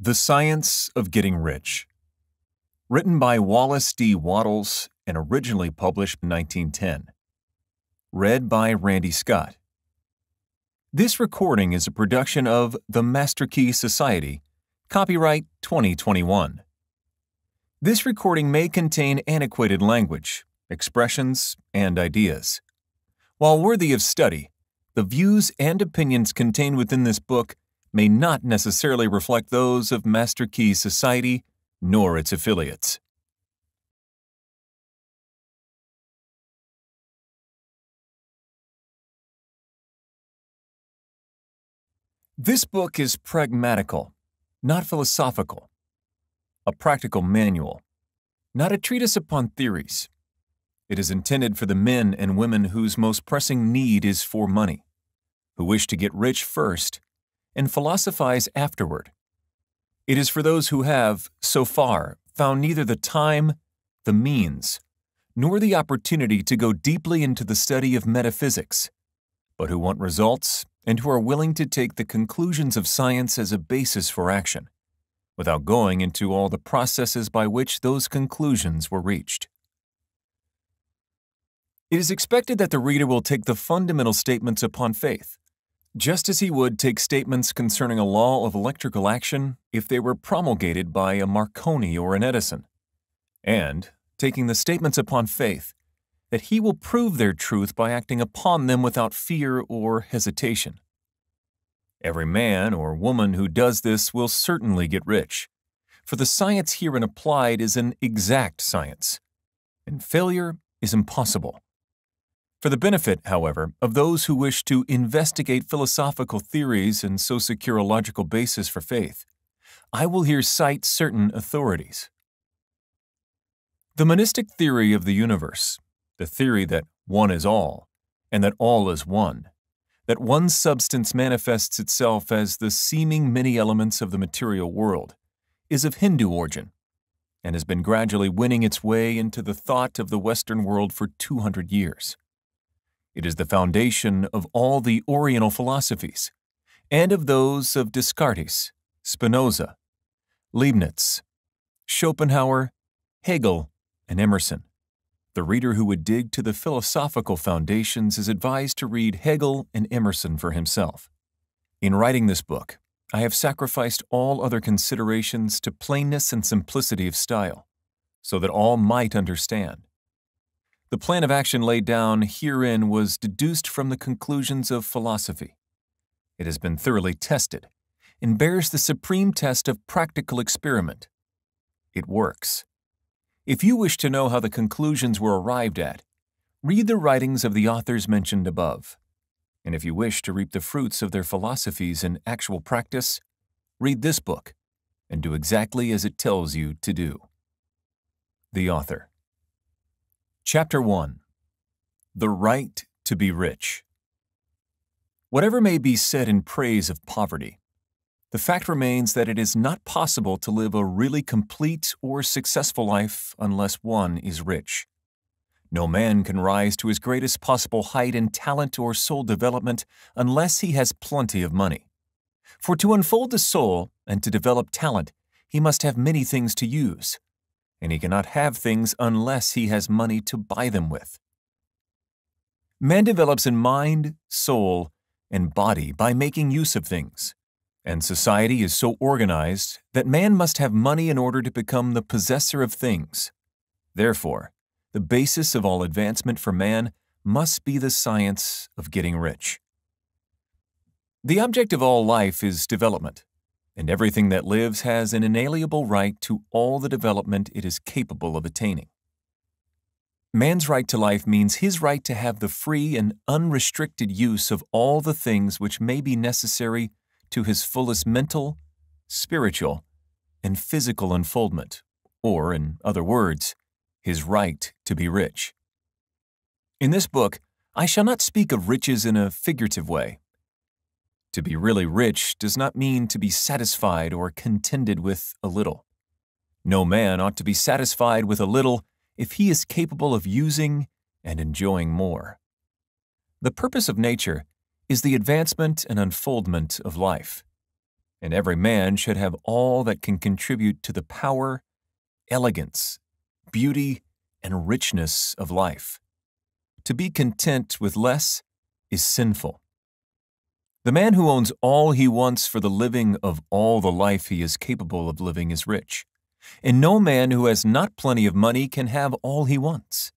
The Science of Getting Rich. Written by Wallace D. and originally published in 1910. Read by Randy Scott. This recording is a production of the Master Key Society, copyright 2021. This recording may contain antiquated language, expressions, and ideas. While worthy of study, the views and opinions contained within this book may not necessarily reflect those of Master Key Society nor its affiliates. This book is pragmatical, not philosophical, a practical manual, not a treatise upon theories. It is intended for the men and women whose most pressing need is for money, who wish to get rich first and philosophize afterward. It is for those who have, so far, found neither the time, the means, nor the opportunity to go deeply into the study of metaphysics, but who want results and who are willing to take the conclusions of science as a basis for action, without going into all the processes by which those conclusions were reached. It is expected that the reader will take the fundamental statements upon faith, just as he would take statements concerning a law of electrical action if they were promulgated by a Marconi or an Edison, and taking the statements upon faith that he will prove their truth by acting upon them without fear or hesitation. Every man or woman who does this will certainly get rich, for the science herein applied is an exact science, and failure is impossible. For the benefit, however, of those who wish to investigate philosophical theories and so secure a logical basis for faith, I will here cite certain authorities. The monistic theory of the universe, the theory that one is all, and that all is one, that one substance manifests itself as the seeming many elements of the material world, is of Hindu origin, and has been gradually winning its way into the thought of the Western world for 200 years. It is the foundation of all the Oriental philosophies, and of those of Descartes, Spinoza, Leibniz, Schopenhauer, Hegel, and Emerson. The reader who would dig to the philosophical foundations is advised to read Hegel and Emerson for himself. In writing this book, I have sacrificed all other considerations to plainness and simplicity of style, so that all might understand. The plan of action laid down herein was deduced from the conclusions of philosophy. It has been thoroughly tested and bears the supreme test of practical experiment. It works. If you wish to know how the conclusions were arrived at, read the writings of the authors mentioned above. And if you wish to reap the fruits of their philosophies in actual practice, read this book and do exactly as it tells you to do. The author. Chapter 1. The Right to be Rich. Whatever may be said in praise of poverty, the fact remains that it is not possible to live a really complete or successful life unless one is rich. No man can rise to his greatest possible height in talent or soul development unless he has plenty of money. For to unfold the soul and to develop talent, he must have many things to use, and he cannot have things unless he has money to buy them with. Man develops in mind, soul, and body by making use of things, and society is so organized that man must have money in order to become the possessor of things. Therefore, the basis of all advancement for man must be the science of getting rich. The object of all life is development, and everything that lives has an inalienable right to all the development it is capable of attaining. Man's right to life means his right to have the free and unrestricted use of all the things which may be necessary to his fullest mental, spiritual, and physical unfoldment, or, in other words, his right to be rich. In this book, I shall not speak of riches in a figurative way. To be really rich does not mean to be satisfied or contented with a little. No man ought to be satisfied with a little if he is capable of using and enjoying more. The purpose of nature is the advancement and unfoldment of life, and every man should have all that can contribute to the power, elegance, beauty, and richness of life. To be content with less is sinful. The man who owns all he wants for the living of all the life he is capable of living is rich, and no man who has not plenty of money can have all he wants.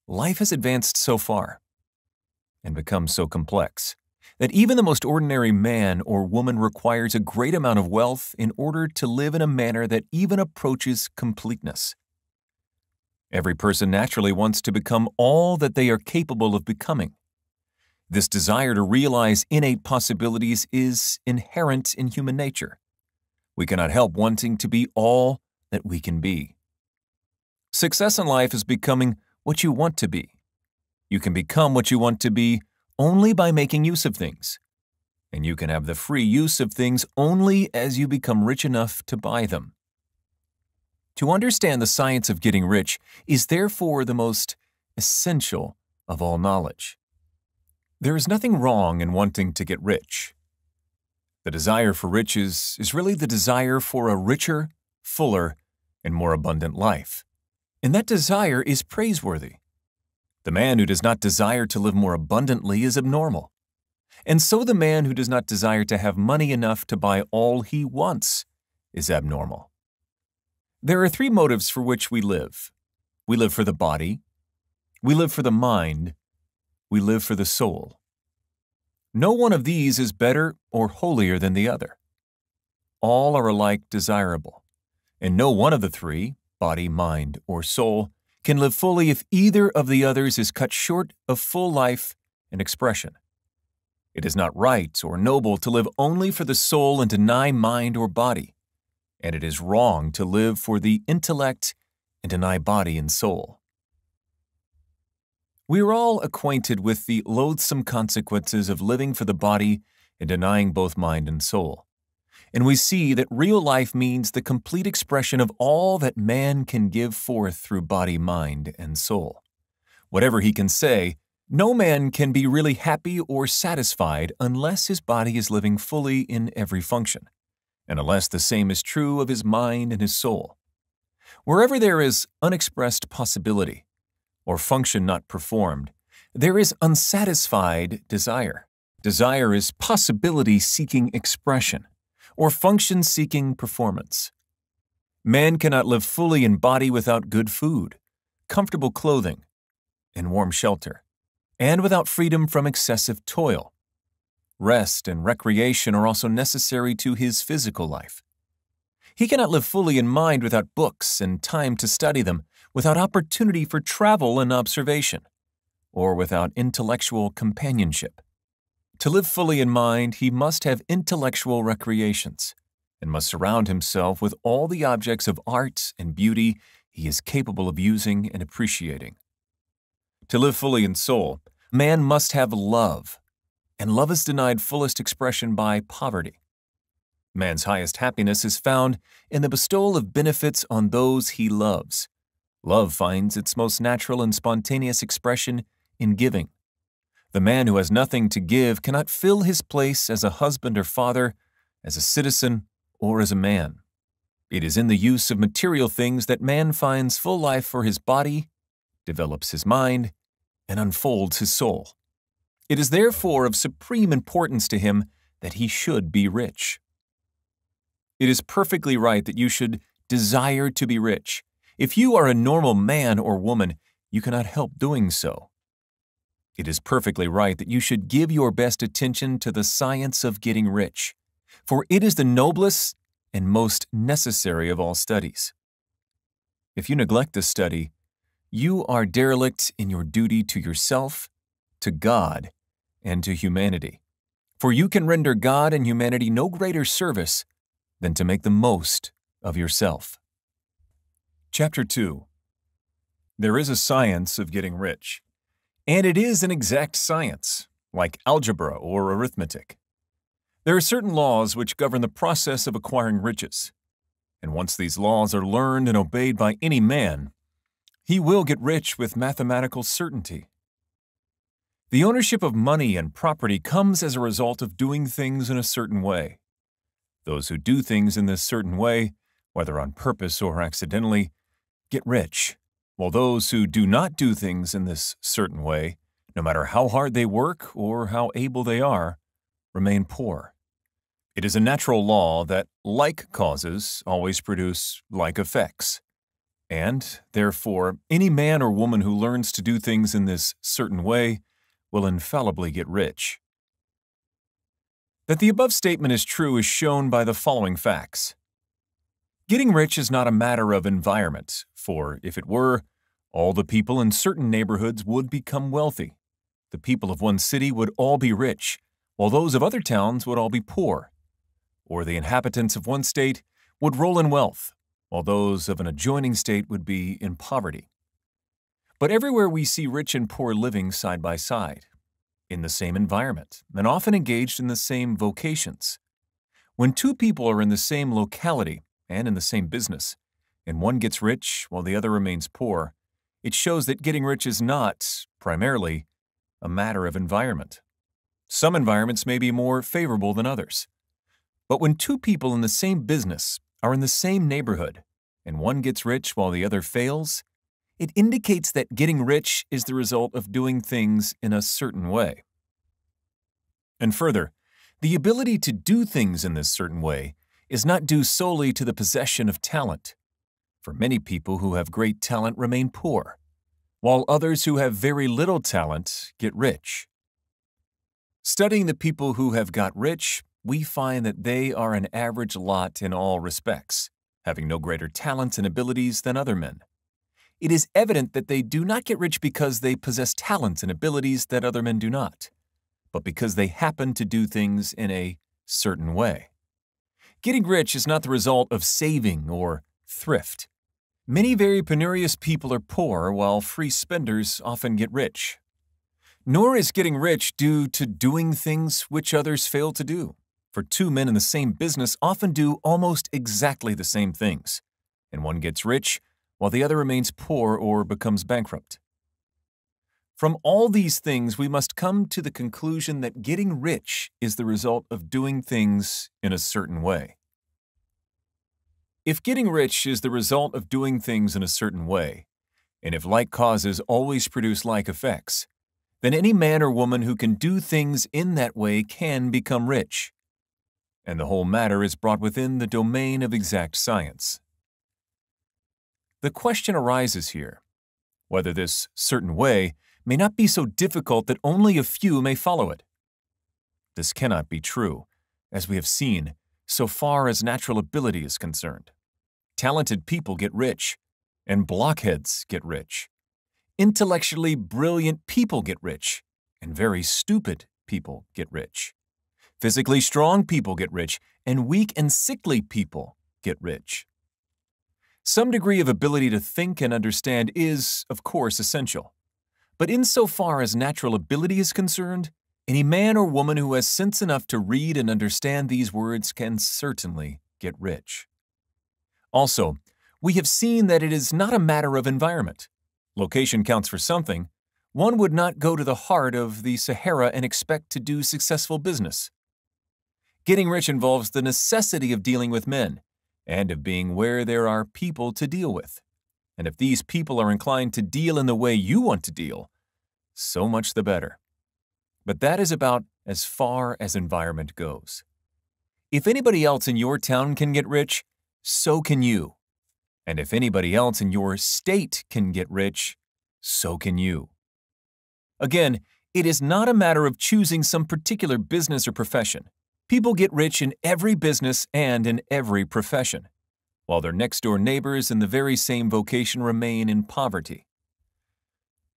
Life has advanced so far and become so complex that even the most ordinary man or woman requires a great amount of wealth in order to live in a manner that even approaches completeness. Every person naturally wants to become all that they are capable of becoming. This desire to realize innate possibilities is inherent in human nature. We cannot help wanting to be all that we can be. Success in life is becoming what you want to be. You can become what you want to be only by making use of things, and you can have the free use of things only as you become rich enough to buy them. To understand the science of getting rich is therefore the most essential of all knowledge. There is nothing wrong in wanting to get rich. The desire for riches is really the desire for a richer, fuller, and more abundant life. And that desire is praiseworthy. The man who does not desire to live more abundantly is abnormal. And so the man who does not desire to have money enough to buy all he wants is abnormal. There are three motives for which we live. We live for the body, we live for the mind, we live for the soul. No one of these is better or holier than the other. All are alike desirable, and no one of the three, body, mind, or soul, can live fully if either of the others is cut short of full life and expression. It is not right or noble to live only for the soul and deny mind or body, and it is wrong to live for the intellect and deny body and soul. We are all acquainted with the loathsome consequences of living for the body and denying both mind and soul, and we see that real life means the complete expression of all that man can give forth through body, mind, and soul. Whatever he can say, no man can be really happy or satisfied unless his body is living fully in every function, and unless the same is true of his mind and his soul. Wherever there is unexpressed possibility, or function not performed, there is unsatisfied desire. Desire is possibility seeking expression, or function seeking performance. Man cannot live fully in body without good food, comfortable clothing, and warm shelter, and without freedom from excessive toil. Rest and recreation are also necessary to his physical life. He cannot live fully in mind without books and time to study them, without opportunity for travel and observation, or without intellectual companionship. To live fully in mind, he must have intellectual recreations, and must surround himself with all the objects of art and beauty he is capable of using and appreciating. To live fully in soul, man must have love, and love is denied fullest expression by poverty. Man's highest happiness is found in the bestowal of benefits on those he loves. Love finds its most natural and spontaneous expression in giving. The man who has nothing to give cannot fill his place as a husband or father, as a citizen, or as a man. It is in the use of material things that man finds full life for his body, develops his mind, and unfolds his soul. It is therefore of supreme importance to him that he should be rich. It is perfectly right that you should desire to be rich. If you are a normal man or woman, you cannot help doing so. It is perfectly right that you should give your best attention to the science of getting rich, for it is the noblest and most necessary of all studies. If you neglect this study, you are derelict in your duty to yourself, to God, and to humanity. For you can render God and humanity no greater service than to make the most of yourself. Chapter 2. There is a science of getting rich, and it is an exact science, like algebra or arithmetic. There are certain laws which govern the process of acquiring riches, and once these laws are learned and obeyed by any man, he will get rich with mathematical certainty. The ownership of money and property comes as a result of doing things in a certain way. Those who do things in this certain way, whether on purpose or accidentally, get rich, while those who do not do things in this certain way, no matter how hard they work or how able they are, remain poor. It is a natural law that like causes always produce like effects. And, therefore, any man or woman who learns to do things in this certain way will infallibly get rich. That the above statement is true is shown by the following facts. Getting rich is not a matter of environment, for if it were, all the people in certain neighborhoods would become wealthy. The people of one city would all be rich, while those of other towns would all be poor. Or the inhabitants of one state would roll in wealth, while those of an adjoining state would be in poverty. But everywhere we see rich and poor living side by side, in the same environment, and often engaged in the same vocations. When two people are in the same locality and in the same business, and one gets rich while the other remains poor, it shows that getting rich is not, primarily, a matter of environment. Some environments may be more favorable than others. But when two people in the same business are in the same neighborhood, and one gets rich while the other fails, it indicates that getting rich is the result of doing things in a certain way. And further, the ability to do things in this certain way is not due solely to the possession of talent. For many people who have great talent remain poor, while others who have very little talent get rich. Studying the people who have got rich, we find that they are an average lot in all respects, having no greater talents and abilities than other men. It is evident that they do not get rich because they possess talents and abilities that other men do not, but because they happen to do things in a certain way. Getting rich is not the result of saving or thrift. Many very penurious people are poor, while free spenders often get rich. Nor is getting rich due to doing things which others fail to do, for two men in the same business often do almost exactly the same things, and one gets rich while the other remains poor or becomes bankrupt. From all these things, we must come to the conclusion that getting rich is the result of doing things in a certain way. If getting rich is the result of doing things in a certain way, and if like causes always produce like effects, then any man or woman who can do things in that way can become rich. And the whole matter is brought within the domain of exact science. The question arises here, whether this certain way may not be so difficult that only a few may follow it. This cannot be true, as we have seen, so far as natural ability is concerned. Talented people get rich, and blockheads get rich. Intellectually brilliant people get rich, and very stupid people get rich. Physically strong people get rich, and weak and sickly people get rich. Some degree of ability to think and understand is, of course, essential. But insofar as natural ability is concerned, any man or woman who has sense enough to read and understand these words can certainly get rich. Also, we have seen that it is not a matter of environment. Location counts for something. One would not go to the heart of the Sahara and expect to do successful business. Getting rich involves the necessity of dealing with men, and of being where there are people to deal with. And if these people are inclined to deal in the way you want to deal, so much the better. But that is about as far as environment goes. If anybody else in your town can get rich, so can you. And if anybody else in your state can get rich, so can you. Again, it is not a matter of choosing some particular business or profession. People get rich in every business and in every profession, while their next-door neighbors in the very same vocation remain in poverty.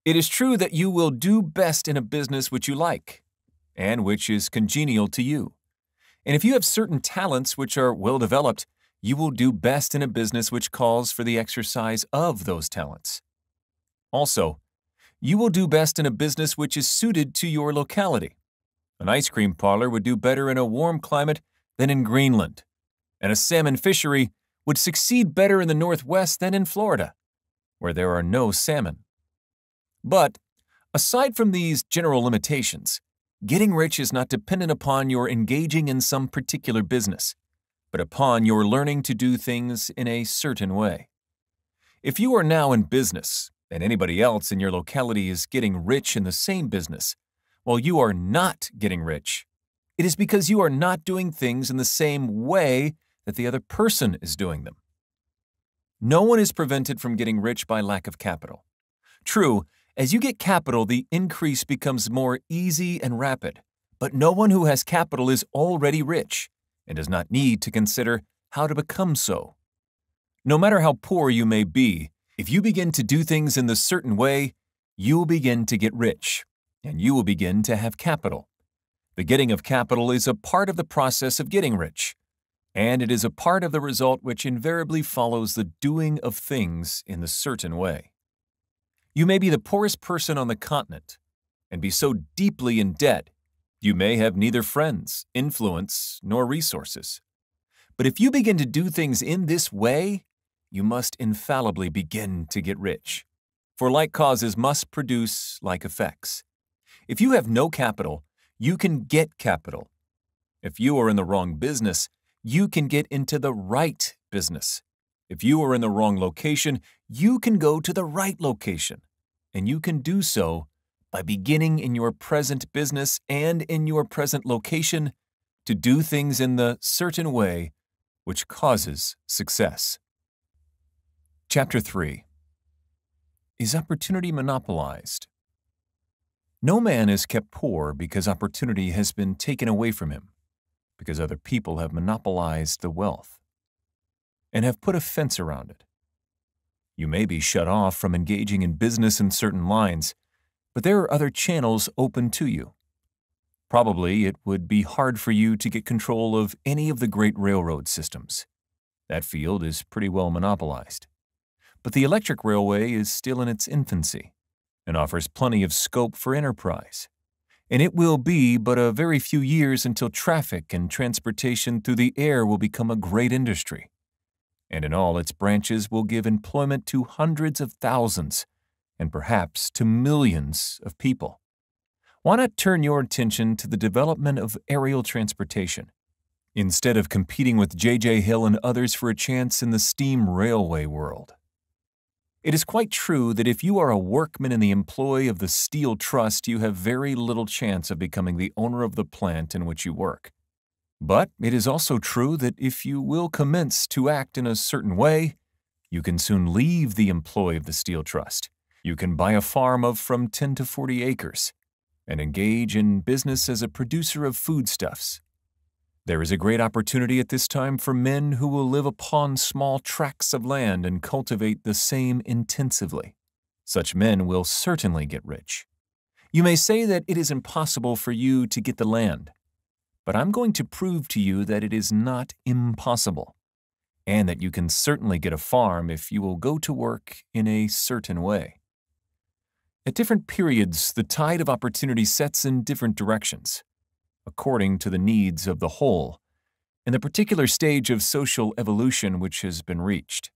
It is true that you will do best in a business which you like, and which is congenial to you. And if you have certain talents which are well developed, you will do best in a business which calls for the exercise of those talents. Also, you will do best in a business which is suited to your locality. An ice cream parlor would do better in a warm climate than in Greenland, and a salmon fishery would succeed better in the Northwest than in Florida, where there are no salmon. But, aside from these general limitations, getting rich is not dependent upon your engaging in some particular business, but upon your learning to do things in a certain way. If you are now in business, and anybody else in your locality is getting rich in the same business, while you are not getting rich, it is because you are not doing things in the same way that the other person is doing them. No one is prevented from getting rich by lack of capital. True, as you get capital, the increase becomes more easy and rapid, but no one who has capital is already rich and does not need to consider how to become so. No matter how poor you may be, if you begin to do things in the certain way, you will begin to get rich, and you will begin to have capital. The getting of capital is a part of the process of getting rich, and it is a part of the result which invariably follows the doing of things in the certain way. You may be the poorest person on the continent and be so deeply in debt, you may have neither friends, influence, nor resources. But if you begin to do things in this way, you must infallibly begin to get rich. For like causes must produce like effects. If you have no capital, you can get capital. If you are in the wrong business, you can get into the right business. If you are in the wrong location, you can go to the right location. And you can do so by beginning in your present business and in your present location to do things in the certain way which causes success. Chapter 3. Is opportunity monopolized? No man is kept poor because opportunity has been taken away from him, because other people have monopolized the wealth and have put a fence around it. You may be shut off from engaging in business in certain lines, but there are other channels open to you. Probably it would be hard for you to get control of any of the great railroad systems. That field is pretty well monopolized. But the electric railway is still in its infancy and offers plenty of scope for enterprise. And it will be but a very few years until traffic and transportation through the air will become a great industry. And in all its branches will give employment to hundreds of thousands and perhaps to millions of people. Why not turn your attention to the development of aerial transportation, instead of competing with J.J. Hill and others for a chance in the steam railway world? It is quite true that if you are a workman in the employ of the Steel Trust, you have very little chance of becoming the owner of the plant in which you work. But it is also true that if you will commence to act in a certain way, you can soon leave the employ of the Steel Trust. You can buy a farm of from 10 to 40 acres and engage in business as a producer of foodstuffs. There is a great opportunity at this time for men who will live upon small tracts of land and cultivate the same intensively. Such men will certainly get rich. You may say that it is impossible for you to get the land, but I'm going to prove to you that it is not impossible, and that you can certainly get a farm if you will go to work in a certain way. At different periods, the tide of opportunity sets in different directions, according to the needs of the whole, and the particular stage of social evolution which has been reached.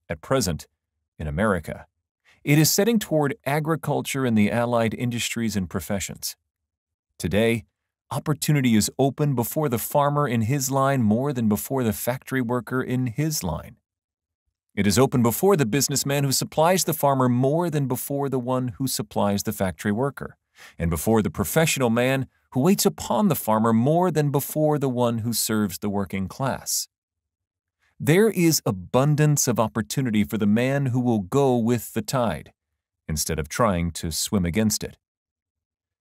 At present, in America, it is setting toward agriculture and the allied industries and professions. Today, opportunity is open before the farmer in his line more than before the factory worker in his line. It is open before the businessman who supplies the farmer more than before the one who supplies the factory worker, and before the professional man who waits upon the farmer more than before the one who serves the working class. There is abundance of opportunity for the man who will go with the tide, instead of trying to swim against it.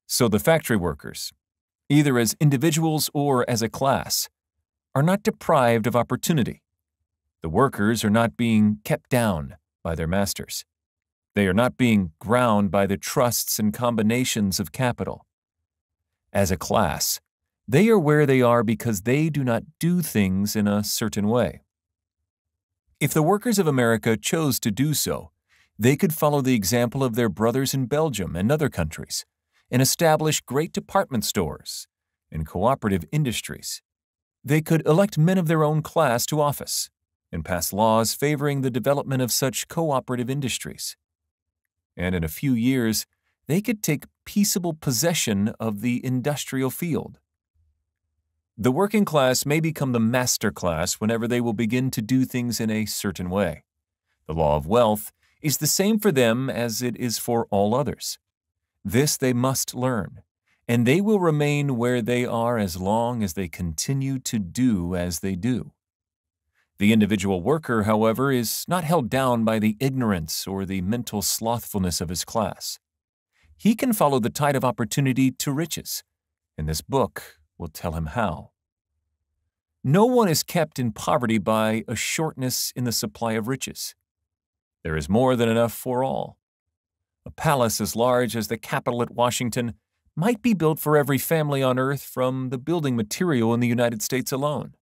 So the factory workers, either as individuals or as a class, are not deprived of opportunity. The workers are not being kept down by their masters. They are not being ground by the trusts and combinations of capital. As a class, they are where they are because they do not do things in a certain way. If the workers of America chose to do so, they could follow the example of their brothers in Belgium and other countries and establish great department stores and cooperative industries. They could elect men of their own class to office and pass laws favoring the development of such cooperative industries. And in a few years, they could take peaceable possession of the industrial field. The working class may become the master class whenever they will begin to do things in a certain way. The law of wealth is the same for them as it is for all others. This they must learn, and they will remain where they are as long as they continue to do as they do. The individual worker, however, is not held down by the ignorance or the mental slothfulness of his class. He can follow the tide of opportunity to riches, and this book will tell him how. No one is kept in poverty by a shortness in the supply of riches. There is more than enough for all. A palace as large as the Capitol at Washington might be built for every family on earth from the building material in the United States alone.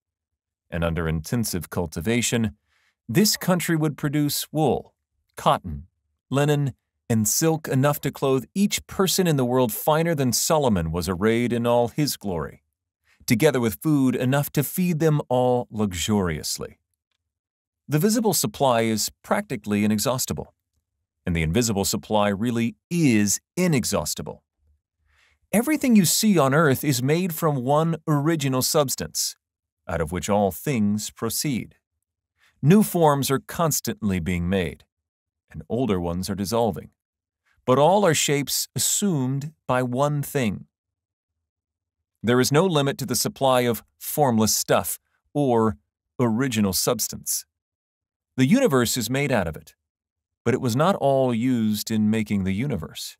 And under intensive cultivation, this country would produce wool, cotton, linen, and silk enough to clothe each person in the world finer than Solomon was arrayed in all his glory, together with food enough to feed them all luxuriously. The visible supply is practically inexhaustible, and the invisible supply really is inexhaustible. Everything you see on earth is made from one original substance, out of which all things proceed. New forms are constantly being made, and older ones are dissolving, but all are shapes assumed by one thing. There is no limit to the supply of formless stuff or original substance. The universe is made out of it, but it was not all used in making the universe.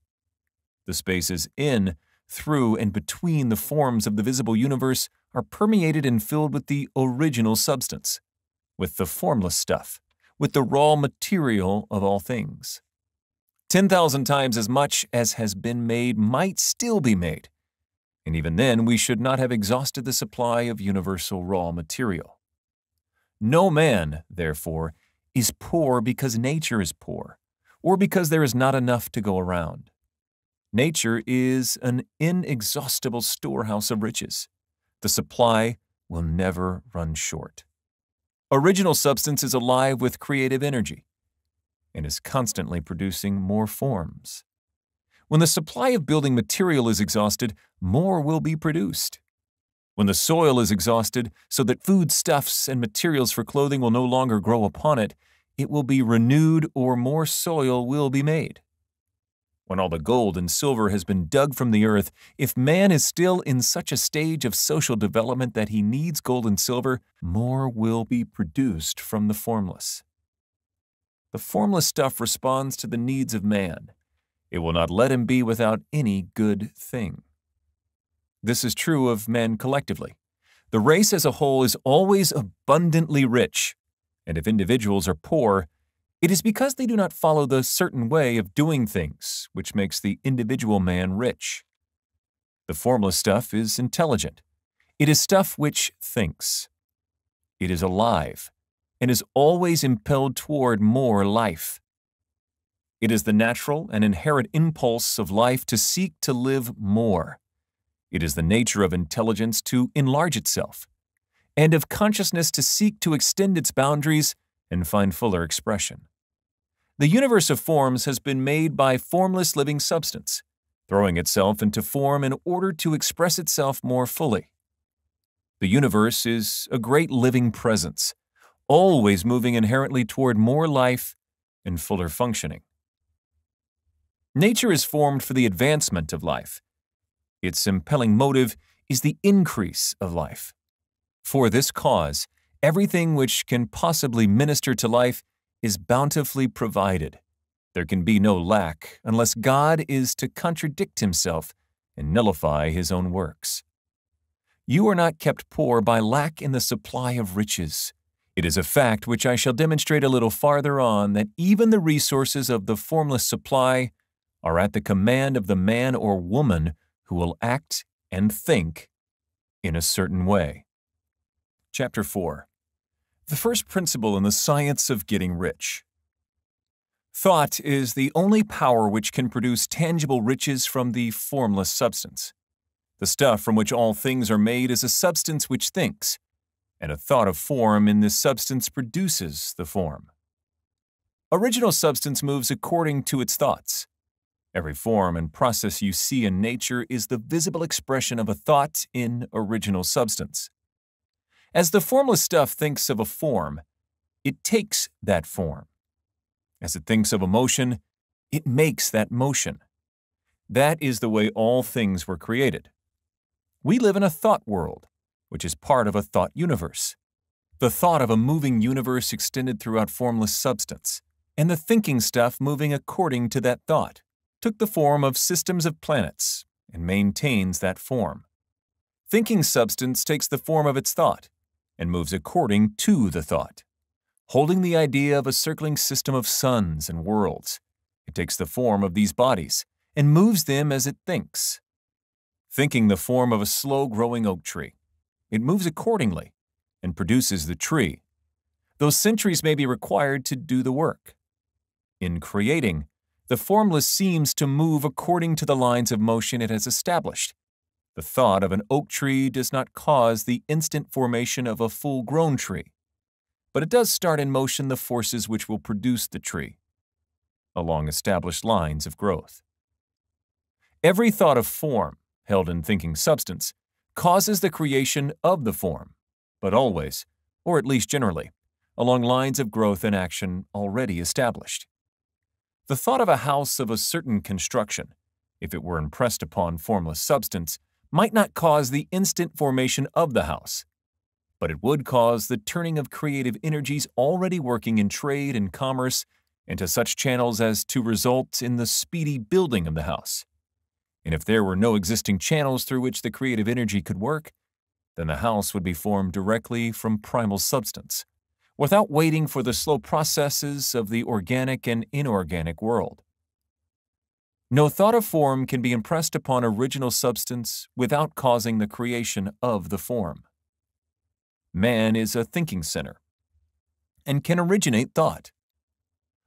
The spaces in, through, and between the forms of the visible universe are permeated and filled with the original substance, with the formless stuff, with the raw material of all things. 10,000 times as much as has been made might still be made, and even then we should not have exhausted the supply of universal raw material. No man, therefore, is poor because nature is poor, or because there is not enough to go around. Nature is an inexhaustible storehouse of riches. The supply will never run short. Original substance is alive with creative energy and is constantly producing more forms. When the supply of building material is exhausted, more will be produced. When the soil is exhausted so that foodstuffs and materials for clothing will no longer grow upon it, it will be renewed or more soil will be made. When all the gold and silver has been dug from the earth, if man is still in such a stage of social development that he needs gold and silver, more will be produced from the formless. The formless stuff responds to the needs of man. It will not let him be without any good thing. This is true of men collectively. The race as a whole is always abundantly rich, and if individuals are poor, it is because they do not follow the certain way of doing things which makes the individual man rich. The formless stuff is intelligent. It is stuff which thinks. It is alive and is always impelled toward more life. It is the natural and inherent impulse of life to seek to live more. It is the nature of intelligence to enlarge itself, and of consciousness to seek to extend its boundaries and find fuller expression. The universe of forms has been made by formless living substance, throwing itself into form in order to express itself more fully. The universe is a great living presence, always moving inherently toward more life and fuller functioning. Nature is formed for the advancement of life. Its impelling motive is the increase of life. For this cause, everything which can possibly minister to life is bountifully provided. There can be no lack unless God is to contradict himself and nullify his own works. You are not kept poor by lack in the supply of riches. It is a fact which I shall demonstrate a little farther on that even the resources of the formless supply are at the command of the man or woman who will act and think in a certain way. Chapter 4. The first principle in the science of getting rich. Thought is the only power which can produce tangible riches from the formless substance. The stuff from which all things are made is a substance which thinks, and a thought of form in this substance produces the form. Original substance moves according to its thoughts. Every form and process you see in nature is the visible expression of a thought in original substance. As the formless stuff thinks of a form, it takes that form. As it thinks of a motion, it makes that motion. That is the way all things were created. We live in a thought world, which is part of a thought universe. The thought of a moving universe extended throughout formless substance, and the thinking stuff moving according to that thought, took the form of systems of planets and maintains that form. Thinking substance takes the form of its thought and moves according to the thought. Holding the idea of a circling system of suns and worlds, it takes the form of these bodies and moves them as it thinks. Thinking the form of a slow-growing oak tree, it moves accordingly and produces the tree. Those centuries may be required to do the work. In creating, the formless seems to move according to the lines of motion it has established. The thought of an oak tree does not cause the instant formation of a full-grown tree, but it does start in motion the forces which will produce the tree, along established lines of growth. Every thought of form, held in thinking substance, causes the creation of the form, but always, or at least generally, along lines of growth and action already established. The thought of a house of a certain construction, if it were impressed upon formless substance, might not cause the instant formation of the house, but it would cause the turning of creative energies already working in trade and commerce into such channels as to result in the speedy building of the house. And if there were no existing channels through which the creative energy could work, then the house would be formed directly from primal substance, without waiting for the slow processes of the organic and inorganic world. No thought of form can be impressed upon original substance without causing the creation of the form. Man is a thinking center and can originate thought.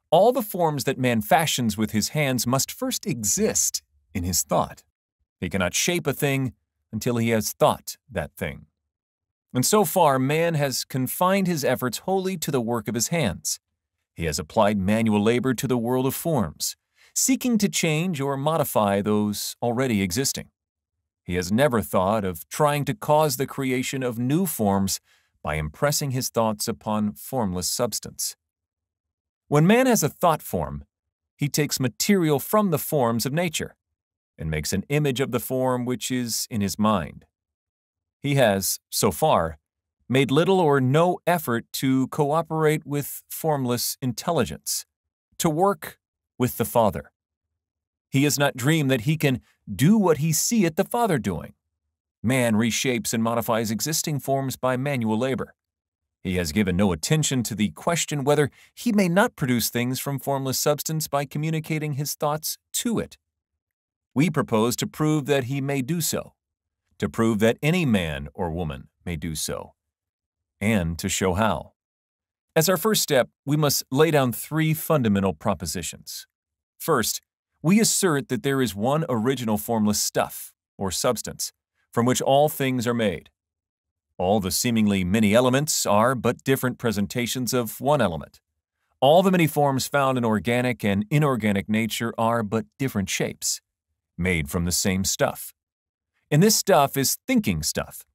All the forms that man fashions with his hands must first exist in his thought. He cannot shape a thing until he has thought that thing. And so far, man has confined his efforts wholly to the work of his hands. He has applied manual labor to the world of forms, seeking to change or modify those already existing. He has never thought of trying to cause the creation of new forms by impressing his thoughts upon formless substance. When man has a thought form, he takes material from the forms of nature and makes an image of the form which is in his mind. He has, so far, made little or no effort to cooperate with formless intelligence, to work with the Father. He has not dreamed that he can do what he seeth the Father doing. Man reshapes and modifies existing forms by manual labor. He has given no attention to the question whether he may not produce things from formless substance by communicating his thoughts to it. We propose to prove that he may do so, to prove that any man or woman may do so, and to show how. As our first step, we must lay down three fundamental propositions. First, we assert that there is one original formless stuff, or substance, from which all things are made. All the seemingly many elements are but different presentations of one element. All the many forms found in organic and inorganic nature are but different shapes, made from the same stuff. And this stuff is thinking stuff.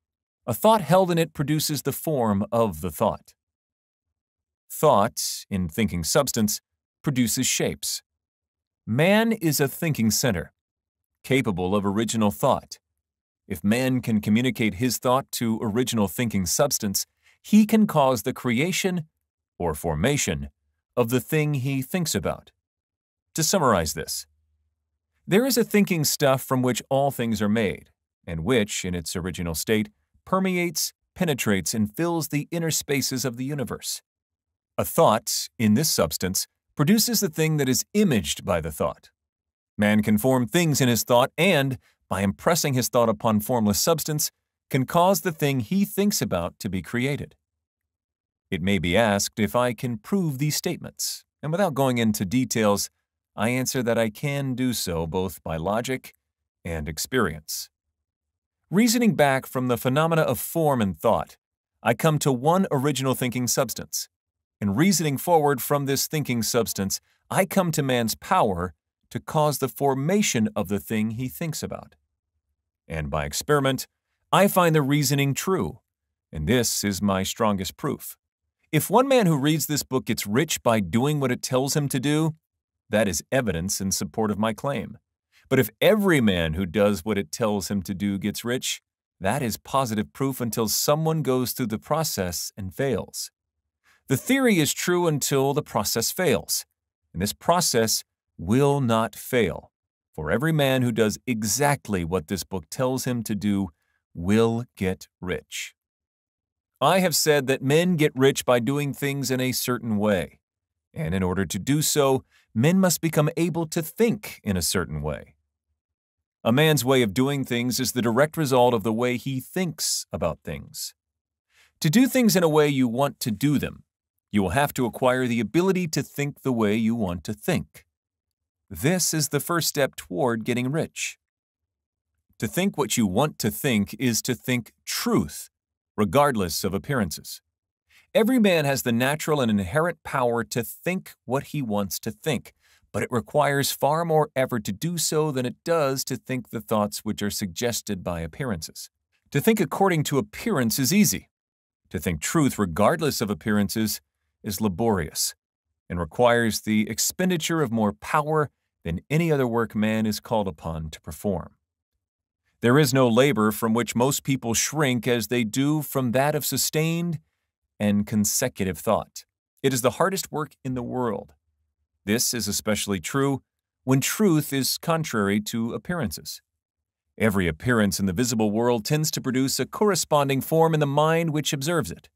A thought held in it produces the form of the thought. Thought, in thinking substance, produces shapes. Man is a thinking center, capable of original thought. If man can communicate his thought to original thinking substance, he can cause the creation, or formation, of the thing he thinks about. To summarize this, there is a thinking stuff from which all things are made, and which, in its original state, permeates, penetrates, and fills the inner spaces of the universe. A thought, in this substance, produces the thing that is imaged by the thought. Man can form things in his thought and, by impressing his thought upon formless substance, can cause the thing he thinks about to be created. It may be asked if I can prove these statements, and without going into details, I answer that I can do so both by logic and experience. Reasoning back from the phenomena of form and thought, I come to one original thinking substance, and reasoning forward from this thinking substance, I come to man's power to cause the formation of the thing he thinks about. And by experiment, I find the reasoning true, and this is my strongest proof. If one man who reads this book gets rich by doing what it tells him to do, that is evidence in support of my claim. But if every man who does what it tells him to do gets rich, that is positive proof until someone goes through the process and fails. The theory is true until the process fails, and this process will not fail, for every man who does exactly what this book tells him to do will get rich. I have said that men get rich by doing things in a certain way, and in order to do so, men must become able to think in a certain way. A man's way of doing things is the direct result of the way he thinks about things. To do things in a way you want to do them, you will have to acquire the ability to think the way you want to think. This is the first step toward getting rich. To think what you want to think is to think truth, regardless of appearances. Every man has the natural and inherent power to think what he wants to think, but it requires far more effort to do so than it does to think the thoughts which are suggested by appearances. To think according to appearance is easy. To think truth regardless of appearances is laborious and requires the expenditure of more power than any other work man is called upon to perform. There is no labor from which most people shrink as they do from that of sustained and consecutive thought. It is the hardest work in the world. This is especially true when truth is contrary to appearances. Every appearance in the visible world tends to produce a corresponding form in the mind which observes it,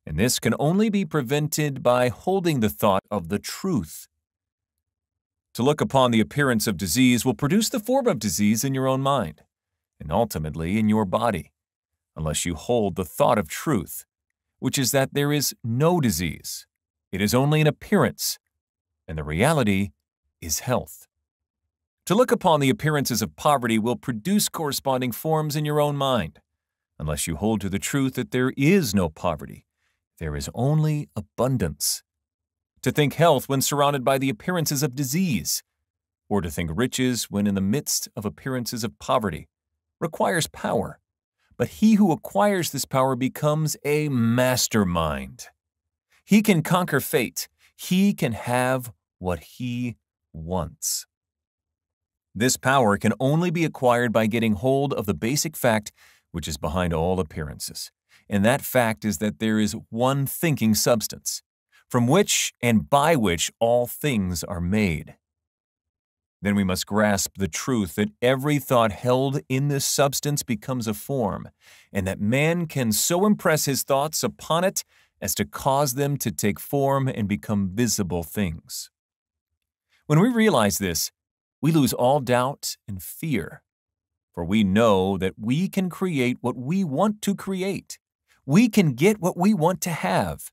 and this can only be prevented by holding the thought of the truth. To look upon the appearance of disease will produce the form of disease in your own mind, and ultimately in your body, unless you hold the thought of truth, which is that there is no disease. It is only an appearance, and the reality is health. To look upon the appearances of poverty will produce corresponding forms in your own mind, unless you hold to the truth that there is no poverty. There is only abundance. To think health when surrounded by the appearances of disease, or to think riches when in the midst of appearances of poverty, requires power, but he who acquires this power becomes a mastermind. He can conquer fate. He can have what he wants. This power can only be acquired by getting hold of the basic fact which is behind all appearances, and that fact is that there is one thinking substance, from which and by which all things are made. Then we must grasp the truth that every thought held in this substance becomes a form, and that man can so impress his thoughts upon it as to cause them to take form and become visible things. When we realize this, we lose all doubt and fear, for we know that we can create what we want to create. We can get what we want to have,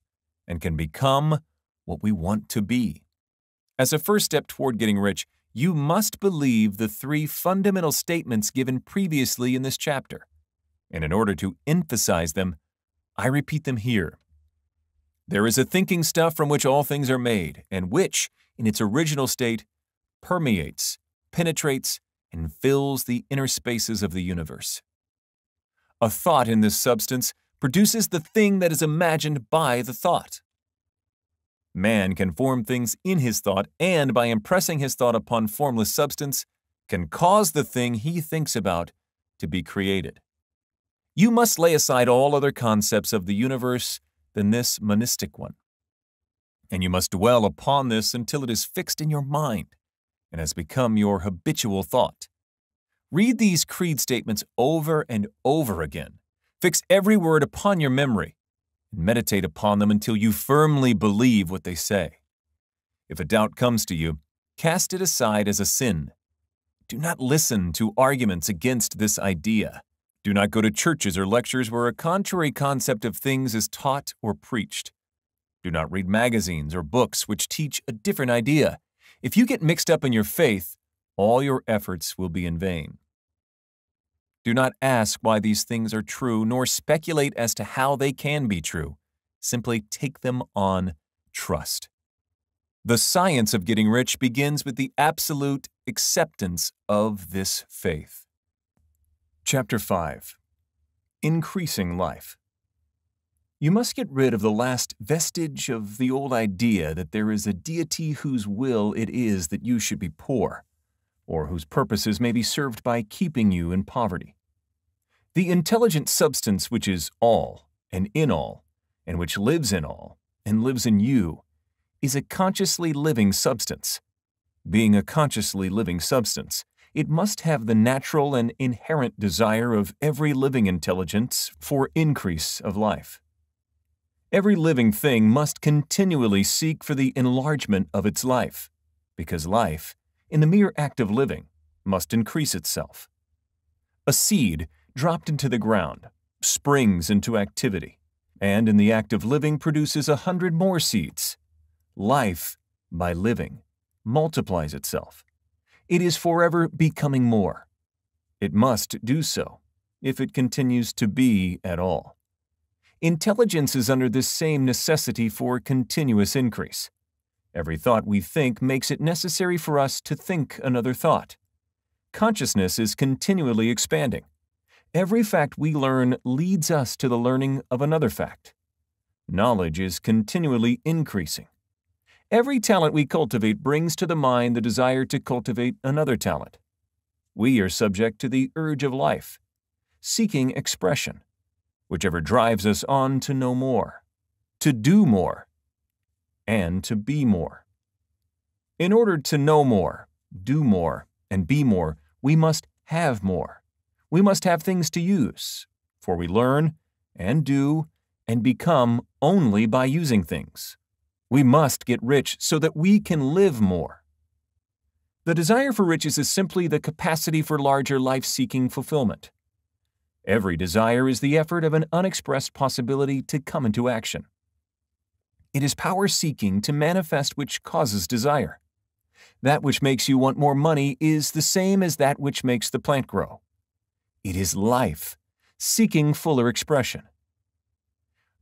and can become what we want to be. As a first step toward getting rich, you must believe the three fundamental statements given previously in this chapter, and in order to emphasize them, I repeat them here. There is a thinking stuff from which all things are made, and which, in its original state, permeates, penetrates, and fills the inner spaces of the universe. A thought in this substance produces the thing that is imagined by the thought. Man can form things in his thought, and by impressing his thought upon formless substance, can cause the thing he thinks about to be created. You must lay aside all other concepts of the universe than this monistic one, and you must dwell upon this until it is fixed in your mind and has become your habitual thought. Read these creed statements over and over again. Fix every word upon your memory, and meditate upon them until you firmly believe what they say. If a doubt comes to you, cast it aside as a sin. Do not listen to arguments against this idea. Do not go to churches or lectures where a contrary concept of things is taught or preached. Do not read magazines or books which teach a different idea. If you get mixed up in your faith, all your efforts will be in vain. Do not ask why these things are true, nor speculate as to how they can be true. Simply take them on trust. The science of getting rich begins with the absolute acceptance of this faith. Chapter 5. Increasing Life. You must get rid of the last vestige of the old idea that there is a deity whose will it is that you should be poor, or whose purposes may be served by keeping you in poverty. The intelligent substance which is all and in all, and which lives in all and lives in you, is a consciously living substance. Being a consciously living substance, it must have the natural and inherent desire of every living intelligence for increase of life. Every living thing must continually seek for the enlargement of its life, because life, in the mere act of living, must increase itself. A seed dropped into the ground springs into activity, and in the act of living produces 100 more seeds. Life, by living, multiplies itself. It is forever becoming more. It must do so, if it continues to be at all. Intelligence is under this same necessity for continuous increase. Every thought we think makes it necessary for us to think another thought. Consciousness is continually expanding. Every fact we learn leads us to the learning of another fact. Knowledge is continually increasing. Every talent we cultivate brings to the mind the desire to cultivate another talent. We are subject to the urge of life, seeking expression, whichever drives us on to know more, to do more, and to be more. In order to know more, do more, and be more, we must have more. We must have things to use, for we learn and do and become only by using things. We must get rich so that we can live more. The desire for riches is simply the capacity for larger life-seeking fulfillment. Every desire is the effort of an unexpressed possibility to come into action. It is power seeking to manifest which causes desire. That which makes you want more money is the same as that which makes the plant grow. It is life, seeking fuller expression.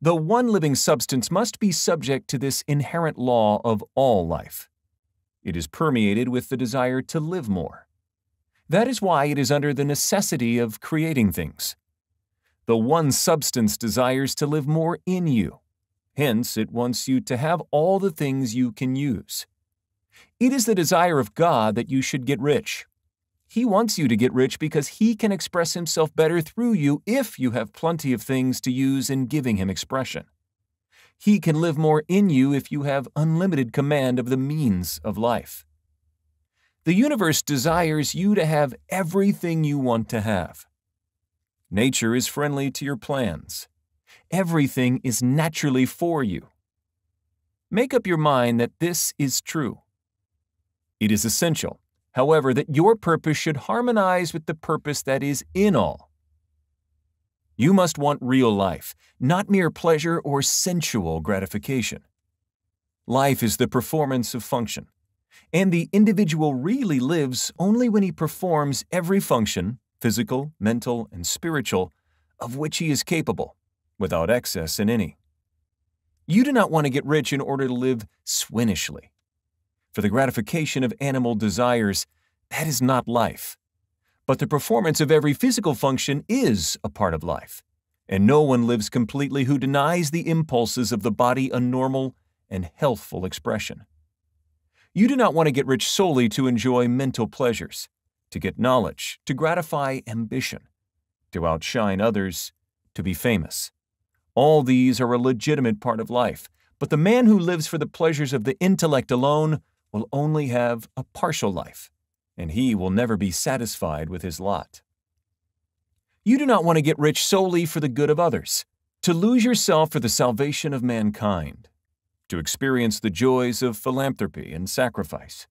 The one living substance must be subject to this inherent law of all life. It is permeated with the desire to live more. That is why it is under the necessity of creating things. The one substance desires to live more in you. Hence, it wants you to have all the things you can use. It is the desire of God that you should get rich. He wants you to get rich because He can express Himself better through you if you have plenty of things to use in giving Him expression. He can live more in you if you have unlimited command of the means of life. The universe desires you to have everything you want to have. Nature is friendly to your plans. Everything is naturally for you. Make up your mind that this is true. It is essential, however, that your purpose should harmonize with the purpose that is in all. You must want real life, not mere pleasure or sensual gratification. Life is the performance of function, and the individual really lives only when he performs every function, physical, mental, and spiritual, of which he is capable, without excess in any. You do not want to get rich in order to live swinishly. For the gratification of animal desires, that is not life. But the performance of every physical function is a part of life, and no one lives completely who denies the impulses of the body a normal and healthful expression. You do not want to get rich solely to enjoy mental pleasures, to get knowledge, to gratify ambition, to outshine others, to be famous. All these are a legitimate part of life, but the man who lives for the pleasures of the intellect alone will only have a partial life, and he will never be satisfied with his lot. You do not want to get rich solely for the good of others, to lose yourself for the salvation of mankind, to experience the joys of philanthropy and sacrifice.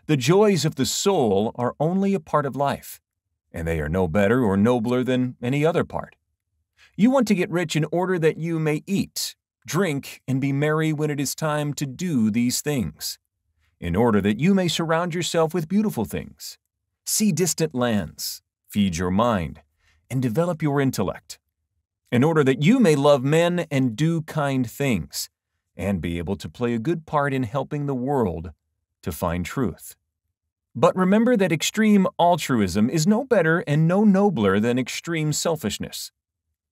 The joys of the soul are only a part of life, and they are no better or nobler than any other part. You want to get rich in order that you may eat, drink, and be merry when it is time to do these things, in order that you may surround yourself with beautiful things, see distant lands, feed your mind, and develop your intellect, in order that you may love men and do kind things, and be able to play a good part in helping the world to find truth. But remember that extreme altruism is no better and no nobler than extreme selfishness.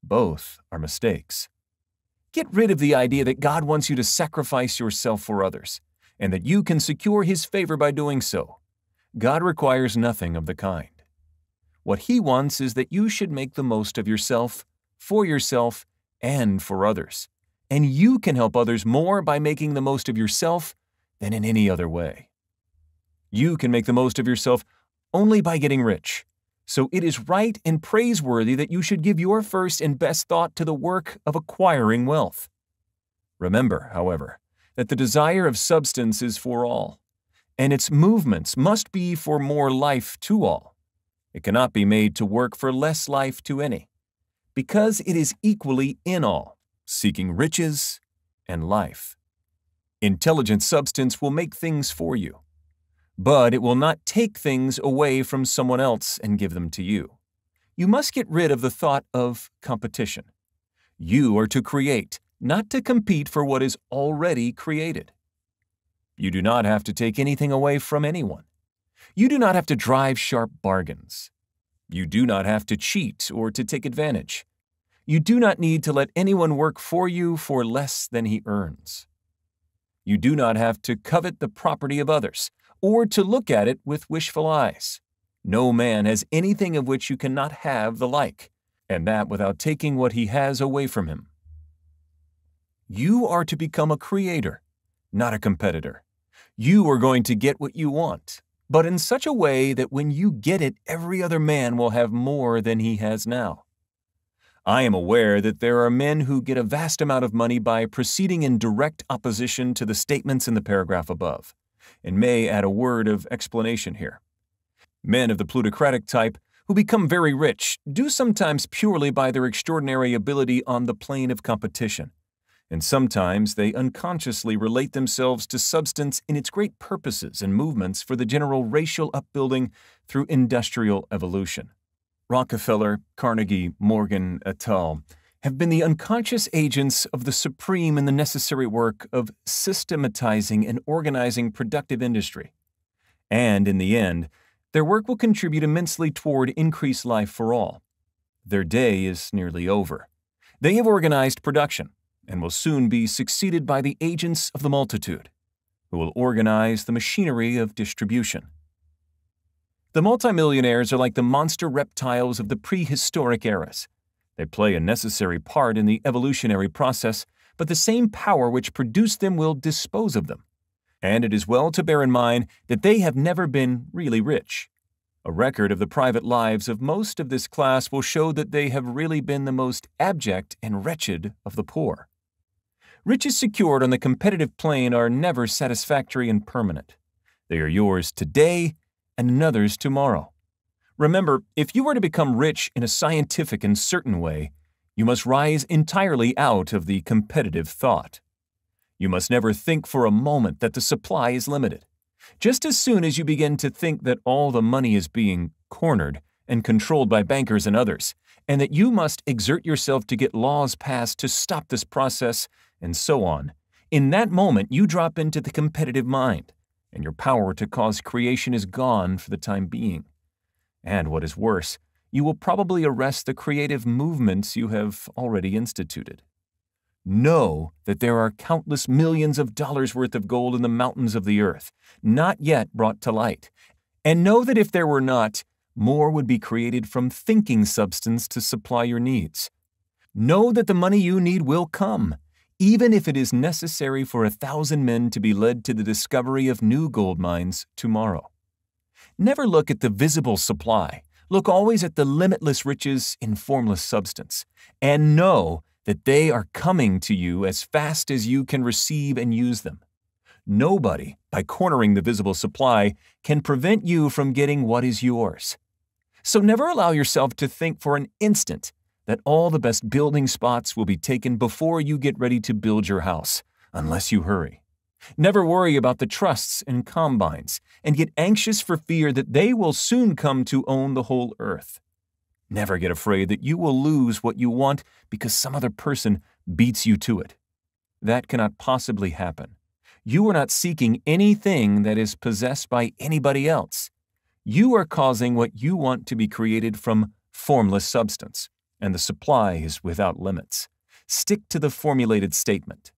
Both are mistakes. Get rid of the idea that God wants you to sacrifice yourself for others, and that you can secure His favor by doing so. God requires nothing of the kind. What He wants is that you should make the most of yourself, and for others. And you can help others more by making the most of yourself than in any other way. You can make the most of yourself only by getting rich. So it is right and praiseworthy that you should give your first and best thought to the work of acquiring wealth. Remember, however, that the desire of substance is for all, and its movements must be for more life to all. It cannot be made to work for less life to any, because it is equally in all, seeking riches and life. Intelligent substance will make things for you, but it will not take things away from someone else and give them to you. You must get rid of the thought of competition. You are to create, not to compete for what is already created. You do not have to take anything away from anyone. You do not have to drive sharp bargains. You do not have to cheat or to take advantage. You do not need to let anyone work for you for less than he earns. You do not have to covet the property of others, or to look at it with wishful eyes. No man has anything of which you cannot have the like, and that without taking what he has away from him. You are to become a creator, not a competitor. You are going to get what you want, but in such a way that when you get it, every other man will have more than he has now. I am aware that there are men who get a vast amount of money by proceeding in direct opposition to the statements in the paragraph above, and may add a word of explanation here. Men of the plutocratic type who become very rich do sometimes purely by their extraordinary ability on the plane of competition, and sometimes they unconsciously relate themselves to substance in its great purposes and movements for the general racial upbuilding through industrial evolution. Rockefeller, Carnegie, Morgan, et al. Have been the unconscious agents of the supreme and the necessary work of systematizing and organizing productive industry. And in the end, their work will contribute immensely toward increased life for all. Their day is nearly over. They have organized production and will soon be succeeded by the agents of the multitude, who will organize the machinery of distribution. The multimillionaires are like the monster reptiles of the prehistoric eras. They play a necessary part in the evolutionary process, but the same power which produced them will dispose of them. And it is well to bear in mind that they have never been really rich. A record of the private lives of most of this class will show that they have really been the most abject and wretched of the poor. Riches secured on the competitive plane are never satisfactory and permanent. They are yours today and another's tomorrow. Remember, if you are to become rich in a scientific and certain way, you must rise entirely out of the competitive thought. You must never think for a moment that the supply is limited. Just as soon as you begin to think that all the money is being cornered and controlled by bankers and others, and that you must exert yourself to get laws passed to stop this process, and so on, in that moment you drop into the competitive mind, and your power to cause creation is gone for the time being. And what is worse, you will probably arrest the creative movements you have already instituted. Know that there are countless millions of dollars worth of gold in the mountains of the earth, not yet brought to light. And know that if there were not, more would be created from thinking substance to supply your needs. Know that the money you need will come, even if it is necessary for 1,000 men to be led to the discovery of new gold mines tomorrow. Never look at the visible supply. Look always at the limitless riches in formless substance, and know that they are coming to you as fast as you can receive and use them. Nobody, by cornering the visible supply, can prevent you from getting what is yours. So never allow yourself to think for an instant that all the best building spots will be taken before you get ready to build your house, unless you hurry. Never worry about the trusts and combines, and get anxious for fear that they will soon come to own the whole earth. Never get afraid that you will lose what you want because some other person beats you to it. That cannot possibly happen. You are not seeking anything that is possessed by anybody else. You are causing what you want to be created from formless substance, and the supply is without limits. Stick to the formulated statement.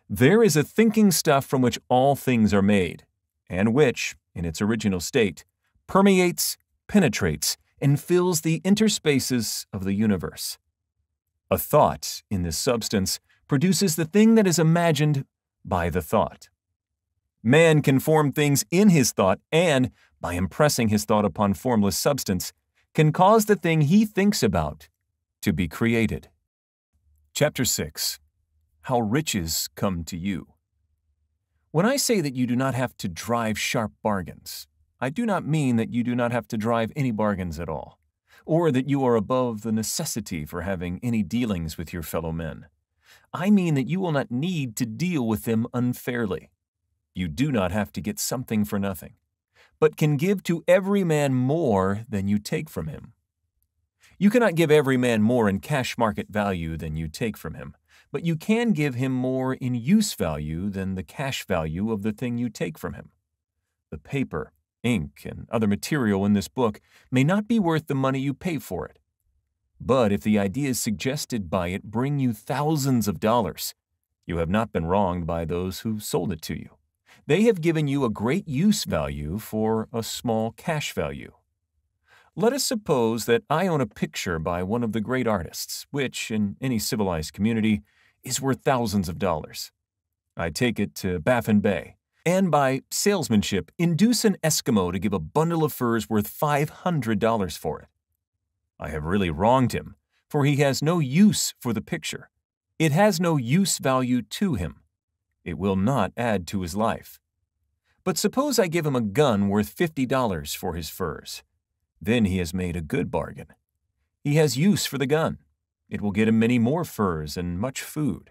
There is a thinking stuff from which all things are made, and which, in its original state, permeates, penetrates, and fills the interspaces of the universe. A thought in this substance produces the thing that is imagined by the thought. Man can form things in his thought and, by impressing his thought upon formless substance, can cause the thing he thinks about to be created. Chapter 6. How Riches Come to You. When I say that you do not have to drive sharp bargains, I do not mean that you do not have to drive any bargains at all, or that you are above the necessity for having any dealings with your fellow men. I mean that you will not need to deal with them unfairly. You do not have to get something for nothing, but can give to every man more than you take from him. You cannot give every man more in cash market value than you take from him, but you can give him more in use value than the cash value of the thing you take from him. The paper, ink, and other material in this book may not be worth the money you pay for it. But if the ideas suggested by it bring you thousands of dollars, you have not been wronged by those who sold it to you. They have given you a great use value for a small cash value. Let us suppose that I own a picture by one of the great artists, which, in any civilized community, is worth thousands of dollars. I take it to Baffin Bay, and by salesmanship induce an Eskimo to give a bundle of furs worth $500 for it. I have really wronged him, for he has no use for the picture. It has no use value to him. It will not add to his life. But suppose I give him a gun worth $50 for his furs. Then he has made a good bargain. He has use for the gun. It will get him many more furs and much food.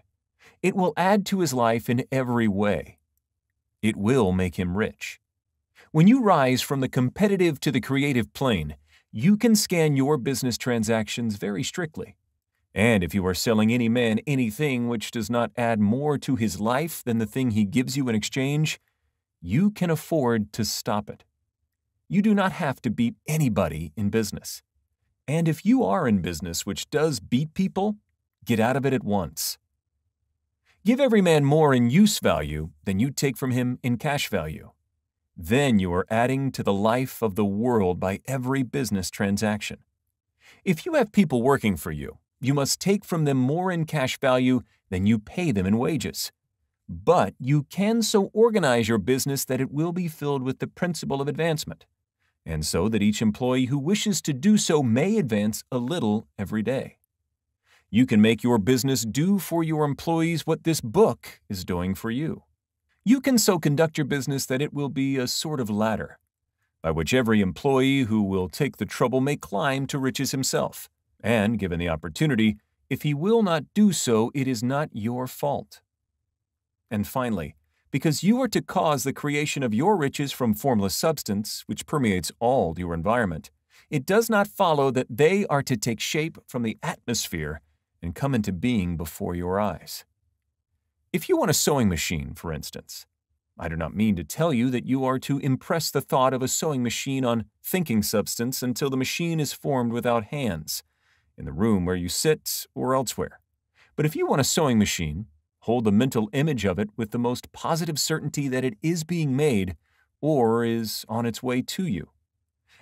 It will add to his life in every way. It will make him rich. When you rise from the competitive to the creative plane, you can scan your business transactions very strictly. And if you are selling any man anything which does not add more to his life than the thing he gives you in exchange, you can afford to stop it. You do not have to beat anybody in business. And if you are in business which does beat people, get out of it at once. Give every man more in use value than you take from him in cash value. Then you are adding to the life of the world by every business transaction. If you have people working for you, you must take from them more in cash value than you pay them in wages. But you can so organize your business that it will be filled with the principle of advancement, and so that each employee who wishes to do so may advance a little every day. You can make your business do for your employees what this book is doing for you. You can so conduct your business that it will be a sort of ladder, by which every employee who will take the trouble may climb to riches himself. And, given the opportunity, if he will not do so, it is not your fault. And finally, because you are to cause the creation of your riches from formless substance, which permeates all your environment, it does not follow that they are to take shape from the atmosphere and come into being before your eyes. If you want a sewing machine, for instance, I do not mean to tell you that you are to impress the thought of a sewing machine on thinking substance until the machine is formed without hands, in the room where you sit or elsewhere. But if you want a sewing machine, hold the mental image of it with the most positive certainty that it is being made or is on its way to you.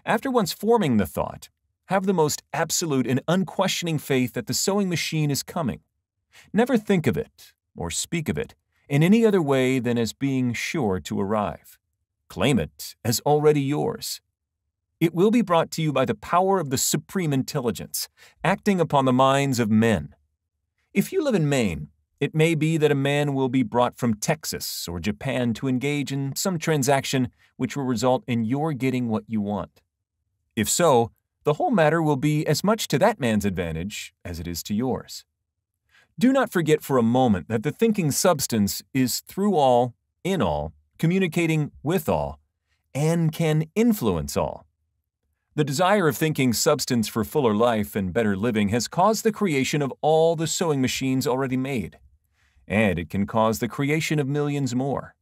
After once forming the thought, have the most absolute and unquestioning faith that the sewing machine is coming. Never think of it or speak of it in any other way than as being sure to arrive. Claim it as already yours. It will be brought to you by the power of the supreme intelligence, acting upon the minds of men. If you live in Maine, it may be that a man will be brought from Texas or Japan to engage in some transaction which will result in your getting what you want. If so, the whole matter will be as much to that man's advantage as it is to yours. Do not forget for a moment that the thinking substance is through all, in all, communicating with all, and can influence all. The desire of thinking substance for fuller life and better living has caused the creation of all the sewing machines already made, and it can cause the creation of millions more.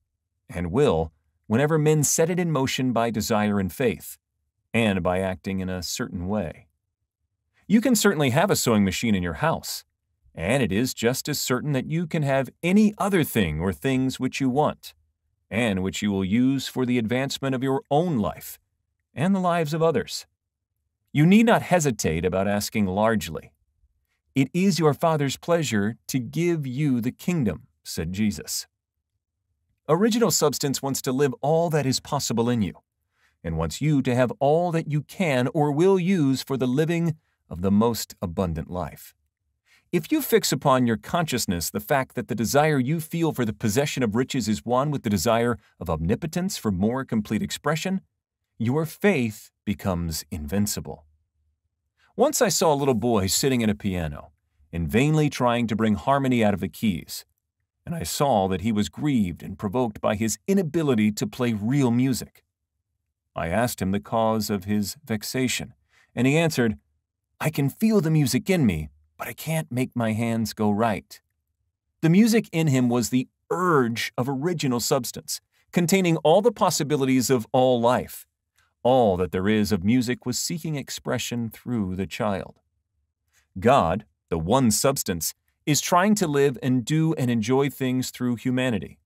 and will whenever men set it in motion by desire and faith, and by acting in a certain way. You can certainly have a sewing machine in your house, and it is just as certain that you can have any other thing or things which you want, and which you will use for the advancement of your own life and the lives of others. You need not hesitate about asking largely. It is your Father's pleasure to give you the kingdom, said Jesus. Original substance wants to live all that is possible in you, and wants you to have all that you can or will use for the living of the most abundant life. If you fix upon your consciousness the fact that the desire you feel for the possession of riches is one with the desire of omnipotence for more complete expression, your faith becomes invincible. Once I saw a little boy sitting at a piano and vainly trying to bring harmony out of the keys, and I saw that he was grieved and provoked by his inability to play real music. I asked him the cause of his vexation, and he answered, "I can feel the music in me, but I can't make my hands go right." The music in him was the urge of original substance, containing all the possibilities of all life. All that there is of music was seeking expression through the child. God, the one substance, is trying to live and do and enjoy things through humanity.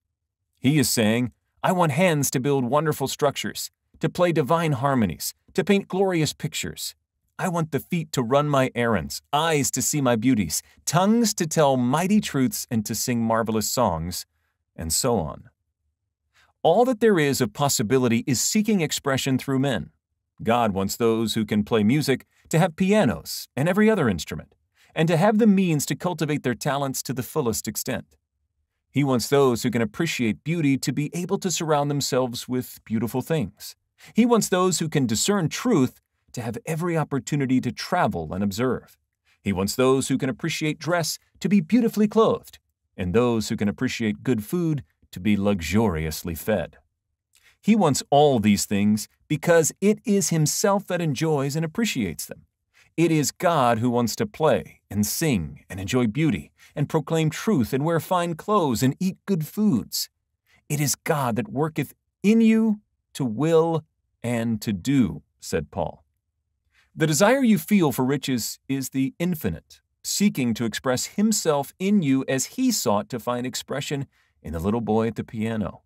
He is saying, "I want hands to build wonderful structures, to play divine harmonies, to paint glorious pictures. I want the feet to run my errands, eyes to see my beauties, tongues to tell mighty truths and to sing marvelous songs," and so on. All that there is of possibility is seeking expression through men. God wants those who can play music to have pianos and every other instrument, and to have the means to cultivate their talents to the fullest extent. He wants those who can appreciate beauty to be able to surround themselves with beautiful things. He wants those who can discern truth to have every opportunity to travel and observe. He wants those who can appreciate dress to be beautifully clothed, and those who can appreciate good food to be luxuriously fed. He wants all these things because it is Himself that enjoys and appreciates them. It is God who wants to play and sing and enjoy beauty and proclaim truth and wear fine clothes and eat good foods. It is God that worketh in you to will and to do, said Paul. The desire you feel for riches is the infinite, seeking to express Himself in you as He sought to find expression in the little boy at the piano.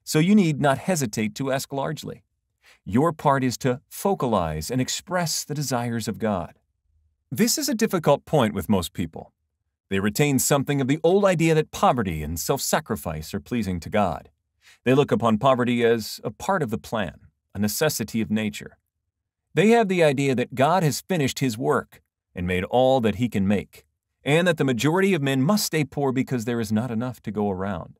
So you need not hesitate to ask largely. Your part is to focalize and express the desires of God. This is a difficult point with most people. They retain something of the old idea that poverty and self-sacrifice are pleasing to God. They look upon poverty as a part of the plan, a necessity of nature. They have the idea that God has finished His work and made all that He can make, and that the majority of men must stay poor because there is not enough to go around.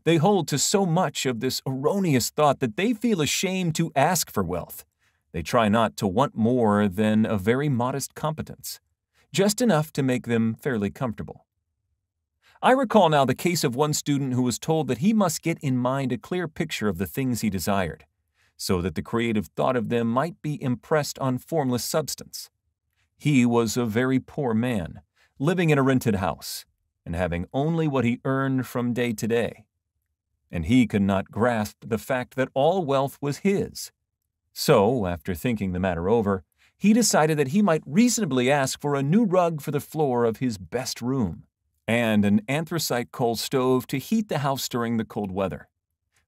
They hold to so much of this erroneous thought that they feel ashamed to ask for wealth. They try not to want more than a very modest competence, just enough to make them fairly comfortable. I recall now the case of one student who was told that he must get in mind a clear picture of the things he desired, so that the creative thought of them might be impressed on formless substance. He was a very poor man, living in a rented house, and having only what he earned from day to day. And he could not grasp the fact that all wealth was his. So, after thinking the matter over, he decided that he might reasonably ask for a new rug for the floor of his best room, and an anthracite coal stove to heat the house during the cold weather.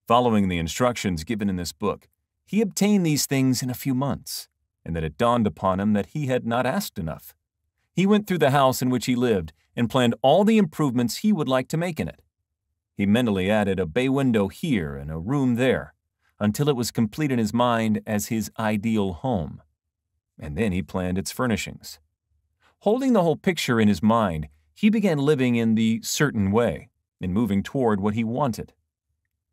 Following the instructions given in this book, he obtained these things in a few months, and then it dawned upon him that he had not asked enough. He went through the house in which he lived and planned all the improvements he would like to make in it. He mentally added a bay window here and a room there, until it was complete in his mind as his ideal home. And then he planned its furnishings. Holding the whole picture in his mind, he began living in the certain way and moving toward what he wanted.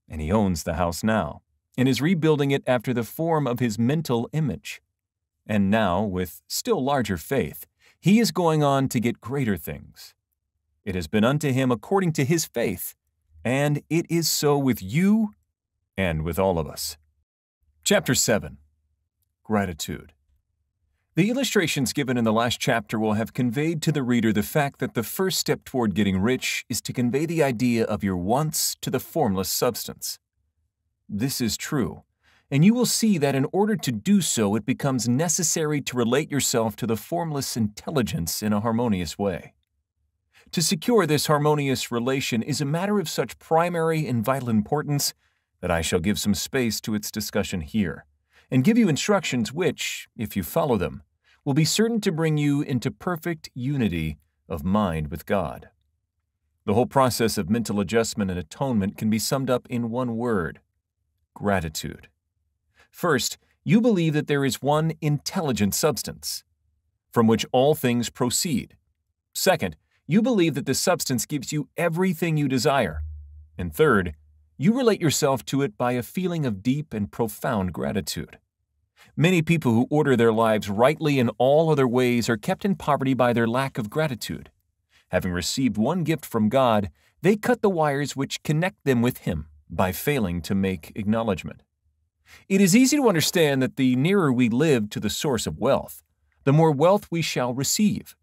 And he owns the house now and is rebuilding it after the form of his mental image. And now, with still larger faith, he is going on to get greater things. It has been unto him according to his faith, and it is so with you and with all of us. Chapter 7. Gratitude. The illustrations given in the last chapter will have conveyed to the reader the fact that the first step toward getting rich is to convey the idea of your wants to the formless substance. this is true, and you will see that in order to do so, it becomes necessary to relate yourself to the formless intelligence in a harmonious way. To secure this harmonious relation is a matter of such primary and vital importance that I shall give some space to its discussion here, and give you instructions which, if you follow them, will be certain to bring you into perfect unity of mind with God. The whole process of mental adjustment and atonement can be summed up in one word: gratitude. First, you believe that there is one intelligent substance, from which all things proceed. Second, you believe that this substance gives you everything you desire. And third, you relate yourself to it by a feeling of deep and profound gratitude. Many people who order their lives rightly in all other ways are kept in poverty by their lack of gratitude. Having received one gift from God, they cut the wires which connect them with Him by failing to make acknowledgement. It is easy to understand that the nearer we live to the source of wealth, the more wealth we shall receive.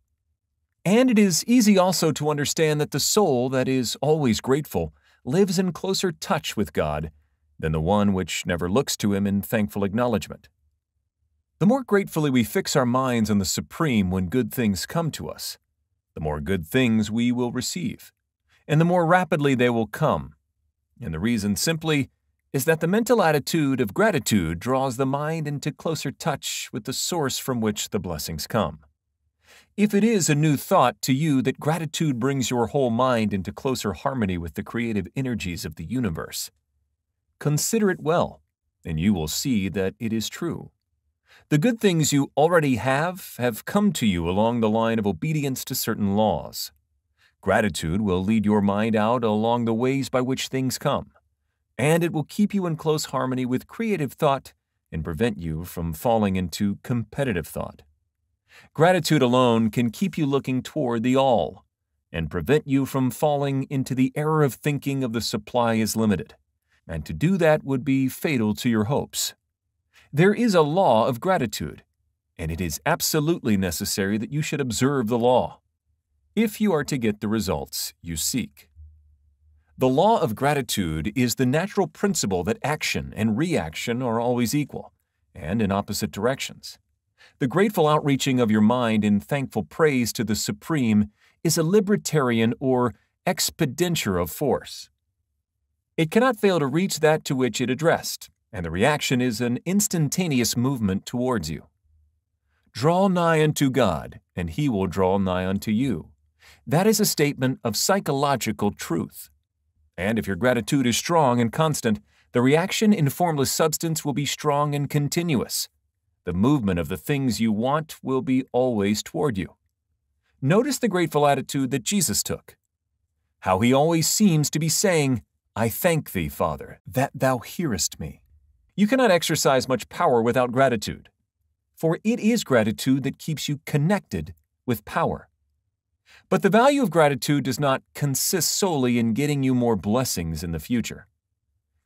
And it is easy also to understand that the soul that is always grateful lives in closer touch with God than the one which never looks to Him in thankful acknowledgement. The more gratefully we fix our minds on the Supreme when good things come to us, the more good things we will receive, and the more rapidly they will come. And the reason simply is that the mental attitude of gratitude draws the mind into closer touch with the source from which the blessings come. If it is a new thought to you that gratitude brings your whole mind into closer harmony with the creative energies of the universe, consider it well, and you will see that it is true. The good things you already have come to you along the line of obedience to certain laws. Gratitude will lead your mind out along the ways by which things come, and it will keep you in close harmony with creative thought and prevent you from falling into competitive thought. Gratitude alone can keep you looking toward the all and prevent you from falling into the error of thinking of the supply is limited, and to do that would be fatal to your hopes. There is a law of gratitude, and it is absolutely necessary that you should observe the law if you are to get the results you seek. The law of gratitude is the natural principle that action and reaction are always equal and in opposite directions. The grateful outreaching of your mind in thankful praise to the Supreme is a libertarian or expenditure of force. It cannot fail to reach that to which it addressed, and the reaction is an instantaneous movement towards you. Draw nigh unto God, and He will draw nigh unto you. That is a statement of psychological truth. And if your gratitude is strong and constant, the reaction in formless substance will be strong and continuous. The movement of the things you want will be always toward you. Notice the grateful attitude that Jesus took. How He always seems to be saying, "I thank Thee, Father, that Thou hearest me." You cannot exercise much power without gratitude, for it is gratitude that keeps you connected with power. But the value of gratitude does not consist solely in getting you more blessings in the future.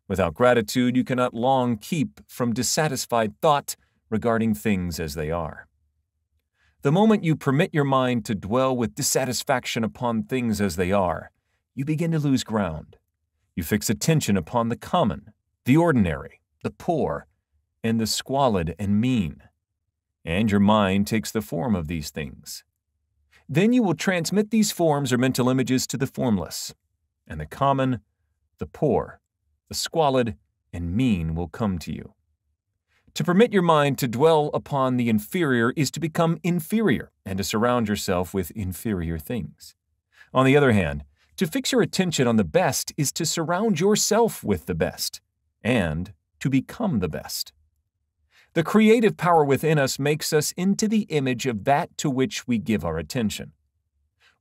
Without gratitude, you cannot long keep from dissatisfied thought regarding things as they are. The moment you permit your mind to dwell with dissatisfaction upon things as they are, you begin to lose ground. You fix attention upon the common, the ordinary, the poor, and the squalid and mean, and your mind takes the form of these things. Then you will transmit these forms or mental images to the formless, and the common, the poor, the squalid, and mean will come to you. To permit your mind to dwell upon the inferior is to become inferior and to surround yourself with inferior things. On the other hand, to fix your attention on the best is to surround yourself with the best and to become the best. The creative power within us makes us into the image of that to which we give our attention.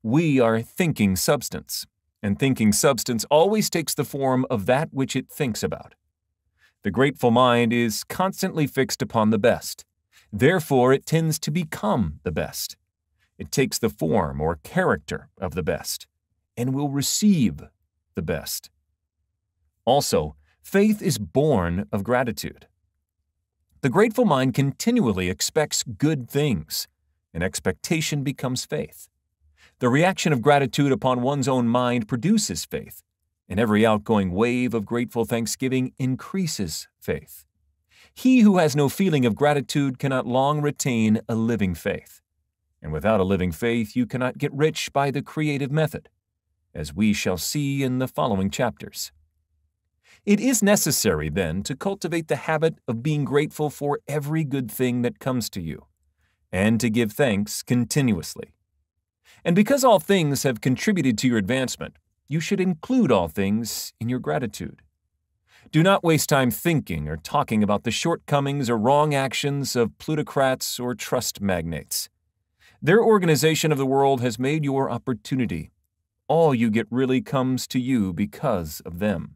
We are thinking substance, and thinking substance always takes the form of that which it thinks about. The grateful mind is constantly fixed upon the best. Therefore, it tends to become the best. It takes the form or character of the best and will receive the best. Also, faith is born of gratitude. The grateful mind continually expects good things, and expectation becomes faith. The reaction of gratitude upon one's own mind produces faith, and every outgoing wave of grateful thanksgiving increases faith. He who has no feeling of gratitude cannot long retain a living faith. And without a living faith, you cannot get rich by the creative method, as we shall see in the following chapters. It is necessary, then, to cultivate the habit of being grateful for every good thing that comes to you, and to give thanks continuously. And because all things have contributed to your advancement, you should include all things in your gratitude. Do not waste time thinking or talking about the shortcomings or wrong actions of plutocrats or trust magnates. Their organization of the world has made your opportunity. All you get really comes to you because of them.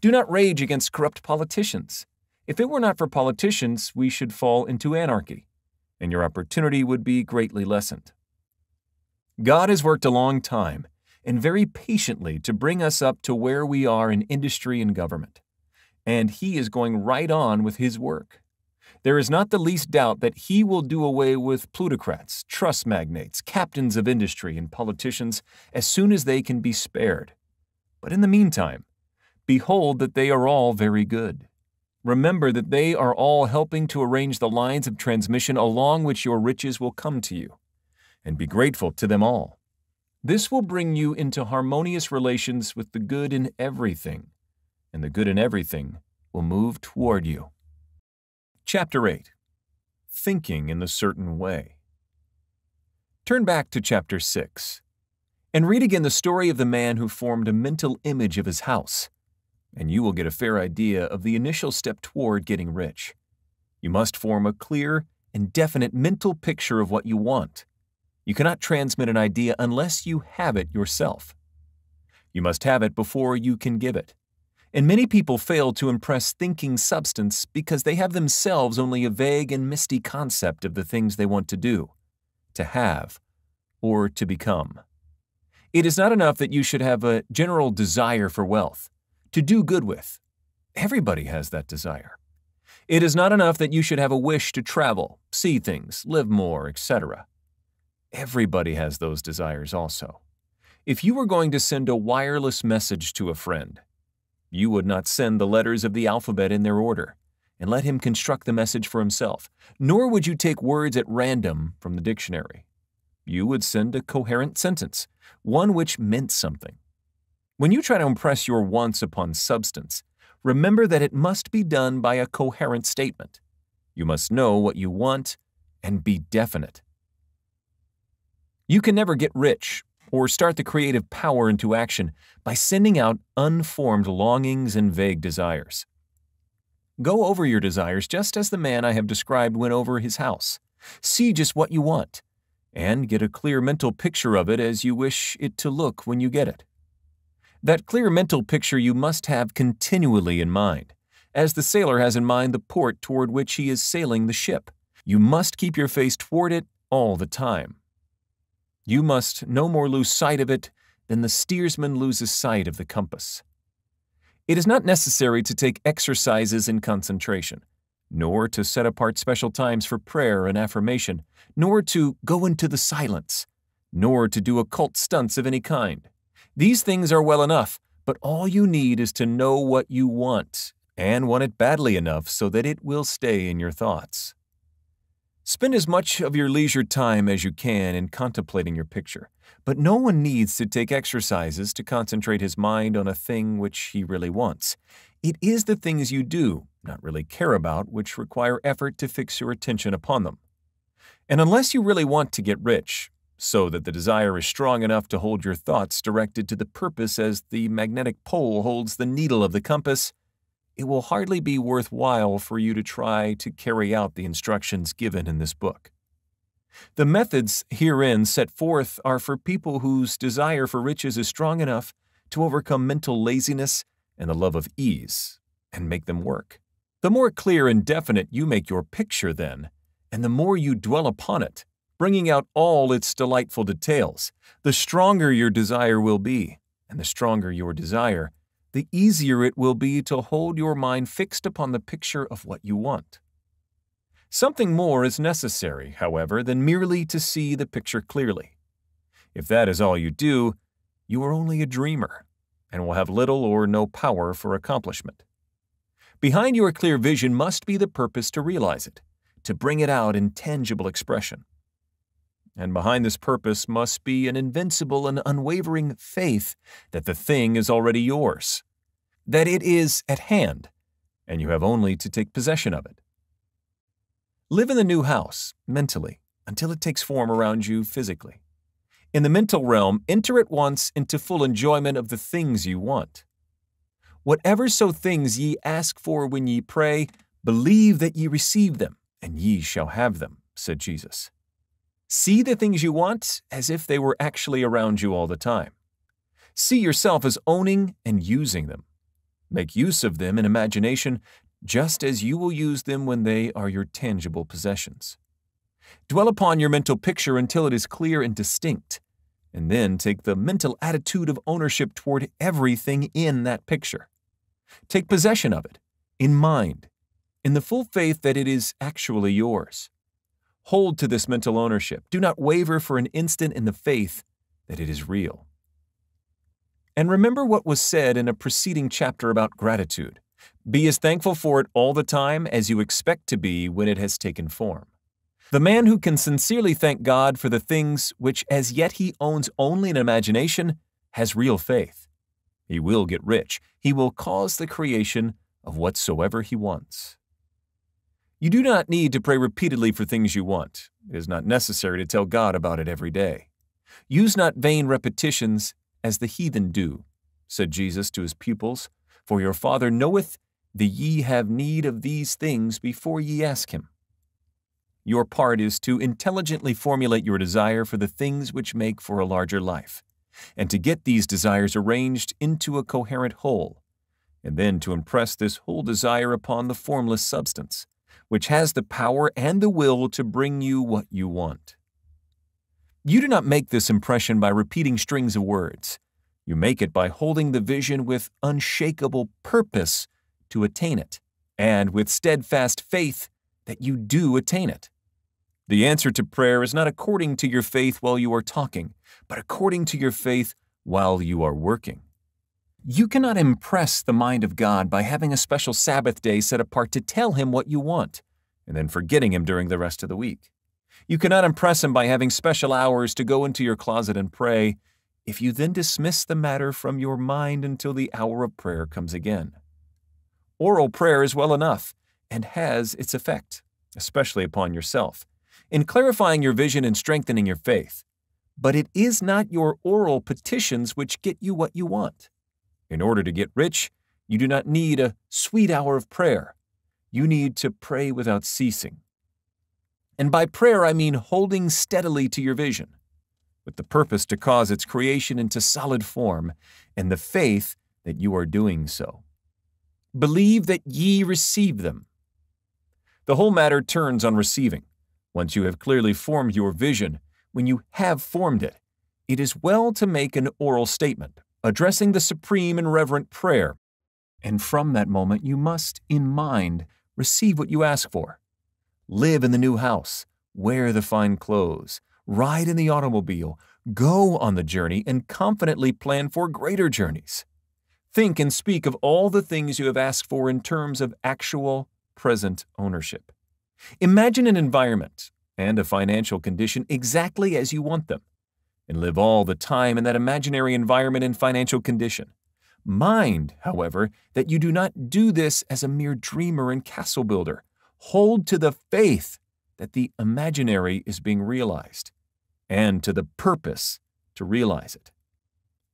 Do not rage against corrupt politicians. If it were not for politicians, we should fall into anarchy, and your opportunity would be greatly lessened. God has worked a long time and very patiently to bring us up to where we are in industry and government, and He is going right on with His work. There is not the least doubt that He will do away with plutocrats, trust magnates, captains of industry, and politicians as soon as they can be spared. But in the meantime, behold that they are all very good. Remember that they are all helping to arrange the lines of transmission along which your riches will come to you, and be grateful to them all. This will bring you into harmonious relations with the good in everything, and the good in everything will move toward you. Chapter 8. Thinking in the Certain Way. Turn back to Chapter 6, and read again the story of the man who formed a mental image of his house, and you will get a fair idea of the initial step toward getting rich. You must form a clear and definite mental picture of what you want. You cannot transmit an idea unless you have it yourself. You must have it before you can give it. And many people fail to impress thinking substance because they have themselves only a vague and misty concept of the things they want to do, to have, or to become. It is not enough that you should have a general desire for wealth, to do good with. Everybody has that desire. It is not enough that you should have a wish to travel, see things, live more, etc. Everybody has those desires also. If you were going to send a wireless message to a friend, you would not send the letters of the alphabet in their order and let him construct the message for himself, nor would you take words at random from the dictionary. You would send a coherent sentence, one which meant something. When you try to impress your wants upon substance, remember that it must be done by a coherent statement. You must know what you want and be definite. You can never get rich or start the creative power into action by sending out unformed longings and vague desires. Go over your desires just as the man I have described went over his house. See just what you want, and get a clear mental picture of it as you wish it to look when you get it. That clear mental picture you must have continually in mind, as the sailor has in mind the port toward which he is sailing the ship. You must keep your face toward it all the time. You must no more lose sight of it than the steersman loses sight of the compass. It is not necessary to take exercises in concentration, nor to set apart special times for prayer and affirmation, nor to go into the silence, nor to do occult stunts of any kind. These things are well enough, but all you need is to know what you want, and want it badly enough so that it will stay in your thoughts. Spend as much of your leisure time as you can in contemplating your picture, but no one needs to take exercises to concentrate his mind on a thing which he really wants. It is the things you do, not really care about, which require effort to fix your attention upon them. And unless you really want to get rich, so that the desire is strong enough to hold your thoughts directed to the purpose as the magnetic pole holds the needle of the compass, it will hardly be worthwhile for you to try to carry out the instructions given in this book. The methods herein set forth are for people whose desire for riches is strong enough to overcome mental laziness and the love of ease, and make them work. The more clear and definite you make your picture then, and the more you dwell upon it, bringing out all its delightful details, the stronger your desire will be, and the stronger your desire, the easier it will be to hold your mind fixed upon the picture of what you want. Something more is necessary, however, than merely to see the picture clearly. If that is all you do, you are only a dreamer. and will have little or no power for accomplishment. Behind your clear vision must be the purpose to realize it, to bring it out in tangible expression. And behind this purpose must be an invincible and unwavering faith that the thing is already yours, that it is at hand, and you have only to take possession of it. Live in the new house, mentally, until it takes form around you physically. In the mental realm, enter at once into full enjoyment of the things you want. Whatever so things ye ask for when ye pray, believe that ye receive them, and ye shall have them, said Jesus. See the things you want as if they were actually around you all the time. See yourself as owning and using them. Make use of them in imagination, just as you will use them when they are your tangible possessions. Dwell upon your mental picture until it is clear and distinct, and then take the mental attitude of ownership toward everything in that picture. Take possession of it, in mind, in the full faith that it is actually yours. Hold to this mental ownership. Do not waver for an instant in the faith that it is real. And remember what was said in a preceding chapter about gratitude. Be as thankful for it all the time as you expect to be when it has taken form. The man who can sincerely thank God for the things which as yet he owns only in imagination has real faith. He will get rich. He will cause the creation of whatsoever he wants. You do not need to pray repeatedly for things you want. It is not necessary to tell God about it every day. Use not vain repetitions as the heathen do, said Jesus to his pupils, for your Father knoweth that ye have need of these things before ye ask him. Your part is to intelligently formulate your desire for the things which make for a larger life, and to get these desires arranged into a coherent whole, and then to impress this whole desire upon the formless substance, which has the power and the will to bring you what you want. You do not make this impression by repeating strings of words. You make it by holding the vision with unshakable purpose to attain it, and with steadfast faith that you do attain it. The answer to prayer is not according to your faith while you are talking, but according to your faith while you are working. You cannot impress the mind of God by having a special Sabbath day set apart to tell him what you want, and then forgetting him during the rest of the week. You cannot impress him by having special hours to go into your closet and pray, if you then dismiss the matter from your mind until the hour of prayer comes again. Oral prayer is well enough, and has its effect, especially upon yourself, in clarifying your vision and strengthening your faith. But it is not your oral petitions which get you what you want. In order to get rich, you do not need a sweet hour of prayer. You need to pray without ceasing. And by prayer I mean holding steadily to your vision, with the purpose to cause its creation into solid form, and the faith that you are doing so. Believe that ye receive them. The whole matter turns on receiving. Once you have clearly formed your vision, when you have formed it, it is well to make an oral statement, addressing the supreme and reverent prayer, and from that moment you must, in mind, receive what you ask for. Live in the new house, wear the fine clothes, ride in the automobile, go on the journey, and confidently plan for greater journeys. Think and speak of all the things you have asked for in terms of actual, present ownership. Imagine an environment and a financial condition exactly as you want them, and live all the time in that imaginary environment and financial condition. Mind, however, that you do not do this as a mere dreamer and castle builder. Hold to the faith that the imaginary is being realized, and to the purpose to realize it.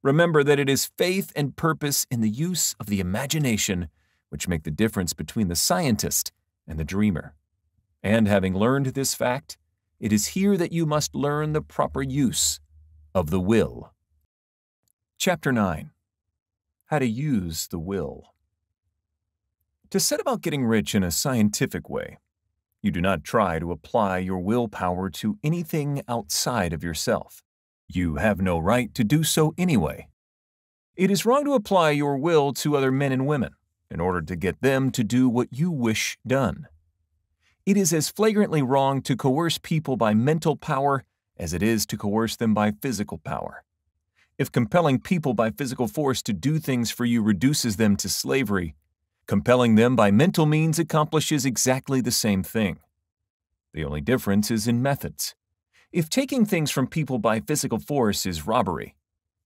Remember that it is faith and purpose in the use of the imagination which make the difference between the scientist and the dreamer. And having learned this fact, it is here that you must learn the proper use of the will. Chapter 9. How to use the will. To set about getting rich in a scientific way, you do not try to apply your willpower to anything outside of yourself. You have no right to do so anyway. It is wrong to apply your will to other men and women in order to get them to do what you wish done. It is as flagrantly wrong to coerce people by mental power as it is to coerce them by physical power. If compelling people by physical force to do things for you reduces them to slavery, compelling them by mental means accomplishes exactly the same thing. The only difference is in methods. If taking things from people by physical force is robbery,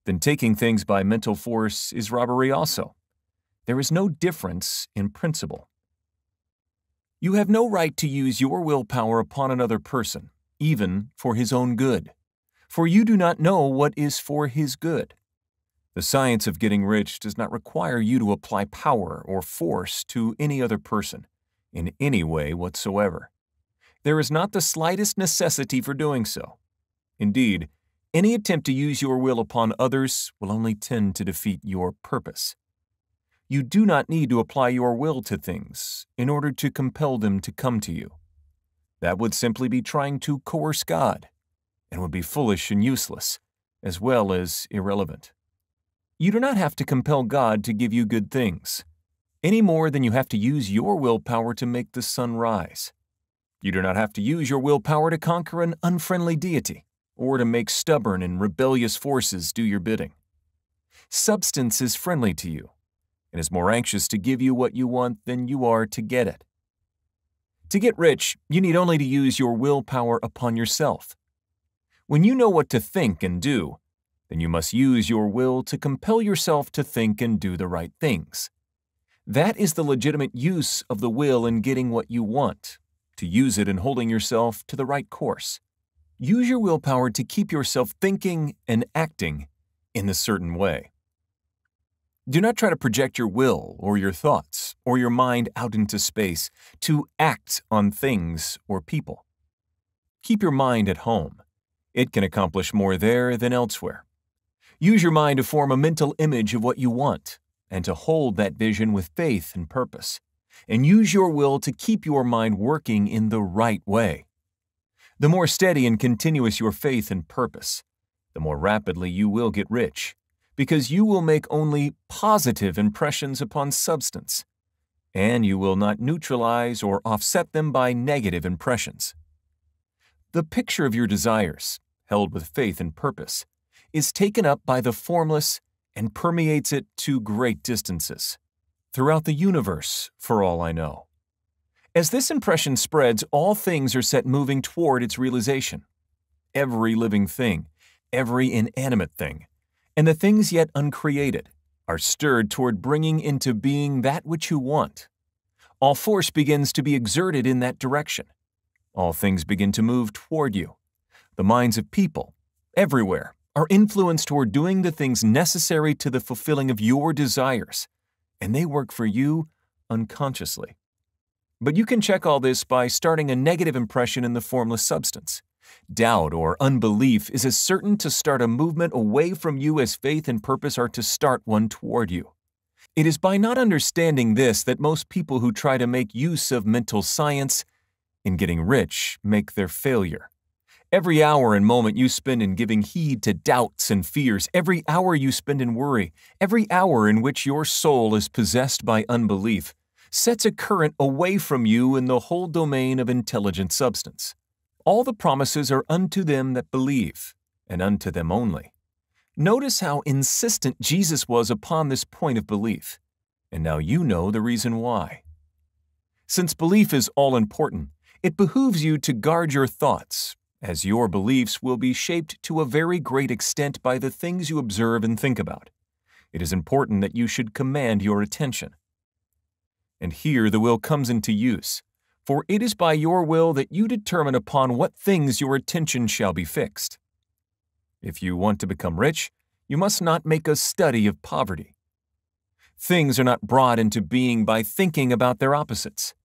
then taking things by mental force is robbery also. There is no difference in principle. You have no right to use your willpower upon another person, even for his own good, for you do not know what is for his good. The science of getting rich does not require you to apply power or force to any other person, in any way whatsoever. There is not the slightest necessity for doing so. Indeed, any attempt to use your will upon others will only tend to defeat your purpose. You do not need to apply your will to things in order to compel them to come to you. That would simply be trying to coerce God, and would be foolish and useless, as well as irrelevant. You do not have to compel God to give you good things, any more than you have to use your willpower to make the sun rise. You do not have to use your willpower to conquer an unfriendly deity, or to make stubborn and rebellious forces do your bidding. Substance is friendly to you, and is more anxious to give you what you want than you are to get it. To get rich, you need only to use your willpower upon yourself. When you know what to think and do, then you must use your will to compel yourself to think and do the right things. That is the legitimate use of the will in getting what you want, to use it in holding yourself to the right course. Use your willpower to keep yourself thinking and acting in a certain way. Do not try to project your will or your thoughts or your mind out into space to act on things or people. Keep your mind at home. It can accomplish more there than elsewhere. Use your mind to form a mental image of what you want and to hold that vision with faith and purpose. And use your will to keep your mind working in the right way. The more steady and continuous your faith and purpose, the more rapidly you will get rich, because you will make only positive impressions upon substance, and you will not neutralize or offset them by negative impressions. The picture of your desires, held with faith and purpose, is taken up by the formless and permeates it to great distances, throughout the universe, for all I know. As this impression spreads, all things are set moving toward its realization. Every living thing, every inanimate thing, and the things yet uncreated are stirred toward bringing into being that which you want. All force begins to be exerted in that direction. All things begin to move toward you. The minds of people, everywhere, are influenced toward doing the things necessary to the fulfilling of your desires, and they work for you unconsciously. But you can check all this by starting a negative impression in the formless substance. Doubt or unbelief is as certain to start a movement away from you as faith and purpose are to start one toward you. It is by not understanding this that most people who try to make use of mental science in getting rich make their failure. Every hour and moment you spend in giving heed to doubts and fears, every hour you spend in worry, every hour in which your soul is possessed by unbelief, sets a current away from you in the whole domain of intelligent substance. All the promises are unto them that believe, and unto them only. Notice how insistent Jesus was upon this point of belief, and now you know the reason why. Since belief is all-important, it behooves you to guard your thoughts, as your beliefs will be shaped to a very great extent by the things you observe and think about. It is important that you should command your attention. And here the will comes into use, for it is by your will that you determine upon what things your attention shall be fixed. If you want to become rich, you must not make a study of poverty. Things are not brought into being by thinking about their opposites.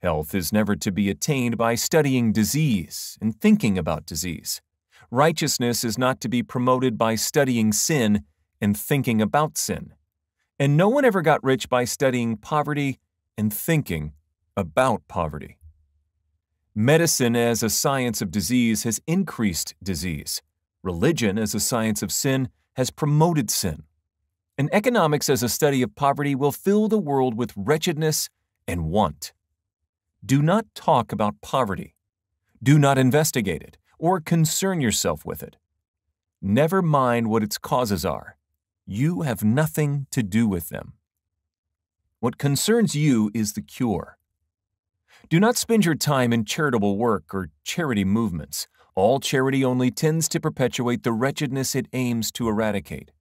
Health is never to be attained by studying disease and thinking about disease. Righteousness is not to be promoted by studying sin and thinking about sin. And no one ever got rich by studying poverty and thinking about poverty. Medicine as a science of disease has increased disease. Religion as a science of sin has promoted sin. And economics as a study of poverty will fill the world with wretchedness and want. Do not talk about poverty. Do not investigate it or concern yourself with it. Never mind what its causes are. You have nothing to do with them. What concerns you is the cure. Do not spend your time in charitable work or charity movements. All charity only tends to perpetuate the wretchedness it aims to eradicate.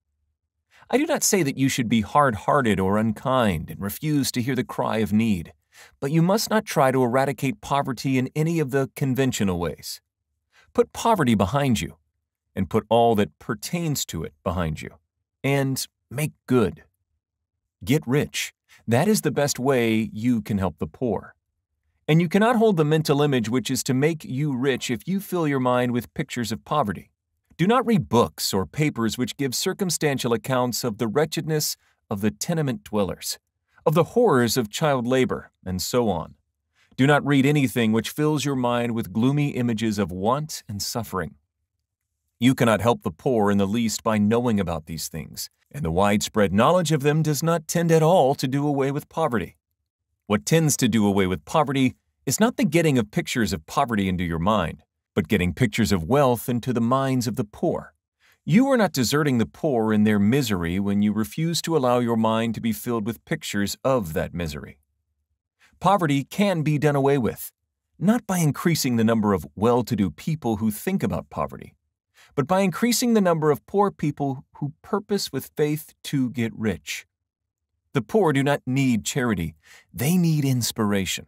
I do not say that you should be hard-hearted or unkind and refuse to hear the cry of need, but you must not try to eradicate poverty in any of the conventional ways. Put poverty behind you, and put all that pertains to it behind you, and make good. Get rich. That is the best way you can help the poor. And you cannot hold the mental image which is to make you rich if you fill your mind with pictures of poverty. Do not read books or papers which give circumstantial accounts of the wretchedness of the tenement dwellers, of the horrors of child labor, and so on. Do not read anything which fills your mind with gloomy images of want and suffering. You cannot help the poor in the least by knowing about these things, and the widespread knowledge of them does not tend at all to do away with poverty. What tends to do away with poverty is not the getting of pictures of poverty into your mind, but getting pictures of wealth into the minds of the poor. You are not deserting the poor in their misery when you refuse to allow your mind to be filled with pictures of that misery. Poverty can be done away with, not by increasing the number of well-to-do people who think about poverty, but by increasing the number of poor people who purpose with faith to get rich. The poor do not need charity, they need inspiration.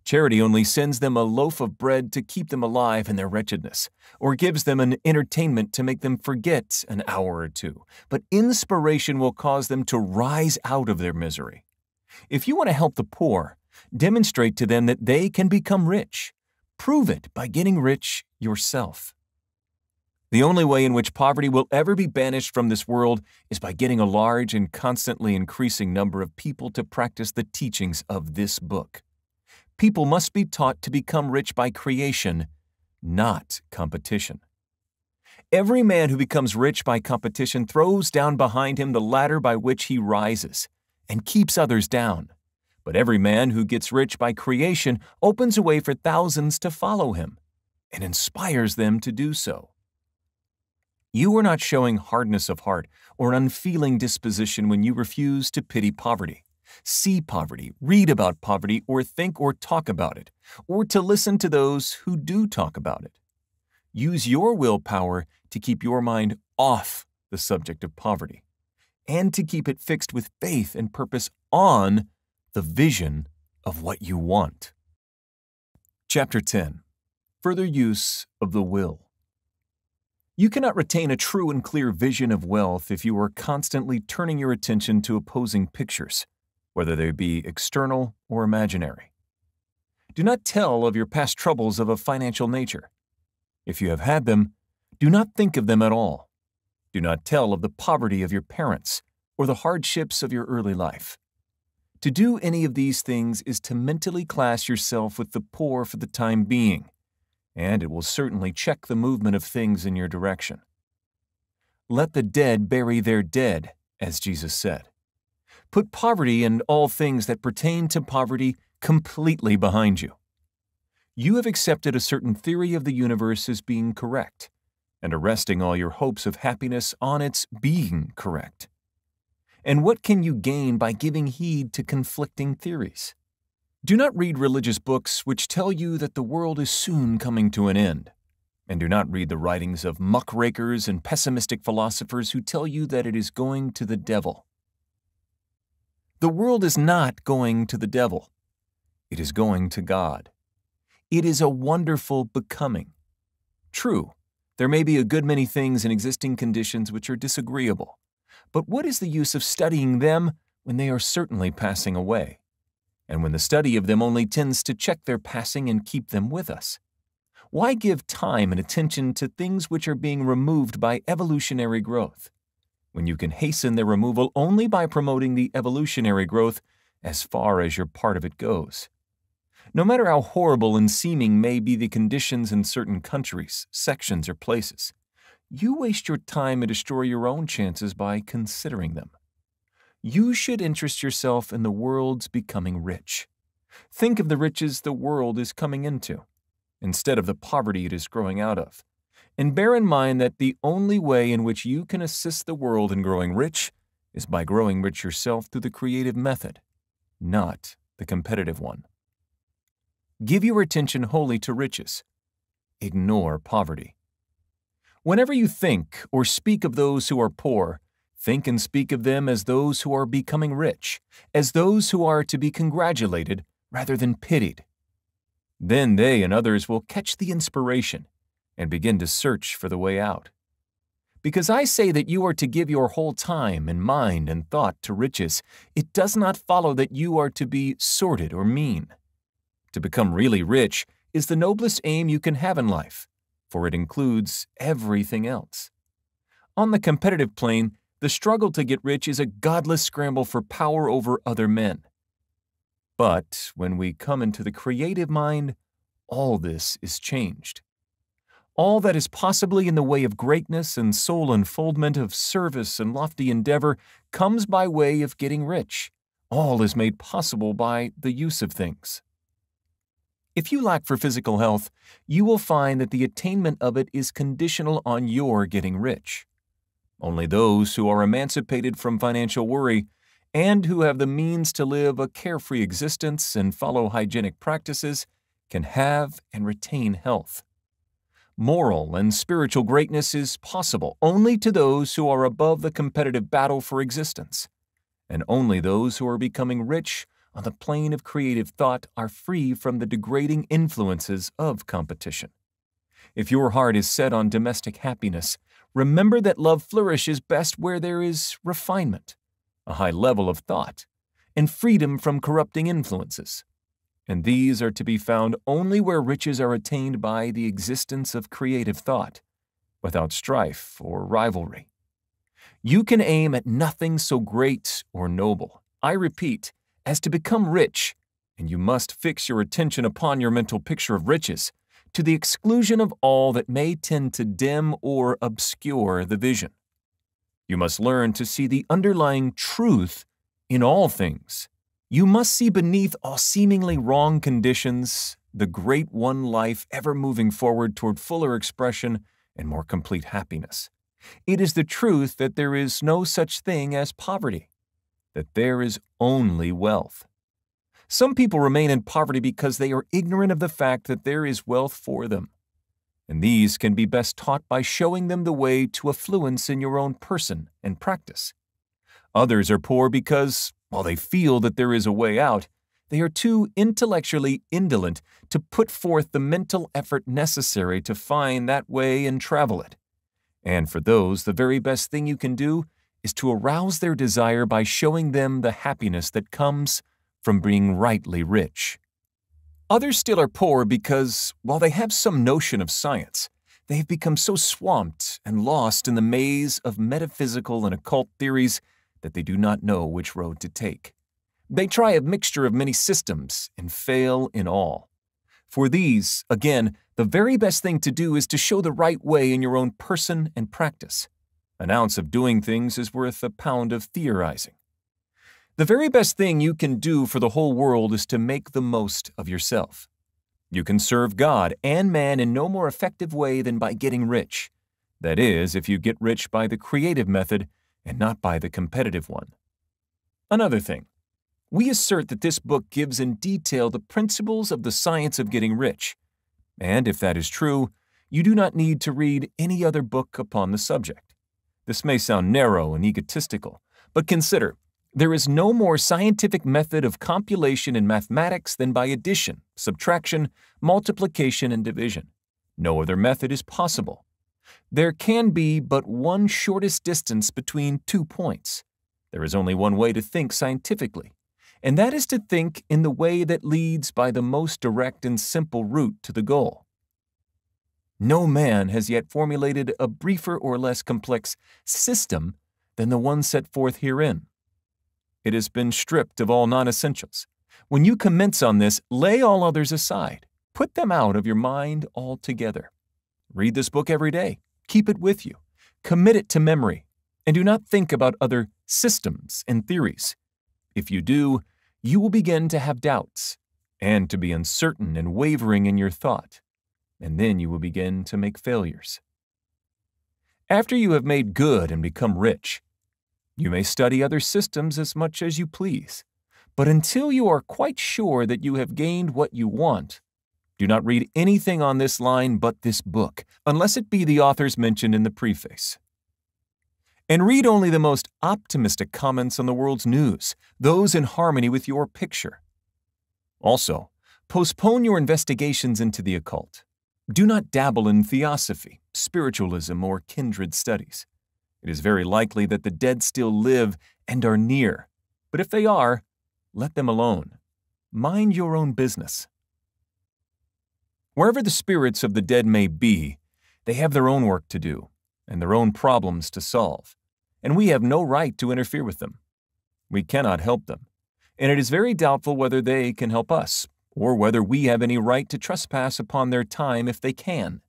Charity only sends them a loaf of bread to keep them alive in their wretchedness, or gives them an entertainment to make them forget an hour or two, but inspiration will cause them to rise out of their misery. If you want to help the poor, demonstrate to them that they can become rich. Prove it by getting rich yourself. The only way in which poverty will ever be banished from this world is by getting a large and constantly increasing number of people to practice the teachings of this book. People must be taught to become rich by creation, not competition. Every man who becomes rich by competition throws down behind him the ladder by which he rises and keeps others down. But every man who gets rich by creation opens a way for thousands to follow him and inspires them to do so. You are not showing hardness of heart or an unfeeling disposition when you refuse to pity poverty, see poverty, read about poverty, or think or talk about it, or to listen to those who do talk about it. Use your willpower to keep your mind off the subject of poverty, and to keep it fixed with faith and purpose on the vision of what you want. Chapter 10. Further use of the will. You cannot retain a true and clear vision of wealth if you are constantly turning your attention to opposing pictures, whether they be external or imaginary. Do not tell of your past troubles of a financial nature. If you have had them, do not think of them at all. Do not tell of the poverty of your parents or the hardships of your early life. To do any of these things is to mentally class yourself with the poor for the time being, and it will certainly check the movement of things in your direction. Let the dead bury their dead, as Jesus said. Put poverty and all things that pertain to poverty completely behind you. You have accepted a certain theory of the universe as being correct, and are resting all your hopes of happiness on its being correct. And what can you gain by giving heed to conflicting theories? Do not read religious books which tell you that the world is soon coming to an end, and do not read the writings of muckrakers and pessimistic philosophers who tell you that it is going to the devil. The world is not going to the devil. It is going to God. It is a wonderful becoming. True, there may be a good many things in existing conditions which are disagreeable, but what is the use of studying them when they are certainly passing away, and when the study of them only tends to check their passing and keep them with us? Why give time and attention to things which are being removed by evolutionary growth, when you can hasten their removal only by promoting the evolutionary growth as far as your part of it goes? No matter how horrible and seeming may be the conditions in certain countries, sections, or places, you waste your time and destroy your own chances by considering them. You should interest yourself in the world's becoming rich. Think of the riches the world is coming into, instead of the poverty it is growing out of, And bear in mind that the only way in which you can assist the world in growing rich is by growing rich yourself through the creative method, not the competitive one. Give your attention wholly to riches. Ignore poverty. Whenever you think or speak of those who are poor, think and speak of them as those who are becoming rich, as those who are to be congratulated rather than pitied. Then they and others will catch the inspiration and begin to search for the way out. Because I say that you are to give your whole time and mind and thought to riches, it does not follow that you are to be sordid or mean. To become really rich is the noblest aim you can have in life, for it includes everything else. On the competitive plane, the struggle to get rich is a godless scramble for power over other men. But when we come into the creative mind, all this is changed. All that is possibly in the way of greatness and soul unfoldment of service and lofty endeavor comes by way of getting rich. All is made possible by the use of things. If you lack for physical health, you will find that the attainment of it is conditional on your getting rich. Only those who are emancipated from financial worry and who have the means to live a carefree existence and follow hygienic practices can have and retain health. Moral and spiritual greatness is possible only to those who are above the competitive battle for existence, and only those who are becoming rich on the plane of creative thought are free from the degrading influences of competition. If your heart is set on domestic happiness, remember that love flourishes best where there is refinement, a high level of thought, and freedom from corrupting influences. And these are to be found only where riches are attained by the existence of creative thought, without strife or rivalry. You can aim at nothing so great or noble, I repeat, as to become rich, and you must fix your attention upon your mental picture of riches, to the exclusion of all that may tend to dim or obscure the vision. You must learn to see the underlying truth in all things. You must see beneath all seemingly wrong conditions the great one life ever moving forward toward fuller expression and more complete happiness. It is the truth that there is no such thing as poverty, that there is only wealth. Some people remain in poverty because they are ignorant of the fact that there is wealth for them, and these can be best taught by showing them the way to affluence in your own person and practice. Others are poor because, while they feel that there is a way out, they are too intellectually indolent to put forth the mental effort necessary to find that way and travel it. And for those, the very best thing you can do is to arouse their desire by showing them the happiness that comes from being rightly rich. Others still are poor because, while they have some notion of science, they have become so swamped and lost in the maze of metaphysical and occult theories that they do not know which road to take. They try a mixture of many systems and fail in all. For these, again, the very best thing to do is to show the right way in your own person and practice. An ounce of doing things is worth a pound of theorizing. The very best thing you can do for the whole world is to make the most of yourself. You can serve God and man in no more effective way than by getting rich. That is, if you get rich by the creative method and not by the competitive one. Another thing, we assert that this book gives in detail the principles of the science of getting rich. And if that is true, you do not need to read any other book upon the subject. This may sound narrow and egotistical, but consider, there is no more scientific method of compilation in mathematics than by addition, subtraction, multiplication, and division. No other method is possible. There can be but one shortest distance between 2 points. There is only one way to think scientifically, and that is to think in the way that leads by the most direct and simple route to the goal. No man has yet formulated a briefer or less complex system than the one set forth herein. It has been stripped of all non-essentials. When you commence on this, lay all others aside. Put them out of your mind altogether. Read this book every day. Keep it with you. Commit it to memory. And do not think about other systems and theories. If you do, you will begin to have doubts and to be uncertain and wavering in your thought. And then you will begin to make failures. after you have made good and become rich. You may study other systems as much as you please, but until you are quite sure that you have gained what you want, do not read anything on this line but this book, unless it be the authors mentioned in the preface. And read only the most optimistic comments on the world's news, those in harmony with your picture. Also, postpone your investigations into the occult. Do not dabble in theosophy, spiritualism, or kindred studies. It is very likely that the dead still live and are near, but if they are, let them alone. Mind your own business. Wherever the spirits of the dead may be, they have their own work to do and their own problems to solve, and we have no right to interfere with them. We cannot help them, and it is very doubtful whether they can help us, or whether we have any right to trespass upon their time if they can.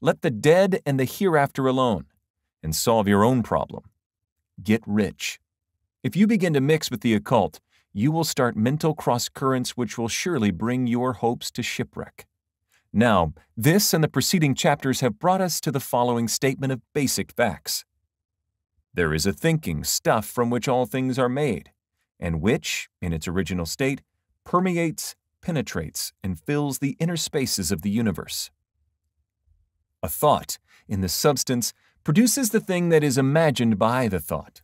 Let the dead and the hereafter alone, and solve your own problem. Get rich. If you begin to mix with the occult, you will start mental cross-currents which will surely bring your hopes to shipwreck. Now, this and the preceding chapters have brought us to the following statement of basic facts. There is a thinking stuff from which all things are made, and which, in its original state, permeates, penetrates, and fills the inner spaces of the universe. A thought, in the substance, produces the thing that is imagined by the thought.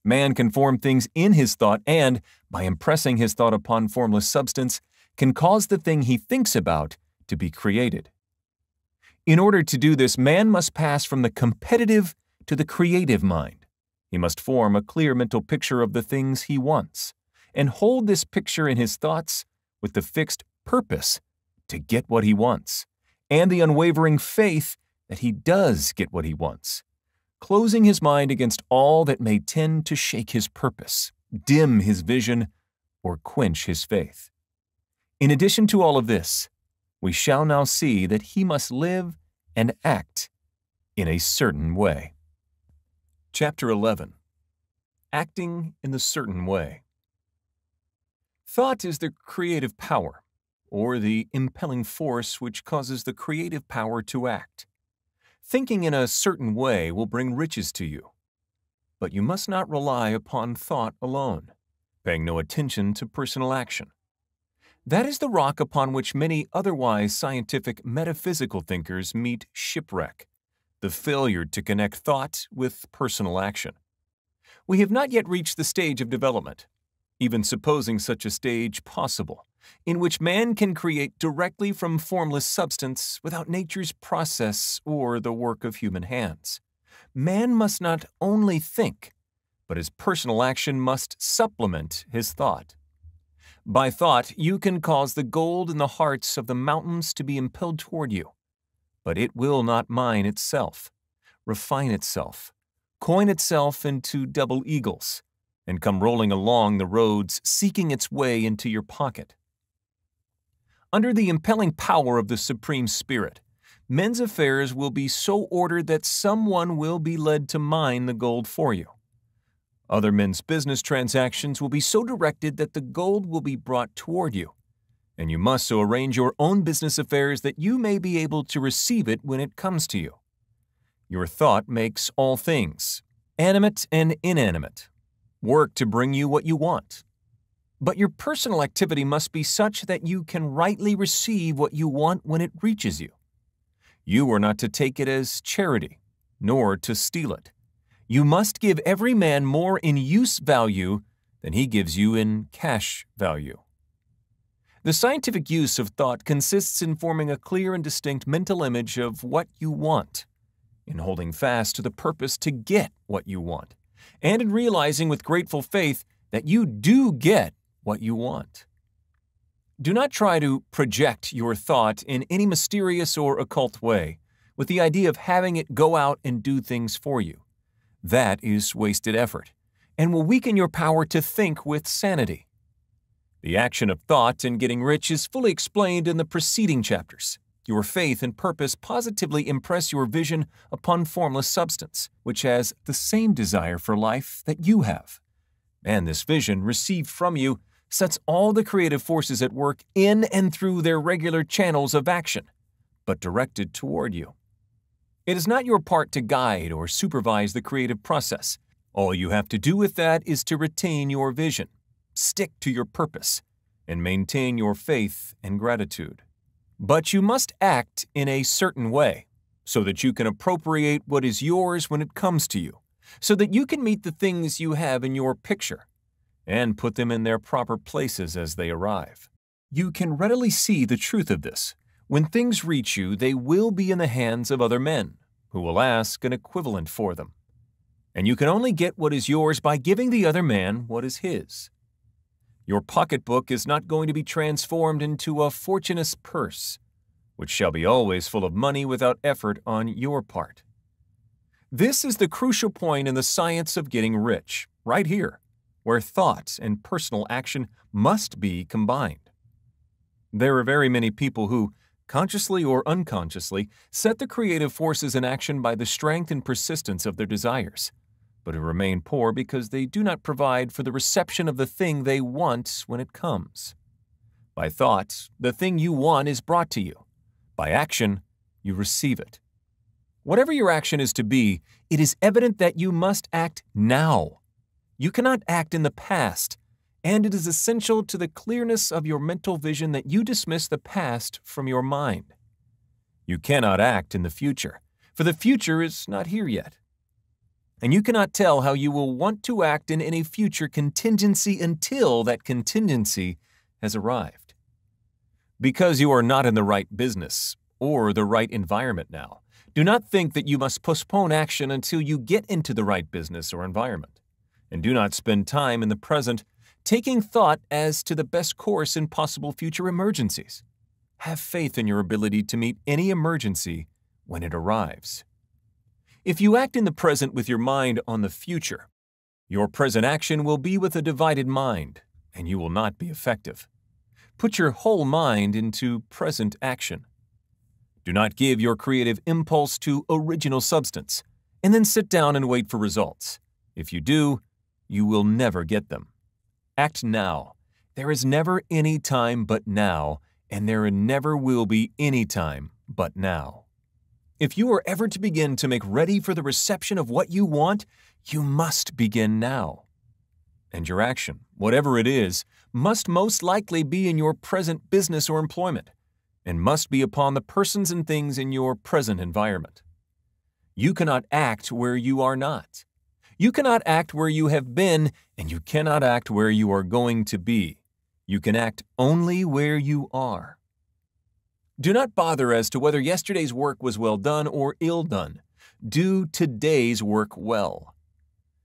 Man can form things in his thought and, by impressing his thought upon formless substance, can cause the thing he thinks about to be created. In order to do this, man must pass from the competitive to the creative mind. He must form a clear mental picture of the things he wants, and hold this picture in his thoughts with the fixed purpose to get what he wants, and the unwavering faith that he does get what he wants, closing his mind against all that may tend to shake his purpose, dim his vision, or quench his faith. In addition to all of this, we shall now see that he must live and act in a certain way. Chapter 11. Acting in the certain way. Thought is the creative power, or the impelling force which causes the creative power to act. Thinking in a certain way will bring riches to you, but you must not rely upon thought alone, paying no attention to personal action. That is the rock upon which many otherwise scientific metaphysical thinkers meet shipwreck, the failure to connect thought with personal action. We have not yet reached the stage of development, even supposing such a stage possible, in which man can create directly from formless substance without nature's process or the work of human hands. Man must not only think, but his personal action must supplement his thought. By thought, you can cause the gold in the hearts of the mountains to be impelled toward you, but it will not mine itself, refine itself, coin itself into double eagles, and come rolling along the roads seeking its way into your pocket. Under the impelling power of the Supreme Spirit, men's affairs will be so ordered that someone will be led to mine the gold for you. Other men's business transactions will be so directed that the gold will be brought toward you, and you must so arrange your own business affairs that you may be able to receive it when it comes to you. Your thought makes all things, animate and inanimate, work to bring you what you want. But your personal activity must be such that you can rightly receive what you want when it reaches you. You are not to take it as charity, nor to steal it. You must give every man more in use value than he gives you in cash value. The scientific use of thought consists in forming a clear and distinct mental image of what you want, in holding fast to the purpose to get what you want, and in realizing with grateful faith that you do get what you want. Do not try to project your thought in any mysterious or occult way, with the idea of having it go out and do things for you. That is wasted effort, and will weaken your power to think with sanity. The action of thought in getting rich is fully explained in the preceding chapters. Your faith and purpose positively impress your vision upon formless substance, which has the same desire for life that you have. And this vision, received from you, sets all the creative forces at work in and through their regular channels of action, but directed toward you. It is not your part to guide or supervise the creative process. All you have to do with that is to retain your vision, stick to your purpose, and maintain your faith and gratitude. But you must act in a certain way, so that you can appropriate what is yours when it comes to you, so that you can meet the things you have in your picture, and put them in their proper places as they arrive. You can readily see the truth of this. When things reach you, they will be in the hands of other men, who will ask an equivalent for them. And you can only get what is yours by giving the other man what is his. Your pocketbook is not going to be transformed into a fortuneous purse, which shall be always full of money without effort on your part. This is the crucial point in the science of getting rich, right here, where thought and personal action must be combined. There are very many people who, consciously or unconsciously, set the creative forces in action by the strength and persistence of their desires, but who remain poor because they do not provide for the reception of the thing they want when it comes. By thought, the thing you want is brought to you. By action, you receive it. Whatever your action is to be, it is evident that you must act now. You cannot act in the past, and it is essential to the clearness of your mental vision that you dismiss the past from your mind. You cannot act in the future, for the future is not here yet. And you cannot tell how you will want to act in any future contingency until that contingency has arrived. Because you are not in the right business or the right environment now, do not think that you must postpone action until you get into the right business or environment. And do not spend time in the present taking thought as to the best course in possible future emergencies. Have faith in your ability to meet any emergency when it arrives. If you act in the present with your mind on the future, your present action will be with a divided mind, and you will not be effective. Put your whole mind into present action. Do not give your creative impulse to original substance, and then sit down and wait for results. If you do, you will never get them. Act now. There is never any time but now, and there never will be any time but now. If you are ever to begin to make ready for the reception of what you want, you must begin now. And your action, whatever it is, must most likely be in your present business or employment, and must be upon the persons and things in your present environment. You cannot act where you are not. You cannot act where you have been, and you cannot act where you are going to be. You can act only where you are. Do not bother as to whether yesterday's work was well done or ill done. Do today's work well.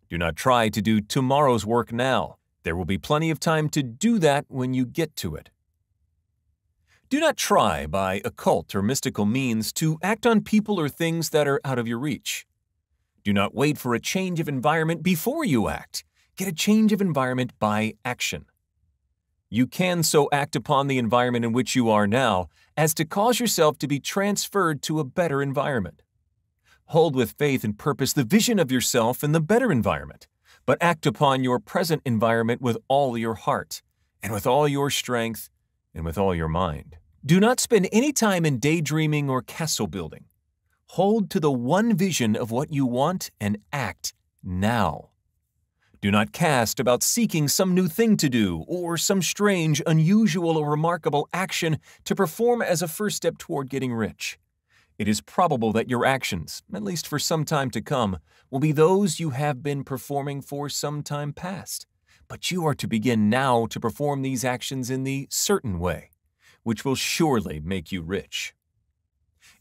Do not try to do tomorrow's work now. There will be plenty of time to do that when you get to it. Do not try by occult or mystical means to act on people or things that are out of your reach. Do not wait for a change of environment before you act. Get a change of environment by action. You can so act upon the environment in which you are now as to cause yourself to be transferred to a better environment. Hold with faith and purpose the vision of yourself in the better environment, but act upon your present environment with all your heart, and with all your strength, and with all your mind. Do not spend any time in daydreaming or castle building. Hold to the one vision of what you want and act now. Do not cast about seeking some new thing to do or some strange, unusual, or remarkable action to perform as a first step toward getting rich. It is probable that your actions, at least for some time to come, will be those you have been performing for some time past. But you are to begin now to perform these actions in the certain way, which will surely make you rich.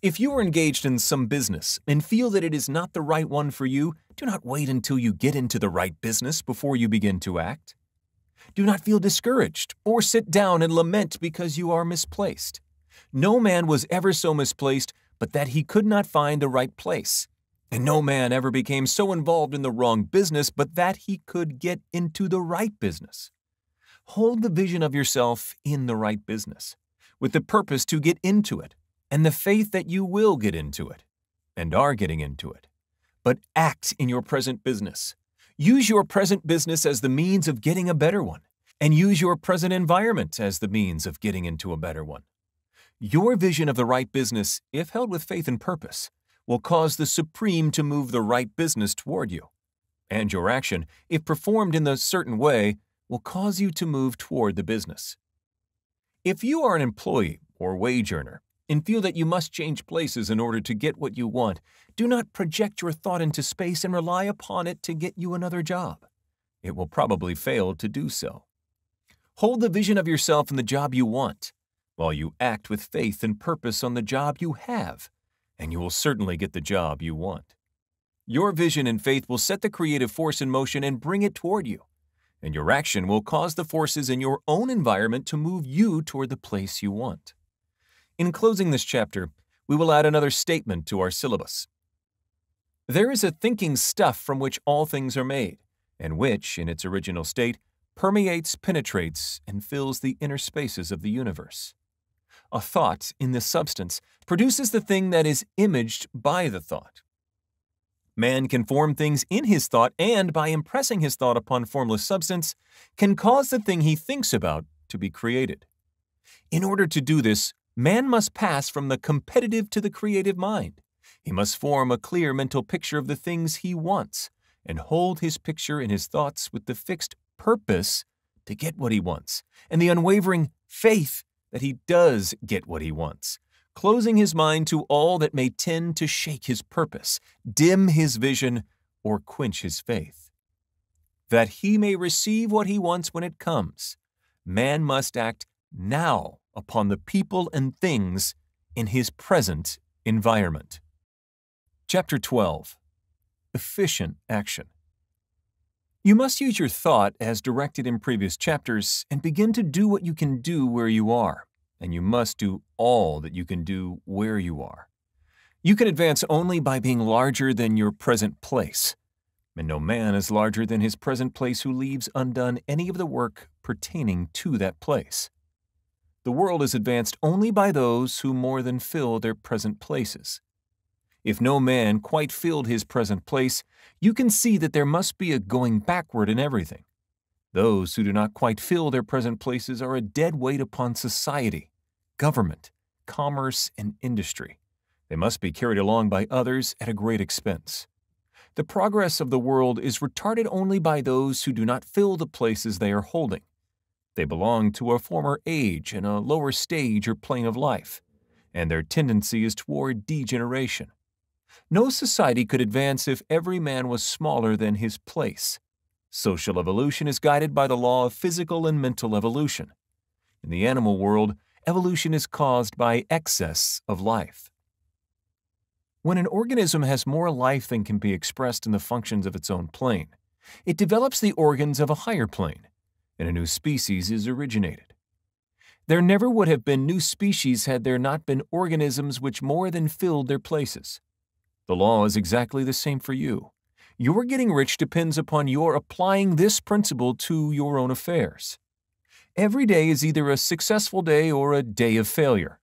If you are engaged in some business and feel that it is not the right one for you, do not wait until you get into the right business before you begin to act. Do not feel discouraged or sit down and lament because you are misplaced. No man was ever so misplaced but that he could not find the right place. And no man ever became so involved in the wrong business but that he could get into the right business. Hold the vision of yourself in the right business, with the purpose to get into it, and the faith that you will get into it, and are getting into it. But act in your present business. Use your present business as the means of getting a better one, and use your present environment as the means of getting into a better one. Your vision of the right business, if held with faith and purpose, will cause the supreme to move the right business toward you. And your action, if performed in a certain way, will cause you to move toward the business. If you are an employee or wage earner and feel that you must change places in order to get what you want, do not project your thought into space and rely upon it to get you another job. It will probably fail to do so. Hold the vision of yourself in the job you want, while you act with faith and purpose on the job you have, and you will certainly get the job you want. Your vision and faith will set the creative force in motion and bring it toward you, and your action will cause the forces in your own environment to move you toward the place you want. In closing this chapter, we will add another statement to our syllabus. There is a thinking stuff from which all things are made, and which, in its original state, permeates, penetrates, and fills the inner spaces of the universe. A thought, in this substance, produces the thing that is imaged by the thought. Man can form things in his thought and, by impressing his thought upon formless substance, can cause the thing he thinks about to be created. In order to do this, man must pass from the competitive to the creative mind. He must form a clear mental picture of the things he wants and hold his picture in his thoughts with the fixed purpose to get what he wants and the unwavering faith that he does get what he wants, closing his mind to all that may tend to shake his purpose, dim his vision, or quench his faith. That he may receive what he wants when it comes, man must act now upon the people and things in his present environment. Chapter 12. Efficient Action. You must use your thought as directed in previous chapters and begin to do what you can do where you are, and you must do all that you can do where you are. You can advance only by being larger than your present place, and no man is larger than his present place who leaves undone any of the work pertaining to that place. The world is advanced only by those who more than fill their present places. If no man quite filled his present place, you can see that there must be a going backward in everything. Those who do not quite fill their present places are a dead weight upon society, government, commerce, and industry. They must be carried along by others at a great expense. The progress of the world is retarded only by those who do not fill the places they are holding. They belong to a former age and a lower stage or plane of life, and their tendency is toward degeneration. No society could advance if every man was smaller than his place. Social evolution is guided by the law of physical and mental evolution. In the animal world, evolution is caused by excess of life. When an organism has more life than can be expressed in the functions of its own plane, it develops the organs of a higher plane, and a new species is originated. There never would have been new species had there not been organisms which more than filled their places. The law is exactly the same for you. Your getting rich depends upon your applying this principle to your own affairs. Every day is either a successful day or a day of failure,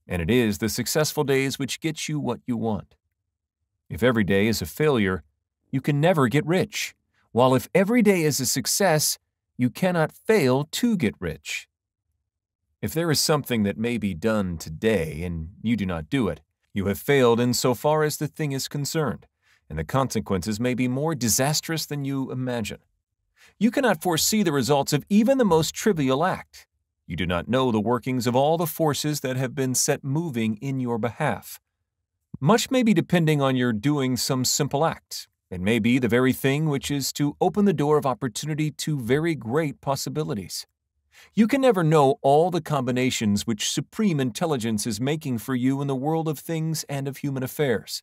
and it is the successful days which get you what you want. If every day is a failure, you can never get rich, while if every day is a success, you cannot fail to get rich. If there is something that may be done today and you do not do it, you have failed in so far as the thing is concerned, and the consequences may be more disastrous than you imagine. You cannot foresee the results of even the most trivial act. You do not know the workings of all the forces that have been set moving in your behalf. Much may be depending on your doing some simple act. It may be the very thing which is to open the door of opportunity to very great possibilities. You can never know all the combinations which supreme intelligence is making for you in the world of things and of human affairs.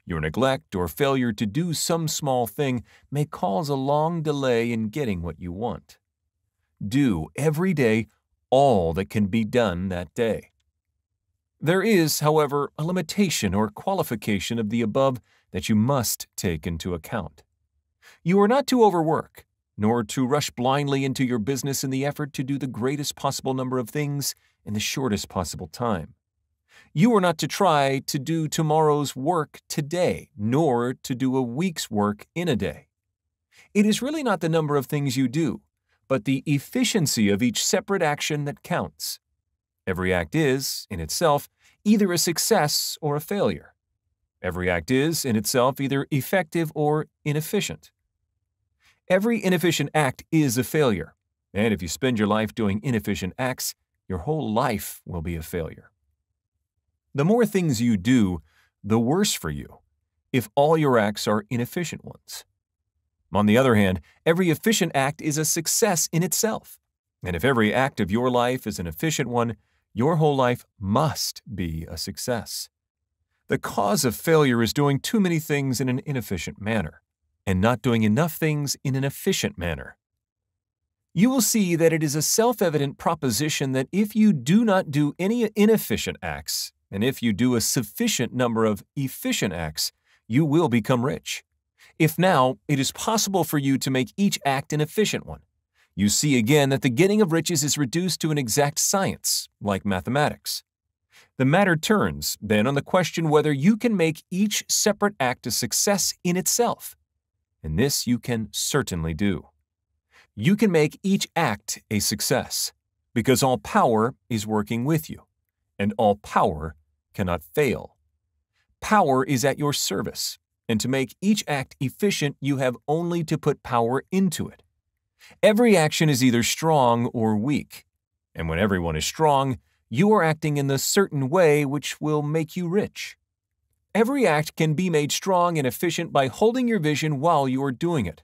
Your neglect or failure to do some small thing may cause a long delay in getting what you want. Do every day all that can be done that day. There is, however, a limitation or qualification of the above that you must take into account. You are not to overwork, nor to rush blindly into your business in the effort to do the greatest possible number of things in the shortest possible time. You are not to try to do tomorrow's work today, nor to do a week's work in a day. It is really not the number of things you do, but the efficiency of each separate action that counts. Every act is, in itself, either a success or a failure. Every act is, in itself, either effective or inefficient. Every inefficient act is a failure, and if you spend your life doing inefficient acts, your whole life will be a failure. The more things you do, the worse for you, if all your acts are inefficient ones. On the other hand, every efficient act is a success in itself, and if every act of your life is an efficient one, your whole life must be a success. The cause of failure is doing too many things in an inefficient manner, and not doing enough things in an efficient manner. You will see that it is a self-evident proposition that if you do not do any inefficient acts, and if you do a sufficient number of efficient acts, you will become rich. If now, it is possible for you to make each act an efficient one. You see again that the getting of riches is reduced to an exact science, like mathematics. The matter turns, then, on the question whether you can make each separate act a success in itself. And this you can certainly do. You can make each act a success, because all power is working with you, and all power cannot fail. Power is at your service, and to make each act efficient, you have only to put power into it. Every action is either strong or weak, and when everyone is strong, you are acting in the certain way which will make you rich. Every act can be made strong and efficient by holding your vision while you are doing it,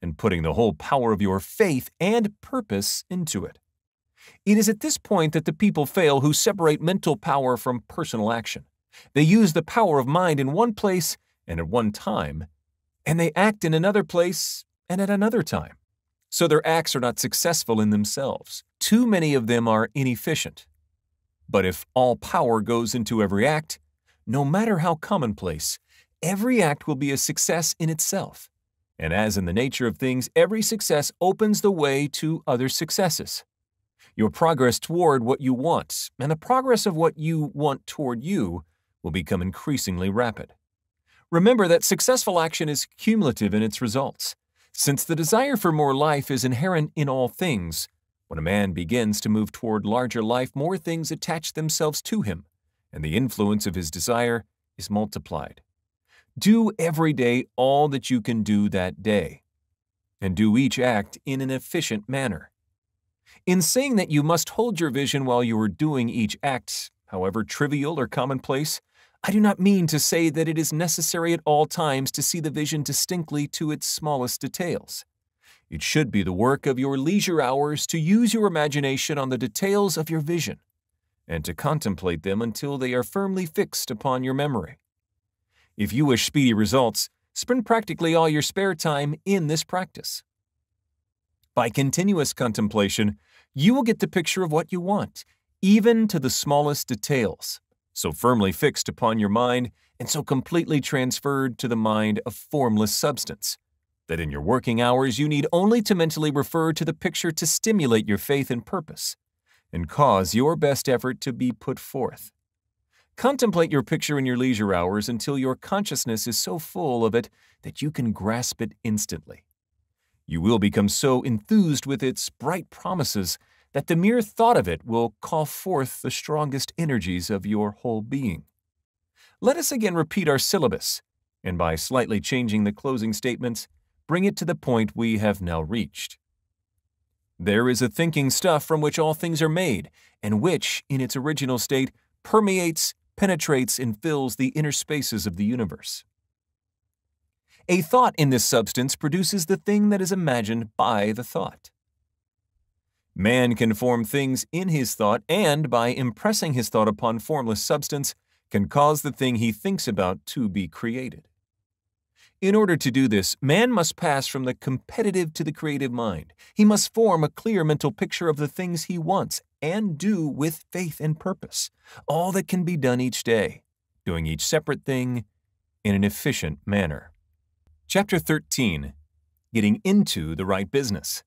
and putting the whole power of your faith and purpose into it. It is at this point that the people fail who separate mental power from personal action. They use the power of mind in one place and at one time, and they act in another place and at another time. So their acts are not successful in themselves. Too many of them are inefficient. But if all power goes into every act, no matter how commonplace, every act will be a success in itself. And as in the nature of things, every success opens the way to other successes. Your progress toward what you want, and the progress of what you want toward you, will become increasingly rapid. Remember that successful action is cumulative in its results. Since the desire for more life is inherent in all things, when a man begins to move toward larger life, more things attach themselves to him, and the influence of his desire is multiplied. Do every day all that you can do that day, and do each act in an efficient manner. In saying that you must hold your vision while you are doing each act, however trivial or commonplace, I do not mean to say that it is necessary at all times to see the vision distinctly to its smallest details. It should be the work of your leisure hours to use your imagination on the details of your vision, and to contemplate them until they are firmly fixed upon your memory. If you wish speedy results, spend practically all your spare time in this practice. By continuous contemplation, you will get the picture of what you want, even to the smallest details, so firmly fixed upon your mind and so completely transferred to the mind of formless substance, that in your working hours you need only to mentally refer to the picture to stimulate your faith and purpose, and cause your best effort to be put forth. Contemplate your picture in your leisure hours until your consciousness is so full of it that you can grasp it instantly. You will become so enthused with its bright promises that the mere thought of it will call forth the strongest energies of your whole being. Let us again repeat our syllabus, and by slightly changing the closing statements, bring it to the point we have now reached. There is a thinking stuff from which all things are made, and which, in its original state, permeates, penetrates, and fills the inner spaces of the universe. A thought in this substance produces the thing that is imagined by the thought. Man can form things in his thought, and by impressing his thought upon formless substance, can cause the thing he thinks about to be created. In order to do this, man must pass from the competitive to the creative mind. He must form a clear mental picture of the things he wants and do with faith and purpose, all that can be done each day, doing each separate thing in an efficient manner. Chapter 13. Getting into the right business.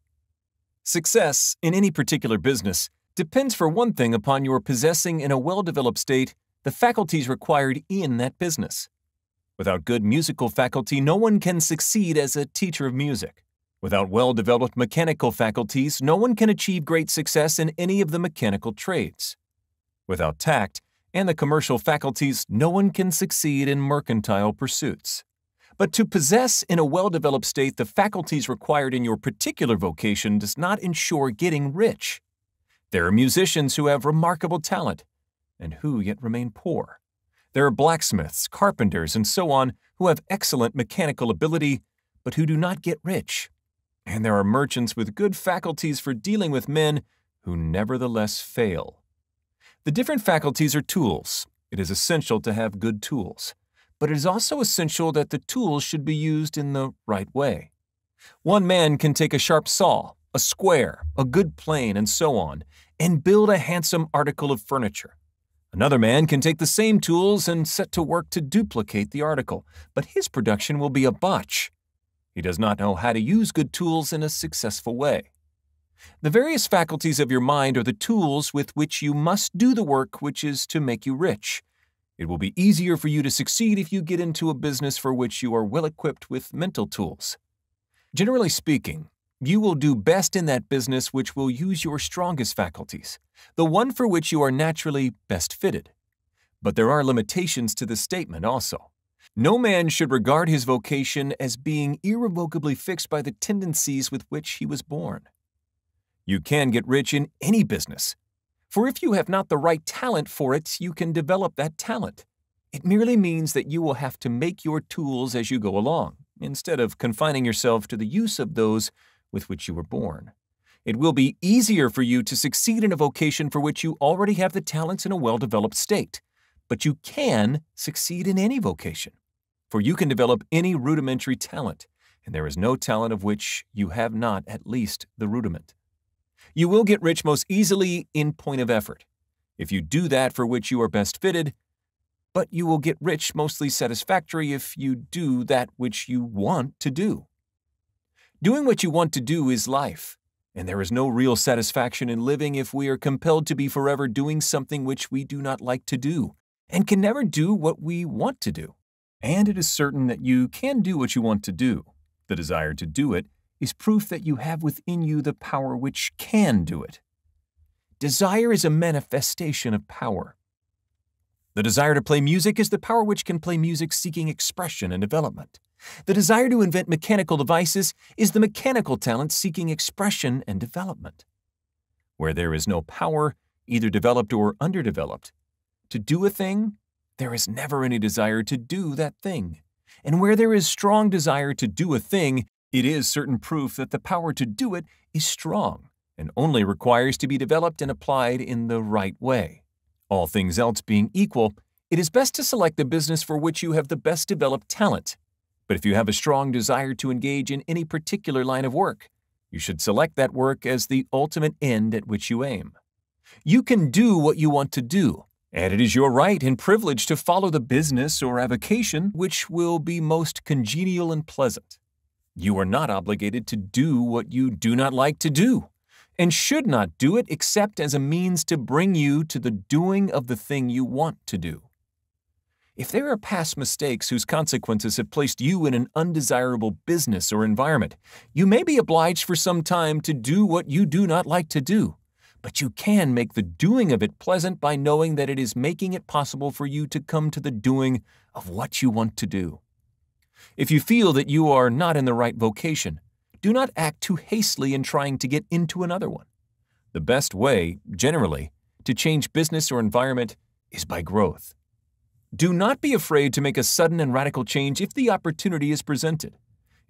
Success in any particular business depends for one thing upon your possessing in a well-developed state the faculties required in that business. Without good musical faculty, no one can succeed as a teacher of music. Without well-developed mechanical faculties, no one can achieve great success in any of the mechanical trades. Without tact, and the commercial faculties, no one can succeed in mercantile pursuits. But to possess in a well-developed state the faculties required in your particular vocation does not ensure getting rich. There are musicians who have remarkable talent, and who yet remain poor. There are blacksmiths, carpenters, and so on who have excellent mechanical ability, but who do not get rich. And there are merchants with good faculties for dealing with men who nevertheless fail. The different faculties are tools. It is essential to have good tools. But it is also essential that the tools should be used in the right way. One man can take a sharp saw, a square, a good plane, and so on, and build a handsome article of furniture. Another man can take the same tools and set to work to duplicate the article, but his production will be a botch. He does not know how to use good tools in a successful way. The various faculties of your mind are the tools with which you must do the work which is to make you rich. It will be easier for you to succeed if you get into a business for which you are well equipped with mental tools. Generally speaking, you will do best in that business which will use your strongest faculties, the one for which you are naturally best fitted. But there are limitations to this statement also. No man should regard his vocation as being irrevocably fixed by the tendencies with which he was born. You can get rich in any business, for if you have not the right talent for it, you can develop that talent. It merely means that you will have to make your tools as you go along, instead of confining yourself to the use of those with which you were born. It will be easier for you to succeed in a vocation for which you already have the talents in a well-developed state, but you can succeed in any vocation, for you can develop any rudimentary talent, and there is no talent of which you have not at least the rudiment. You will get rich most easily in point of effort, if you do that for which you are best fitted, but you will get rich mostly satisfactory if you do that which you want to do. Doing what you want to do is life, and there is no real satisfaction in living if we are compelled to be forever doing something which we do not like to do, and can never do what we want to do. And it is certain that you can do what you want to do. The desire to do it is proof that you have within you the power which can do it. Desire is a manifestation of power. The desire to play music is the power which can play music seeking expression and development. The desire to invent mechanical devices is the mechanical talent seeking expression and development. Where there is no power, either developed or underdeveloped, to do a thing, there is never any desire to do that thing. And where there is strong desire to do a thing, it is certain proof that the power to do it is strong and only requires to be developed and applied in the right way. All things else being equal, it is best to select the business for which you have the best developed talent. But if you have a strong desire to engage in any particular line of work, you should select that work as the ultimate end at which you aim. You can do what you want to do, and it is your right and privilege to follow the business or avocation which will be most congenial and pleasant. You are not obligated to do what you do not like to do, and should not do it except as a means to bring you to the doing of the thing you want to do. If there are past mistakes whose consequences have placed you in an undesirable business or environment, you may be obliged for some time to do what you do not like to do, but you can make the doing of it pleasant by knowing that it is making it possible for you to come to the doing of what you want to do. If you feel that you are not in the right vocation, do not act too hastily in trying to get into another one. The best way, generally, to change business or environment is by growth. Do not be afraid to make a sudden and radical change if the opportunity is presented,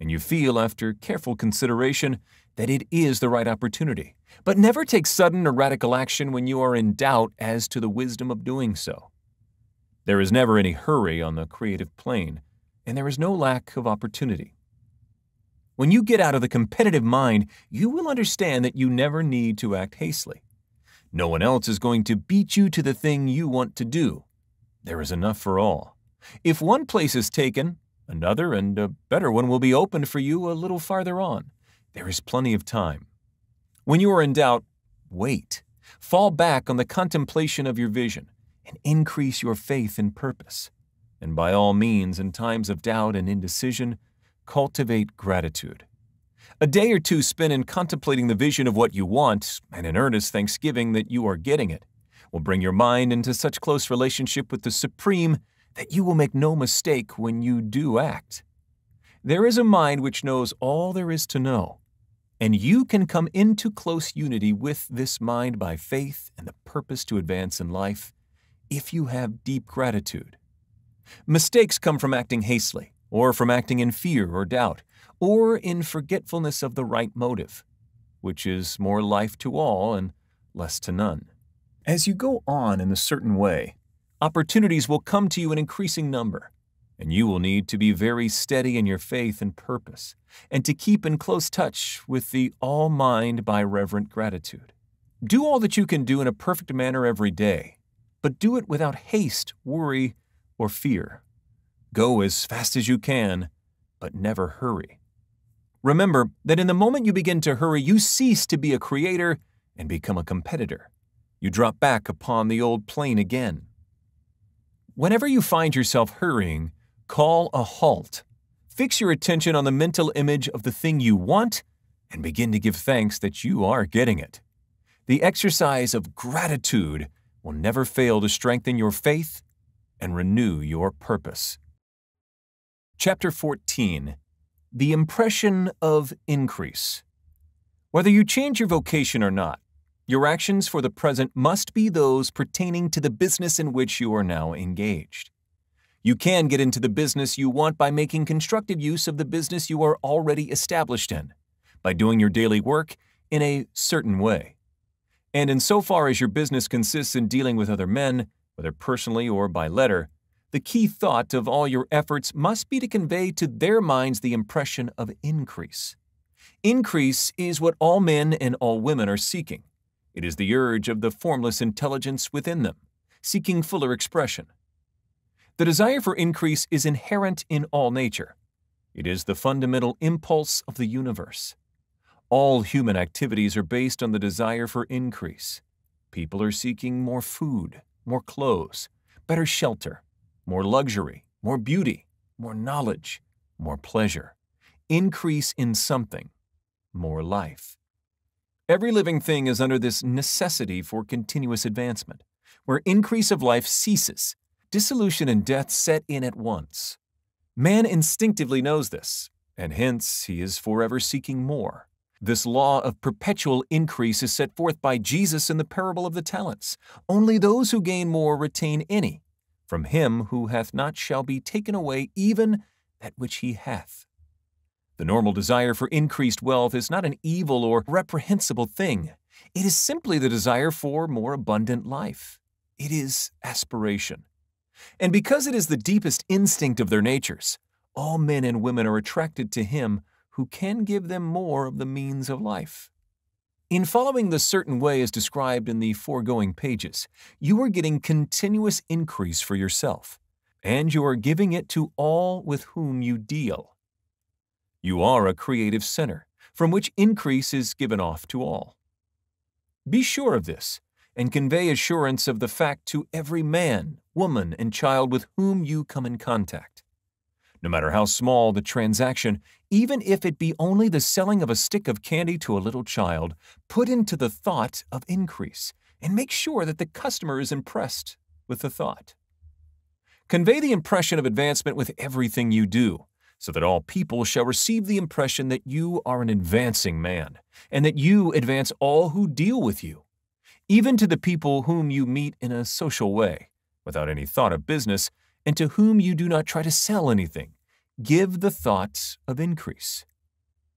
and you feel after careful consideration that it is the right opportunity. But never take sudden or radical action when you are in doubt as to the wisdom of doing so. There is never any hurry on the creative plane, and there is no lack of opportunity. When you get out of the competitive mind, you will understand that you never need to act hastily. No one else is going to beat you to the thing you want to do. There is enough for all. If one place is taken, another and a better one will be opened for you a little farther on. There is plenty of time. When you are in doubt, wait. Fall back on the contemplation of your vision and increase your faith and purpose. And by all means, in times of doubt and indecision, cultivate gratitude. A day or two spent in contemplating the vision of what you want and in earnest thanksgiving that you are getting it will bring your mind into such close relationship with the Supreme that you will make no mistake when you do act. There is a mind which knows all there is to know, and you can come into close unity with this mind by faith and the purpose to advance in life if you have deep gratitude. Mistakes come from acting hastily, or from acting in fear or doubt, or in forgetfulness of the right motive, which is more life to all and less to none. As you go on in a certain way, opportunities will come to you in increasing number, and you will need to be very steady in your faith and purpose, and to keep in close touch with the all-mind by reverent gratitude. Do all that you can do in a perfect manner every day, but do it without haste, worry, or fear. Go as fast as you can, but never hurry. Remember that in the moment you begin to hurry, you cease to be a creator and become a competitor. You drop back upon the old plane again. Whenever you find yourself hurrying, call a halt. Fix your attention on the mental image of the thing you want and begin to give thanks that you are getting it. The exercise of gratitude will never fail to strengthen your faith and renew your purpose. Chapter 14. The Impression of Increase. Whether you change your vocation or not, your actions for the present must be those pertaining to the business in which you are now engaged. You can get into the business you want by making constructive use of the business you are already established in, by doing your daily work in a certain way. And insofar as your business consists in dealing with other men, whether personally or by letter, the key thought of all your efforts must be to convey to their minds the impression of increase. Increase is what all men and all women are seeking. It is the urge of the formless intelligence within them, seeking fuller expression. The desire for increase is inherent in all nature. It is the fundamental impulse of the universe. All human activities are based on the desire for increase. People are seeking more food, more clothes, better shelter, more luxury, more beauty, more knowledge, more pleasure. Increase in something, more life. Every living thing is under this necessity for continuous advancement. Where increase of life ceases, dissolution and death set in at once. Man instinctively knows this, and hence he is forever seeking more. This law of perpetual increase is set forth by Jesus in the parable of the talents. Only those who gain more retain any. From him who hath not shall be taken away even that which he hath. The normal desire for increased wealth is not an evil or reprehensible thing. It is simply the desire for more abundant life. It is aspiration. And because it is the deepest instinct of their natures, all men and women are attracted to him who can give them more of the means of life. In following the certain way as described in the foregoing pages, you are getting continuous increase for yourself, and you are giving it to all with whom you deal. You are a creative center, from which increase is given off to all. Be sure of this, and convey assurance of the fact to every man, woman, and child with whom you come in contact. No matter how small the transaction, even if it be only the selling of a stick of candy to a little child, put into the thought of increase, and make sure that the customer is impressed with the thought. Convey the impression of advancement with everything you do, so that all people shall receive the impression that you are an advancing man, and that you advance all who deal with you, even to the people whom you meet in a social way, without any thought of business, and to whom you do not try to sell anything. Give the thought of increase.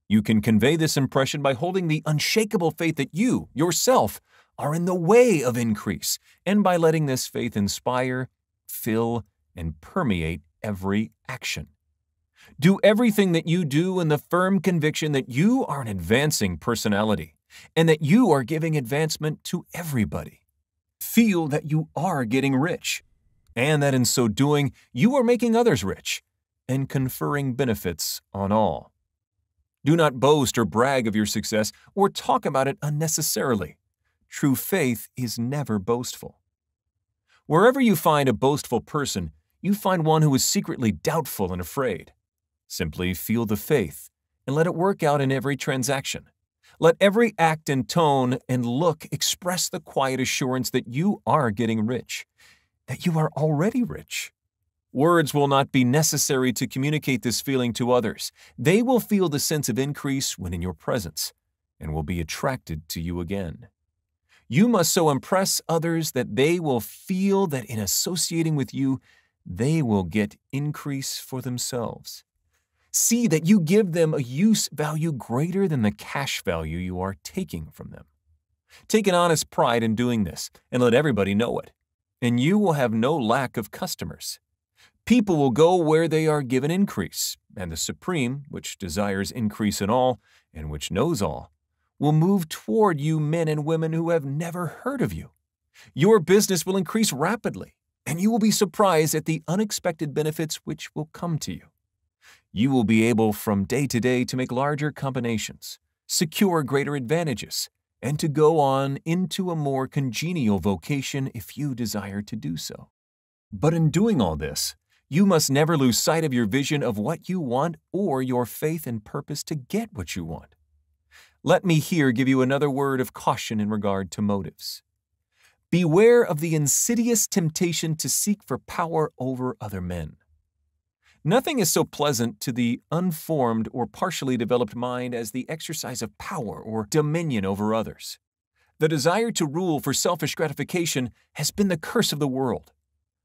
You can convey this impression by holding the unshakable faith that you, yourself, are in the way of increase, and by letting this faith inspire, fill, and permeate every action. Do everything that you do in the firm conviction that you are an advancing personality, and that you are giving advancement to everybody. Feel that you are getting rich, and that in so doing you are making others rich, and conferring benefits on all. Do not boast or brag of your success, or talk about it unnecessarily. True faith is never boastful. Wherever you find a boastful person, you find one who is secretly doubtful and afraid. Simply feel the faith, and let it work out in every transaction. Let every act and tone and look express the quiet assurance that you are getting rich, that you are already rich. Words will not be necessary to communicate this feeling to others. They will feel the sense of increase when in your presence and will be attracted to you again. You must so impress others that they will feel that in associating with you, they will get increase for themselves. See that you give them a use value greater than the cash value you are taking from them. Take an honest pride in doing this and let everybody know it, and you will have no lack of customers. People will go where they are given increase, and the Supreme, which desires increase in all and which knows all, will move toward you men and women who have never heard of you. Your business will increase rapidly, and you will be surprised at the unexpected benefits which will come to you. You will be able from day to day to make larger combinations, secure greater advantages, and to go on into a more congenial vocation if you desire to do so. But in doing all this, you must never lose sight of your vision of what you want or your faith and purpose to get what you want. Let me here give you another word of caution in regard to motives. Beware of the insidious temptation to seek for power over other men. Nothing is so pleasant to the unformed or partially developed mind as the exercise of power or dominion over others. The desire to rule for selfish gratification has been the curse of the world.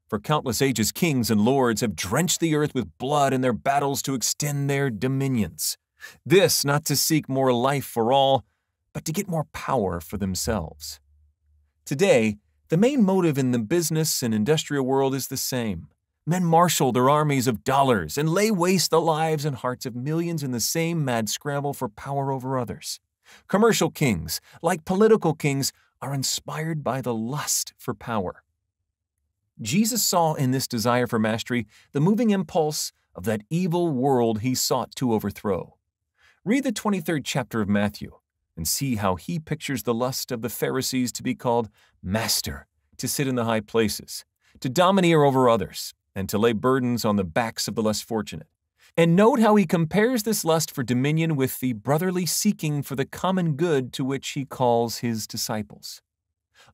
For countless ages, kings and lords have drenched the earth with blood in their battles to extend their dominions. This not to seek more life for all, but to get more power for themselves. Today, the main motive in the business and industrial world is the same. Men marshal their armies of dollars and lay waste the lives and hearts of millions in the same mad scramble for power over others. Commercial kings, like political kings, are inspired by the lust for power. Jesus saw in this desire for mastery the moving impulse of that evil world he sought to overthrow. Read the 23rd chapter of Matthew and see how he pictures the lust of the Pharisees to be called master, to sit in the high places, to domineer over others, and to lay burdens on the backs of the less fortunate. And note how he compares this lust for dominion with the brotherly seeking for the common good to which he calls his disciples.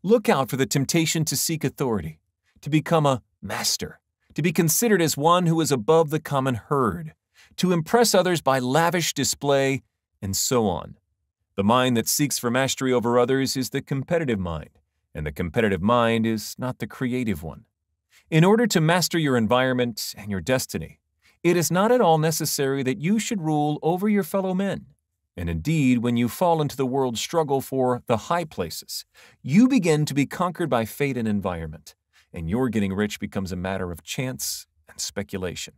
Look out for the temptation to seek authority, to become a master, to be considered as one who is above the common herd, to impress others by lavish display, and so on. The mind that seeks for mastery over others is the competitive mind, and the competitive mind is not the creative one. In order to master your environment and your destiny, it is not at all necessary that you should rule over your fellow men. And indeed, when you fall into the world's struggle for the high places, you begin to be conquered by fate and environment, and your getting rich becomes a matter of chance and speculation.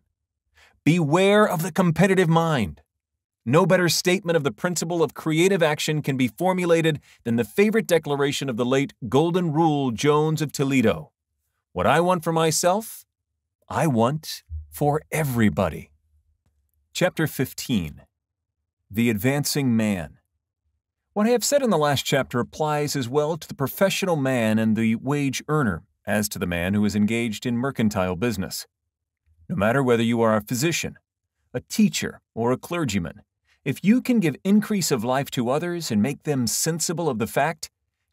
Beware of the competitive mind. No better statement of the principle of creative action can be formulated than the favorite declaration of the late Golden Rule Jones of Toledo. What I want for myself, I want for everybody. Chapter 15. The Advancing Man. What I have said in the last chapter applies as well to the professional man and the wage earner as to the man who is engaged in mercantile business. No matter whether you are a physician, a teacher, or a clergyman, if you can give increase of life to others and make them sensible of the fact,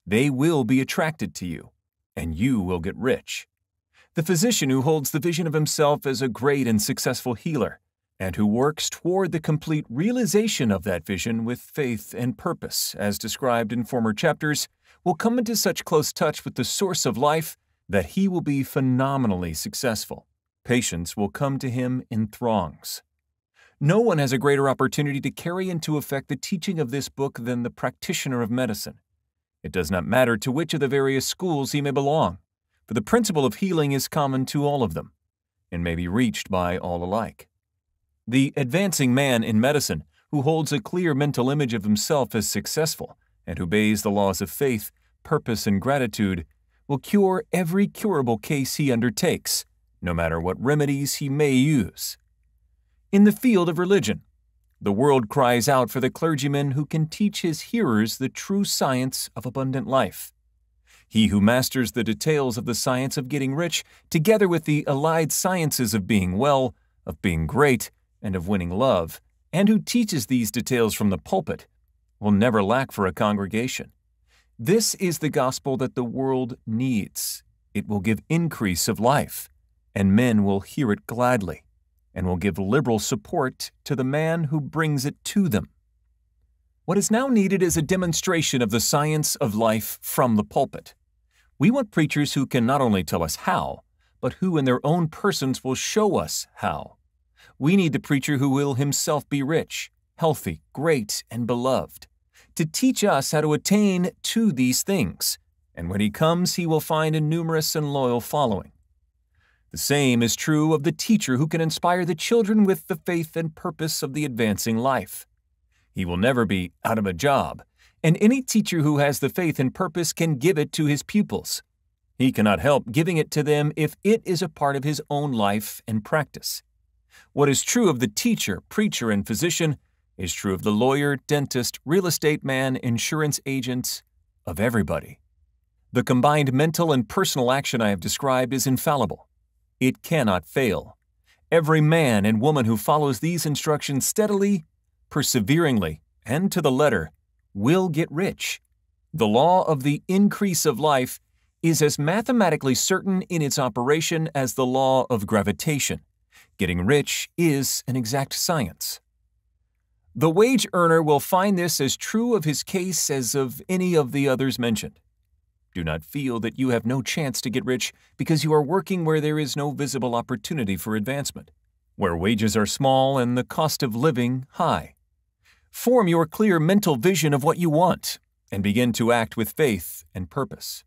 they will be attracted to you, and you will get rich. The physician who holds the vision of himself as a great and successful healer, and who works toward the complete realization of that vision with faith and purpose, as described in former chapters, will come into such close touch with the source of life that he will be phenomenally successful. Patients will come to him in throngs. No one has a greater opportunity to carry into effect the teaching of this book than the practitioner of medicine. It does not matter to which of the various schools he may belong, for the principle of healing is common to all of them, and may be reached by all alike. The advancing man in medicine, who holds a clear mental image of himself as successful, and who obeys the laws of faith, purpose, and gratitude, will cure every curable case he undertakes, no matter what remedies he may use. In the field of religion, the world cries out for the clergyman who can teach his hearers the true science of abundant life. He who masters the details of the science of getting rich, together with the allied sciences of being well, of being great, and of winning love, and who teaches these details from the pulpit, will never lack for a congregation. This is the gospel that the world needs. It will give increase of life, and men will hear it gladly, and will give liberal support to the man who brings it to them. What is now needed is a demonstration of the science of life from the pulpit. We want preachers who can not only tell us how, but who in their own persons will show us how. We need the preacher who will himself be rich, healthy, great, and beloved, to teach us how to attain to these things, and when he comes, he will find a numerous and loyal following. The same is true of the teacher who can inspire the children with the faith and purpose of the advancing life. He will never be out of a job, and any teacher who has the faith and purpose can give it to his pupils. He cannot help giving it to them if it is a part of his own life and practice. What is true of the teacher, preacher, and physician is true of the lawyer, dentist, real estate man, insurance agent, of everybody. The combined mental and personal action I have described is infallible. It cannot fail. Every man and woman who follows these instructions steadily, perseveringly, and to the letter will get rich. The law of the increase of life is as mathematically certain in its operation as the law of gravitation. Getting rich is an exact science. The wage earner will find this as true of his case as of any of the others mentioned. Do not feel that you have no chance to get rich because you are working where there is no visible opportunity for advancement, where wages are small and the cost of living high. Form your clear mental vision of what you want and begin to act with faith and purpose.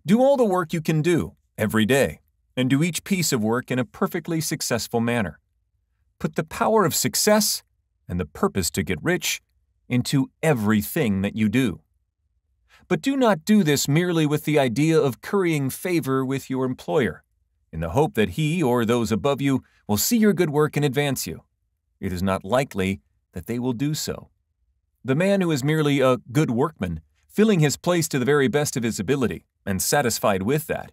Do all the work you can do every day, and do each piece of work in a perfectly successful manner. Put the power of success and the purpose to get rich into everything that you do. But do not do this merely with the idea of currying favor with your employer, in the hope that he or those above you will see your good work and advance you. It is not likely that they will do so. The man who is merely a good workman, filling his place to the very best of his ability, and satisfied with that,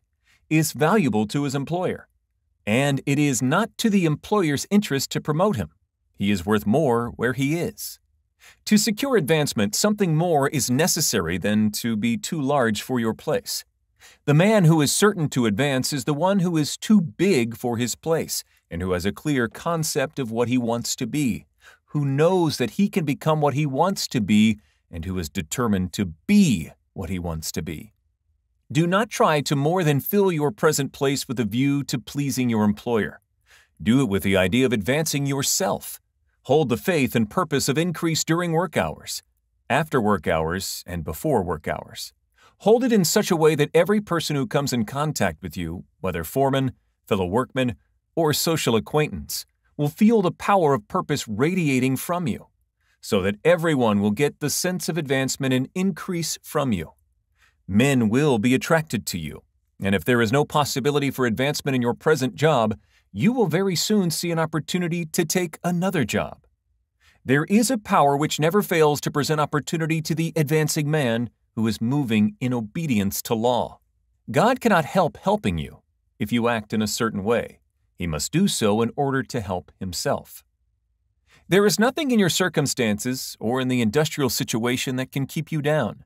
is valuable to his employer. And it is not to the employer's interest to promote him. He is worth more where he is. To secure advancement, something more is necessary than to be too large for your place. The man who is certain to advance is the one who is too big for his place and who has a clear concept of what he wants to be, who knows that he can become what he wants to be, and who is determined to be what he wants to be. Do not try to more than fill your present place with a view to pleasing your employer. Do it with the idea of advancing yourself. Hold the faith and purpose of increase during work hours, after work hours, and before work hours. Hold it in such a way that every person who comes in contact with you, whether foreman, fellow workman, or social acquaintance, will feel the power of purpose radiating from you, so that everyone will get the sense of advancement and increase from you. Men will be attracted to you, and if there is no possibility for advancement in your present job, you will very soon see an opportunity to take another job. There is a power which never fails to present opportunity to the advancing man who is moving in obedience to law. God cannot help helping you if you act in a certain way. He must do so in order to help himself. There is nothing in your circumstances or in the industrial situation that can keep you down.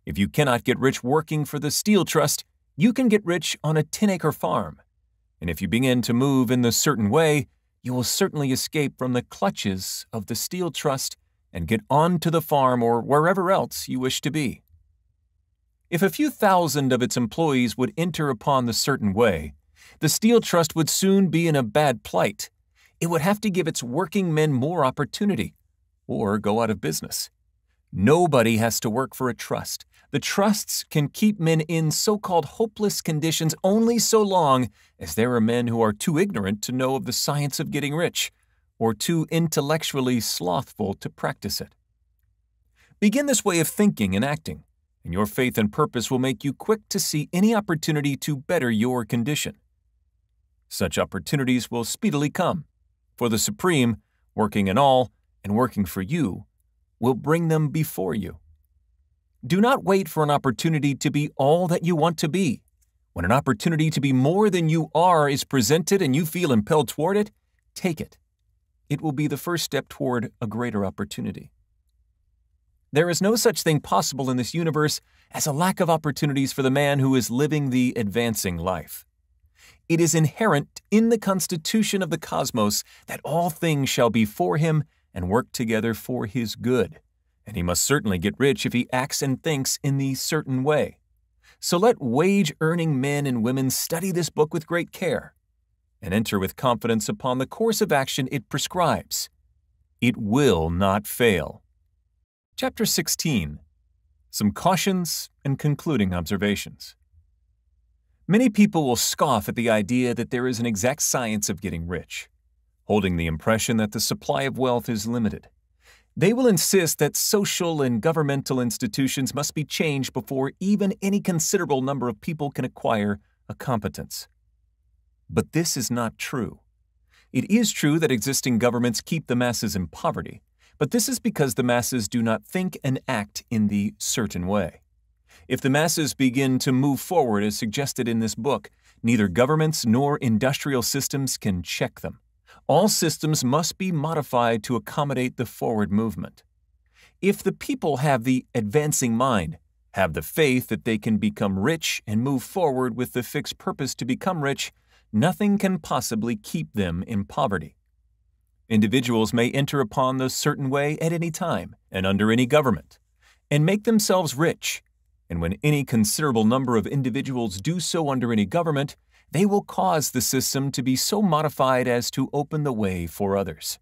If you cannot get rich working for the Steel Trust, you can get rich on a 10-acre farm. And if you begin to move in the certain way, you will certainly escape from the clutches of the Steel Trust and get on to the farm or wherever else you wish to be. If a few thousand of its employees would enter upon the certain way, the Steel Trust would soon be in a bad plight. It would have to give its working men more opportunity, or go out of business. Nobody has to work for a trust. The trusts can keep men in so-called hopeless conditions only so long as there are men who are too ignorant to know of the science of getting rich, or too intellectually slothful to practice it. Begin this way of thinking and acting, and your faith and purpose will make you quick to see any opportunity to better your condition. Such opportunities will speedily come, for the Supreme, working in all and working for you, will bring them before you. Do not wait for an opportunity to be all that you want to be. When an opportunity to be more than you are is presented and you feel impelled toward it, take it. It will be the first step toward a greater opportunity. There is no such thing possible in this universe as a lack of opportunities for the man who is living the advancing life. It is inherent in the constitution of the cosmos that all things shall be for him and work together for his good, and he must certainly get rich if he acts and thinks in the certain way. So let wage-earning men and women study this book with great care and enter with confidence upon the course of action it prescribes. It will not fail. Chapter 16. Some Cautions and Concluding Observations. Many people will scoff at the idea that there is an exact science of getting rich, holding the impression that the supply of wealth is limited. They will insist that social and governmental institutions must be changed before even any considerable number of people can acquire a competence. But this is not true. It is true that existing governments keep the masses in poverty, but this is because the masses do not think and act in the certain way. If the masses begin to move forward as suggested in this book, neither governments nor industrial systems can check them. All systems must be modified to accommodate the forward movement. If the people have the advancing mind, have the faith that they can become rich and move forward with the fixed purpose to become rich, nothing can possibly keep them in poverty. Individuals may enter upon the certain way at any time and under any government, and make themselves rich, and when any considerable number of individuals do so under any government, they will cause the system to be so modified as to open the way for others.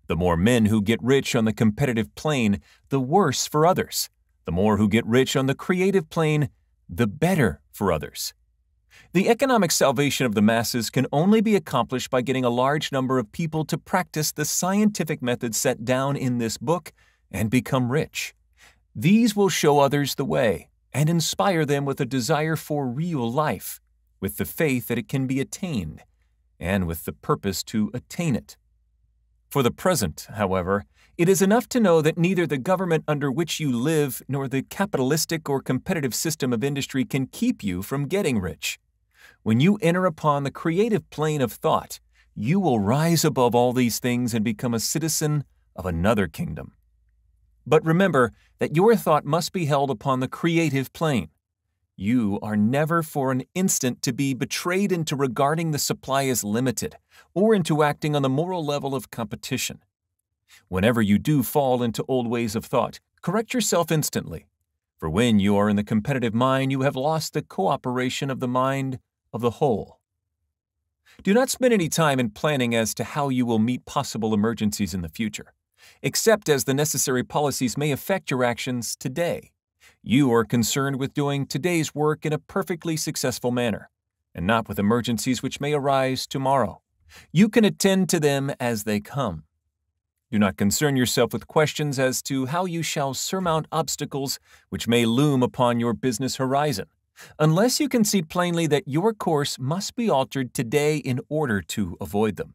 The more men who get rich on the competitive plane, the worse for others. The more who get rich on the creative plane, the better for others. The economic salvation of the masses can only be accomplished by getting a large number of people to practice the scientific methods set down in this book and become rich. These will show others the way and inspire them with a desire for real life, with the faith that it can be attained, and with the purpose to attain it. For the present, however, it is enough to know that neither the government under which you live nor the capitalistic or competitive system of industry can keep you from getting rich. When you enter upon the creative plane of thought, you will rise above all these things and become a citizen of another kingdom. But remember that your thought must be held upon the creative plane. You are never for an instant to be betrayed into regarding the supply as limited or into acting on the moral level of competition. Whenever you do fall into old ways of thought, correct yourself instantly, for when you are in the competitive mind, you have lost the cooperation of the mind of the whole. Do not spend any time in planning as to how you will meet possible emergencies in the future, except as the necessary policies may affect your actions today. You are concerned with doing today's work in a perfectly successful manner, and not with emergencies which may arise tomorrow. You can attend to them as they come. Do not concern yourself with questions as to how you shall surmount obstacles which may loom upon your business horizon, unless you can see plainly that your course must be altered today in order to avoid them.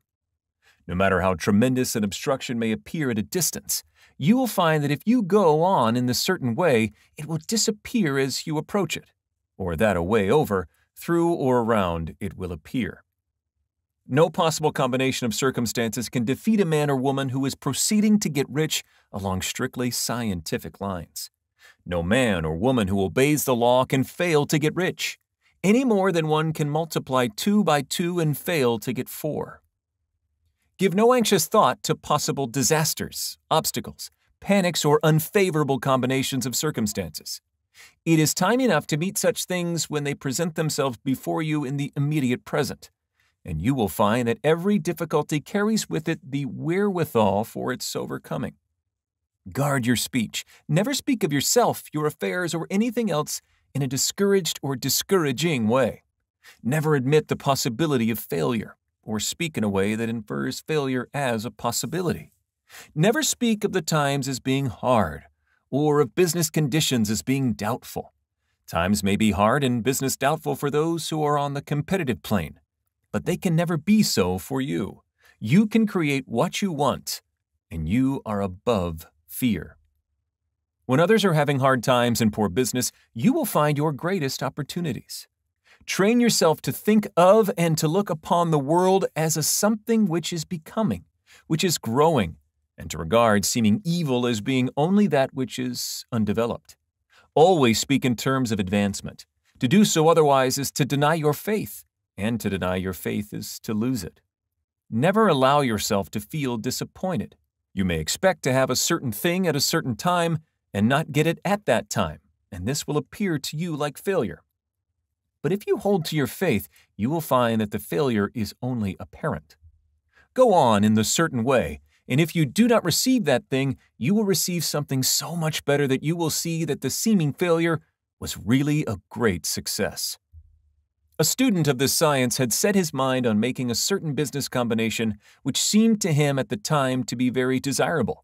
No matter how tremendous an obstruction may appear at a distance, you will find that if you go on in the certain way, it will disappear as you approach it, or that a way over, through or around, it will appear. No possible combination of circumstances can defeat a man or woman who is proceeding to get rich along strictly scientific lines. No man or woman who obeys the law can fail to get rich, any more than one can multiply 2 by 2 and fail to get 4. Give no anxious thought to possible disasters, obstacles, panics, or unfavorable combinations of circumstances. It is time enough to meet such things when they present themselves before you in the immediate present, and you will find that every difficulty carries with it the wherewithal for its overcoming. Guard your speech. Never speak of yourself, your affairs, or anything else in a discouraged or discouraging way. Never admit the possibility of failure, or speak in a way that infers failure as a possibility. Never speak of the times as being hard, or of business conditions as being doubtful. Times may be hard and business doubtful for those who are on the competitive plane, but they can never be so for you. You can create what you want, and you are above fear. When others are having hard times and poor business, you will find your greatest opportunities. Train yourself to think of and to look upon the world as a something which is becoming, which is growing, and to regard seeming evil as being only that which is undeveloped. Always speak in terms of advancement. To do so otherwise is to deny your faith, and to deny your faith is to lose it. Never allow yourself to feel disappointed. You may expect to have a certain thing at a certain time and not get it at that time, and this will appear to you like failure. But if you hold to your faith, you will find that the failure is only apparent. Go on in the certain way, and if you do not receive that thing, you will receive something so much better that you will see that the seeming failure was really a great success. A student of this science had set his mind on making a certain business combination which seemed to him at the time to be very desirable,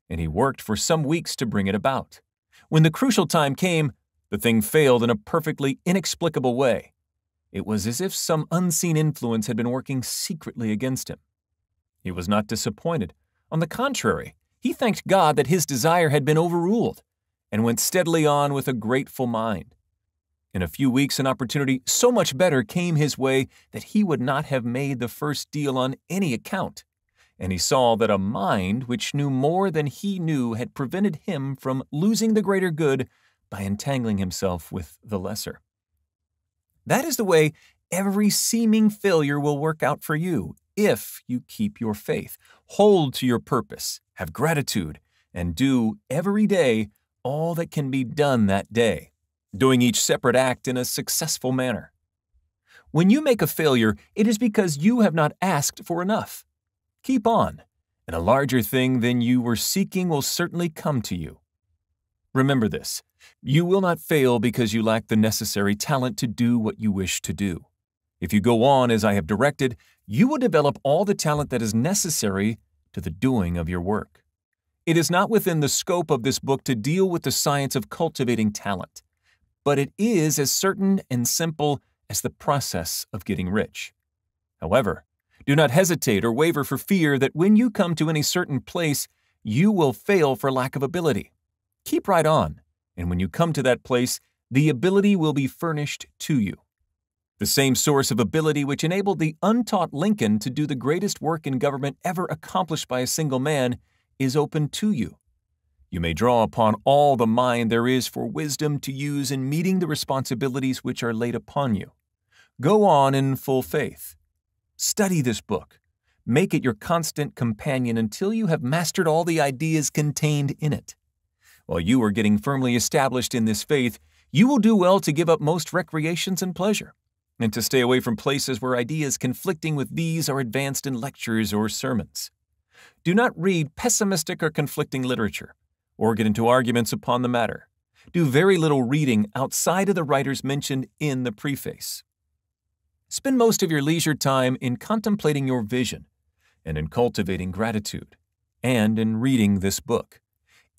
and he worked for some weeks to bring it about. When the crucial time came, the thing failed in a perfectly inexplicable way. It was as if some unseen influence had been working secretly against him. He was not disappointed. On the contrary, he thanked God that his desire had been overruled, and went steadily on with a grateful mind. In a few weeks, an opportunity so much better came his way that he would not have made the first deal on any account, and he saw that a mind which knew more than he knew had prevented him from losing the greater good by entangling himself with the lesser. That is the way every seeming failure will work out for you if you keep your faith, hold to your purpose, have gratitude, and do every day all that can be done that day, doing each separate act in a successful manner. When you make a failure, it is because you have not asked for enough. Keep on, and a larger thing than you were seeking will certainly come to you. Remember this: you will not fail because you lack the necessary talent to do what you wish to do. If you go on as I have directed, you will develop all the talent that is necessary to the doing of your work. It is not within the scope of this book to deal with the science of cultivating talent, but it is as certain and simple as the process of getting rich. However, do not hesitate or waver for fear that when you come to any certain place, you will fail for lack of ability. Keep right on, and when you come to that place, the ability will be furnished to you. The same source of ability which enabled the untaught Lincoln to do the greatest work in government ever accomplished by a single man is open to you. You may draw upon all the mind there is for wisdom to use in meeting the responsibilities which are laid upon you. Go on in full faith. Study this book. Make it your constant companion until you have mastered all the ideas contained in it. While you are getting firmly established in this faith, you will do well to give up most recreations and pleasure, and to stay away from places where ideas conflicting with these are advanced in lectures or sermons. Do not read pessimistic or conflicting literature, or get into arguments upon the matter. Do very little reading outside of the writers mentioned in the preface. Spend most of your leisure time in contemplating your vision, and in cultivating gratitude, and in reading this book.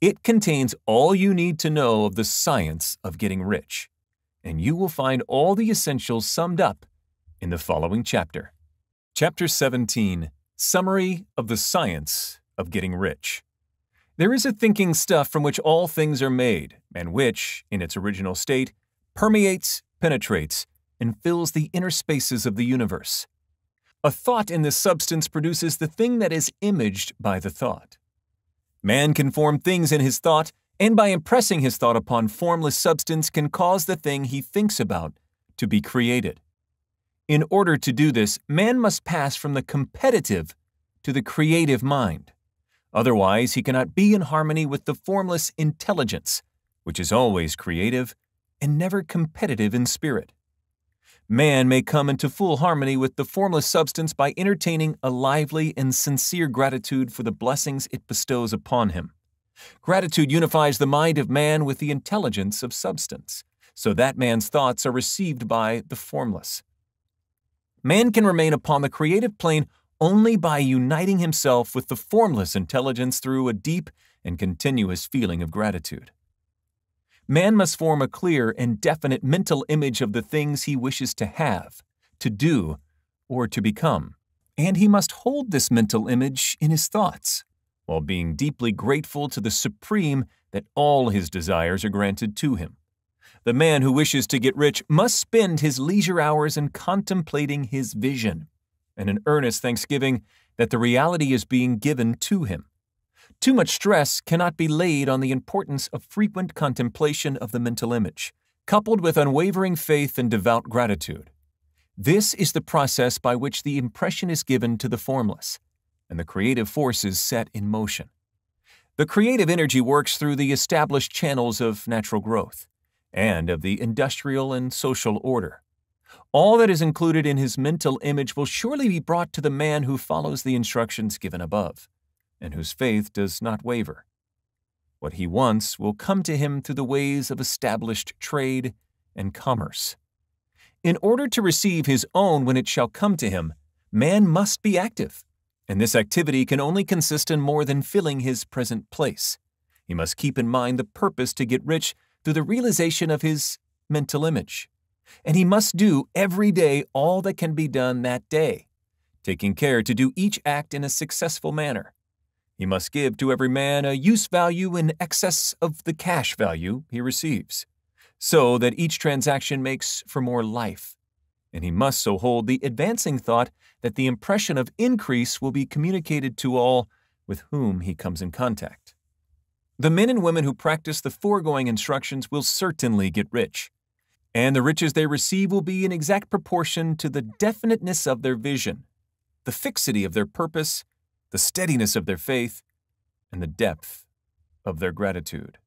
It contains all you need to know of the science of getting rich, and you will find all the essentials summed up in the following chapter. Chapter 17, Summary of the Science of Getting Rich. There is a thinking stuff from which all things are made, and which, in its original state, permeates, penetrates, and fills the inner spaces of the universe. A thought in this substance produces the thing that is imaged by the thought. Man can form things in his thought, and by impressing his thought upon formless substance can cause the thing he thinks about to be created. In order to do this, man must pass from the competitive to the creative mind. Otherwise, he cannot be in harmony with the formless intelligence, which is always creative and never competitive in spirit. Man may come into full harmony with the formless substance by entertaining a lively and sincere gratitude for the blessings it bestows upon him. Gratitude unifies the mind of man with the intelligence of substance, so that man's thoughts are received by the formless. Man can remain upon the creative plane only by uniting himself with the formless intelligence through a deep and continuous feeling of gratitude. Man must form a clear and definite mental image of the things he wishes to have, to do, or to become, and he must hold this mental image in his thoughts, while being deeply grateful to the Supreme that all his desires are granted to him. The man who wishes to get rich must spend his leisure hours in contemplating his vision, and in earnest thanksgiving that the reality is being given to him. Too much stress cannot be laid on the importance of frequent contemplation of the mental image, coupled with unwavering faith and devout gratitude. This is the process by which the impression is given to the formless, and the creative force is set in motion. The creative energy works through the established channels of natural growth and of the industrial and social order. All that is included in his mental image will surely be brought to the man who follows the instructions given above, and whose faith does not waver. What he wants will come to him through the ways of established trade and commerce. In order to receive his own when it shall come to him, man must be active, and this activity can only consist in more than filling his present place. He must keep in mind the purpose to get rich through the realization of his mental image, and he must do every day all that can be done that day, taking care to do each act in a successful manner. He must give to every man a use value in excess of the cash value he receives, so that each transaction makes for more life. And he must so hold the advancing thought that the impression of increase will be communicated to all with whom he comes in contact. The men and women who practice the foregoing instructions will certainly get rich, and the riches they receive will be in exact proportion to the definiteness of their vision, the fixity of their purpose, the steadiness of their faith, and the depth of their gratitude.